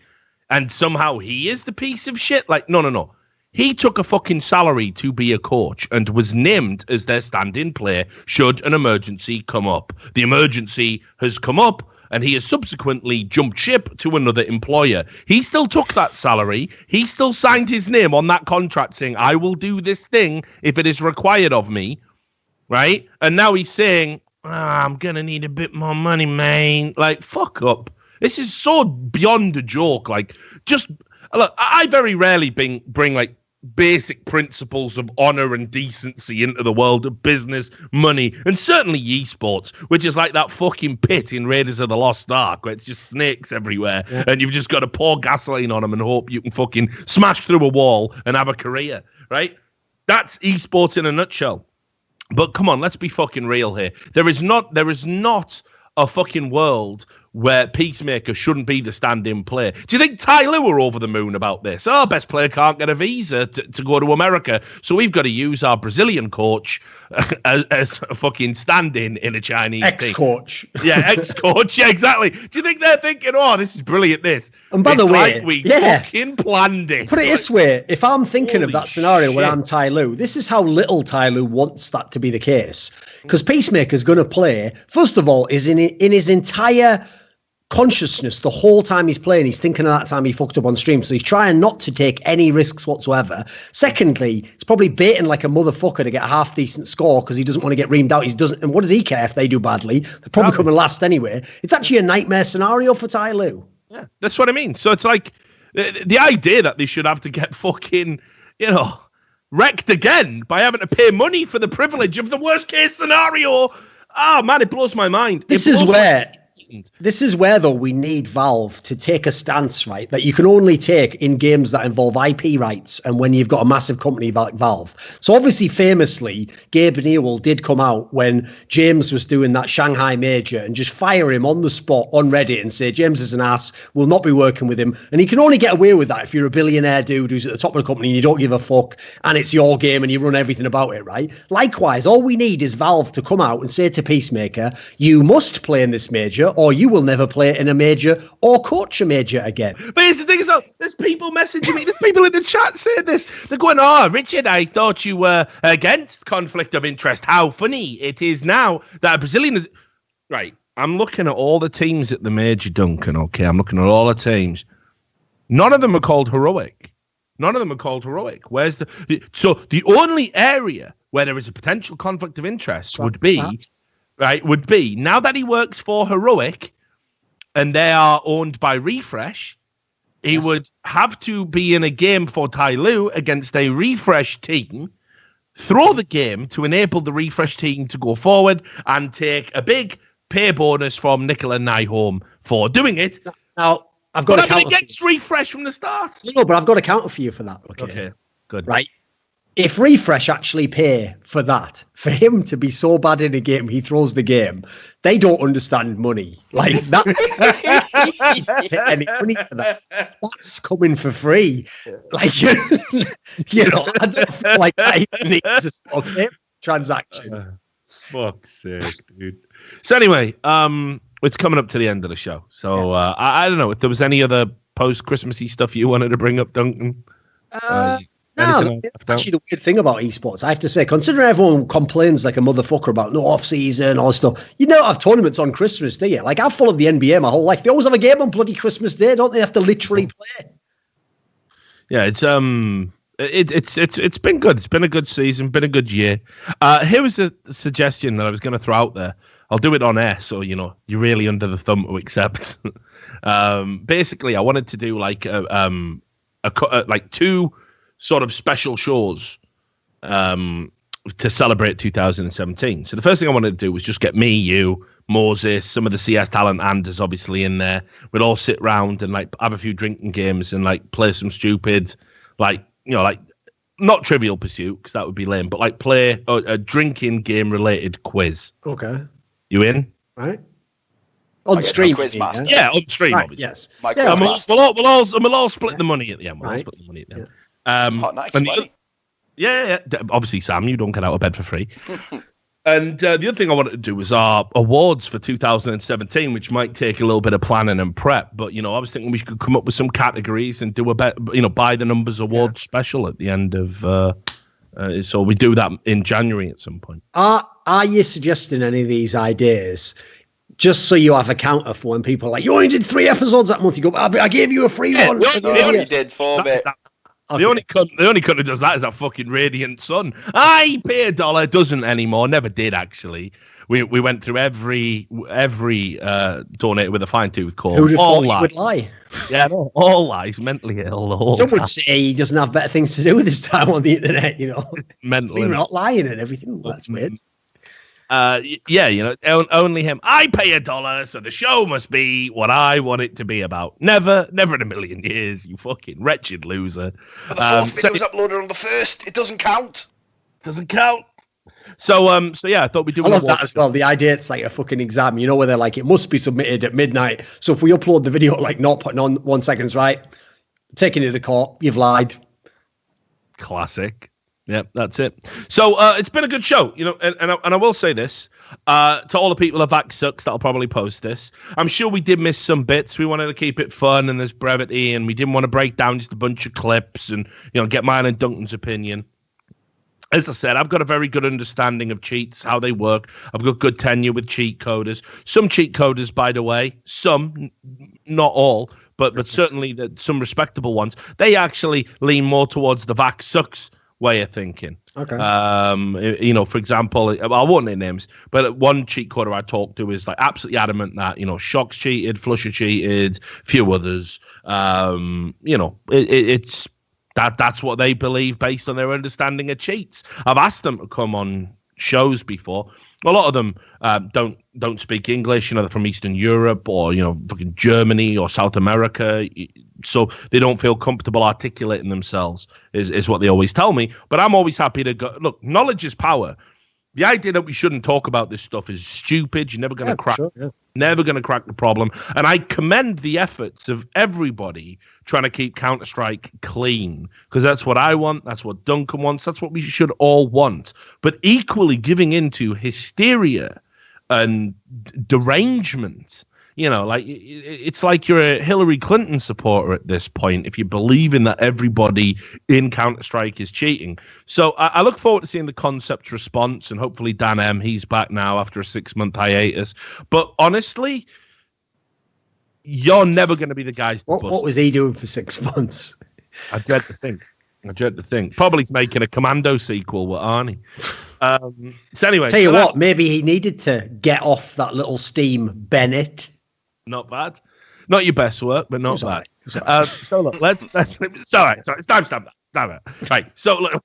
and somehow he is the piece of shit? Like, no. He took a fucking salary to be a coach and was named as their stand-in player should an emergency come up. The emergency has come up and he has subsequently jumped ship to another employer. He still took that salary. He still signed his name on that contract saying, I will do this thing if it is required of me, right? And now he's saying, I'm going to need a bit more money, man. Like, fuck up. This is so beyond a joke. Like, just, look, I very rarely bring like, basic principles of honor and decency into the world of business, money, and certainly esports, which is like that fucking pit in Raiders of the Lost Ark where it's just snakes everywhere, and you've just got to pour gasoline on them and hope you can fucking smash through a wall and have a career, right? That's esports in a nutshell. But come on, let's be fucking real here. There is not a fucking world where Peacemaker shouldn't be the stand-in player. Do you think Ty Lue were over the moon about this? Oh, best player can't get a visa to go to America, so we've got to use our Brazilian coach as a fucking stand-in in a Chinese ex-coach. Yeah, ex-coach. Yeah, exactly. Do you think they're thinking, oh, this is brilliant, this? And by the way, like we fucking planned it. Put it this way, if I'm thinking of that scenario where I'm Ty Lue, this is how little Ty Lue wants that to be the case. Because Peacemaker's going to play, first of all, is in his entire consciousness the whole time he's playing, he's thinking of that time he fucked up on stream, so he's trying not to take any risks whatsoever. Secondly, he's probably baiting like a motherfucker to get a half decent score because he doesn't want to get reamed out. And what does he care if they do badly? They're probably coming last anyway. It's actually a nightmare scenario for Ty Lue. Yeah, that's what I mean. So it's like the idea that they should have to get fucking, wrecked again by having to pay money for the privilege of the worst case scenario. Oh man, it blows my mind. This is where, though, we need Valve to take a stance, right, that you can only take in games that involve IP rights and when you've got a massive company like Valve. So obviously, famously, Gabe Newell did come out when James was doing that Shanghai Major and just fire him on the spot on Reddit and say, James is an ass, we'll not be working with him. And he can only get away with that if you're a billionaire dude who's at the top of the company and you don't give a fuck and it's your game and you run everything about it, right? Likewise, all we need is Valve to come out and say to Peacemaker, you must play in this major or you will never play in a major or coach a major again. But here's the thing as well, there's people messaging me, there's people in the chat saying this. They're going, oh, Richard, I thought you were against conflict of interest. How funny it is now that a Brazilian is... Right, I'm looking at all the teams at the major, Duncan, okay? I'm looking at all the teams. None of them are called heroic. Where's So the only area where there is a potential conflict of interest would be now that he works for Heroic and they are owned by Refresh, he would have to be in a game for Ty Lue against a Refresh team, throw the game to enable the Refresh team to go forward and take a big pay bonus from Nicola Nyholm for doing it. Now, I've got a counter against Refresh from the start. No, but I've got a counter for you for that. Okay, good. Right. If Refresh actually pay for that, for him to be so bad in a game, he throws the game, they don't understand money. Like, that's any money for that. That's coming for free. Like, I don't feel like that even needs a game transaction. Fuck's sake, dude. So anyway, it's coming up to the end of the show. So I don't know if there was any other post-Christmassy stuff you wanted to bring up, Duncan. No, that's actually the weird thing about esports. I have to say, considering everyone complains like a motherfucker about no off-season, all this stuff, you don't have tournaments on Christmas, do you? Like, I've followed the NBA my whole life. They always have a game on bloody Christmas Day, don't they? Have to literally play. Yeah, it's been good. It's been a good season, been a good year. Here was a suggestion that I was going to throw out there. I'll do it on air, so you're really under the thumb to accept. Basically, I wanted to do like like two sort of special shows to celebrate 2017. So the first thing I wanted to do was just get me, you, Moses, some of the CS talent, and is obviously in there. We'd all sit round and like have a few drinking games and like play some stupid, like not Trivial Pursuit because that would be lame, but like play a drinking game related quiz. Okay, you in? Right. On stream, Quizmaster. Yeah, on stream, right, obviously. Yes. We'll all split the money at the end. Right. Split the money at the end. Yeah. Obviously, Sam, you don't get out of bed for free. And the other thing I wanted to do was our awards for 2017, which might take a little bit of planning and prep. But I was thinking we could come up with some categories and do a by the numbers award special at the end of. So we do that in January at some point. Are you suggesting any of these ideas? Just so you have a counter for when people are like, you only did 3 episodes that month. You go, I gave you a free one. You did 4 bit. Okay. The only cunt who does that is that fucking Radiant Sun. I pay $1, doesn't anymore. Never did actually. We went through every donated with a fine tooth comb. Who'd have thought you would lie? Yeah, no, all lies, mentally ill. Some would say he doesn't have better things to do with his time on the internet. Mentally, we're not lying and everything. Well, that's weird. Only him. I pay $1, so the show must be what I want it to be about. Never in a million years, you fucking wretched loser. But the 4th video was uploaded on the 1st. It doesn't count. Doesn't count. So yeah, I thought we'd do. I love that as well. The idea it's like a fucking exam, where they're like, it must be submitted at midnight. So if we upload the video at like 0.1 seconds, right? Taking it to the court, you've lied. Classic. Yep, that's it. So it's been a good show, and I will say this to all the people at Vax Sucks that'll probably post this. I'm sure we did miss some bits. We wanted to keep it fun and there's brevity, and we didn't want to break down just a bunch of clips and get mine and Duncan's opinion. As I said, I've got a very good understanding of cheats, how they work. I've got good tenure with cheat coders. Some cheat coders, by the way, some, not all, but certainly some respectable ones. They actually lean more towards the Vax Sucks way of thinking. Okay. For example, I won't name names, but one cheat coder I talked to is like absolutely adamant that Shock's cheated, Flusher cheated, few others. It's that's what they believe based on their understanding of cheats. I've asked them to come on shows before. A lot of them don't speak English. They're from Eastern Europe or fucking Germany or South America, so they don't feel comfortable articulating themselves. Is what they always tell me. But I'm always happy to go. Look, knowledge is power. The idea that we shouldn't talk about this stuff is stupid. You're never going to crack. Sure, yeah. Never going to crack the problem. And I commend the efforts of everybody trying to keep Counter-Strike clean, because that's what I want. That's what Duncan wants. That's what we should all want. But equally giving into hysteria and derangement. It's like you're a Hillary Clinton supporter at this point if you believe in that everybody in Counter-Strike is cheating. So I look forward to seeing the concept response, and hopefully Dan M, he's back now after a 6-month hiatus. But honestly, you're never going to be the guys to bust. What was he doing for 6 months? I dread to think. Probably making a Commando sequel with Arnie. So anyway. Tell you what, maybe he needed to get off that little steam, Bennett. Not bad. Not your best work, but not bad. So look, let's it's all right. Sorry, it's time that. Right. So look,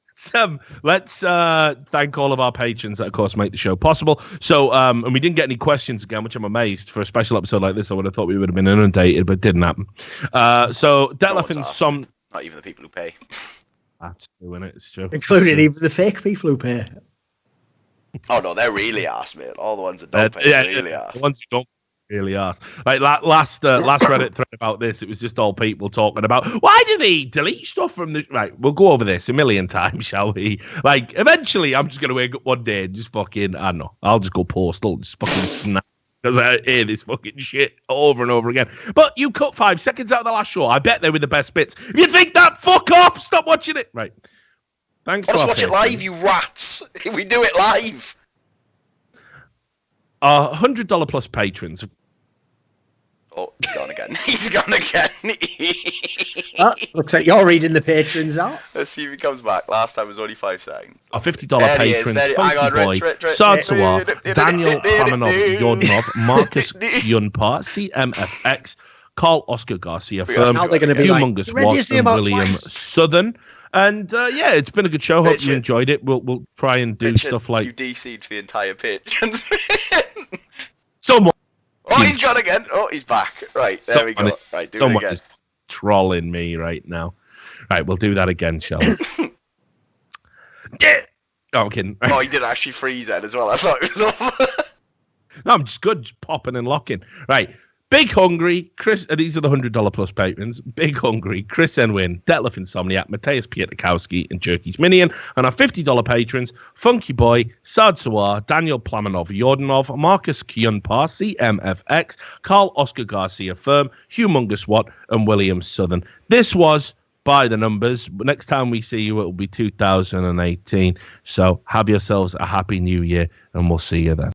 let's thank all of our patrons that, of course, make the show possible. So and we didn't get any questions again, which I'm amazed. For a special episode like this, I would have thought we would have been inundated, but it didn't happen. So Detlef and some. Not even the people who pay. That's true, isn't it? It's true. Including even the fake people who pay. Oh no, they're really arse, mate. All the ones that don't pay, really arse. The ones who don't really arse. Like last Reddit thread about this, it was just all people talking about why do they delete stuff from the right. We'll go over this a million times, shall we? Like eventually, I'm just gonna wake up one day and just fucking I don't know. I'll just go postal, just fucking snap. Because I hear this fucking shit over and over again. But you cut 5 seconds out of the last show. I bet they were the best bits. If you think that, fuck off. Stop watching it. Right. Thanks. Let us watch it live, you rats. We do it live. $100 plus patrons. Oh, he's gone again. He's gone again. Looks like you're reading the patrons out. Let's see if he comes back. Last time was only 5 seconds. Our $50 patrons, Funky Boy, Sartawar, Daniel Klamanov, Yordnov, Marcus Yunpa, CMFX, Carl Oscar Garcia, Firm, Humongous Watt, and William Southern. And yeah, it's been a good show. Hope you enjoyed it. We'll try and do stuff like... You DC'd the entire patrons. Someone... Oh, he's gone again. Oh, he's back. Right, there we go. Right, do it again. Is trolling me right now. Right, we'll do that again, shall we? Yeah. Oh, I'm kidding. Oh, he did actually freeze it as well. I thought it was off. No, I'm just good, just popping and locking. Right. Big Hungry, Chris, these are the $100 plus patrons. Big Hungry, Chris Enwin, Detlef Insomniac, Mateus Pietrkowski, and Jerky's Minion. And our $50 patrons, Funky Boy, Sad Sawar, Daniel Plamanov, Yordanov, Marcus Kyunpa, CMFX, Carl Oscar Garcia Firm, Humongous Watt, and William Southern. This was By the Numbers. Next time we see you, it will be 2018. So have yourselves a happy new year, and we'll see you then.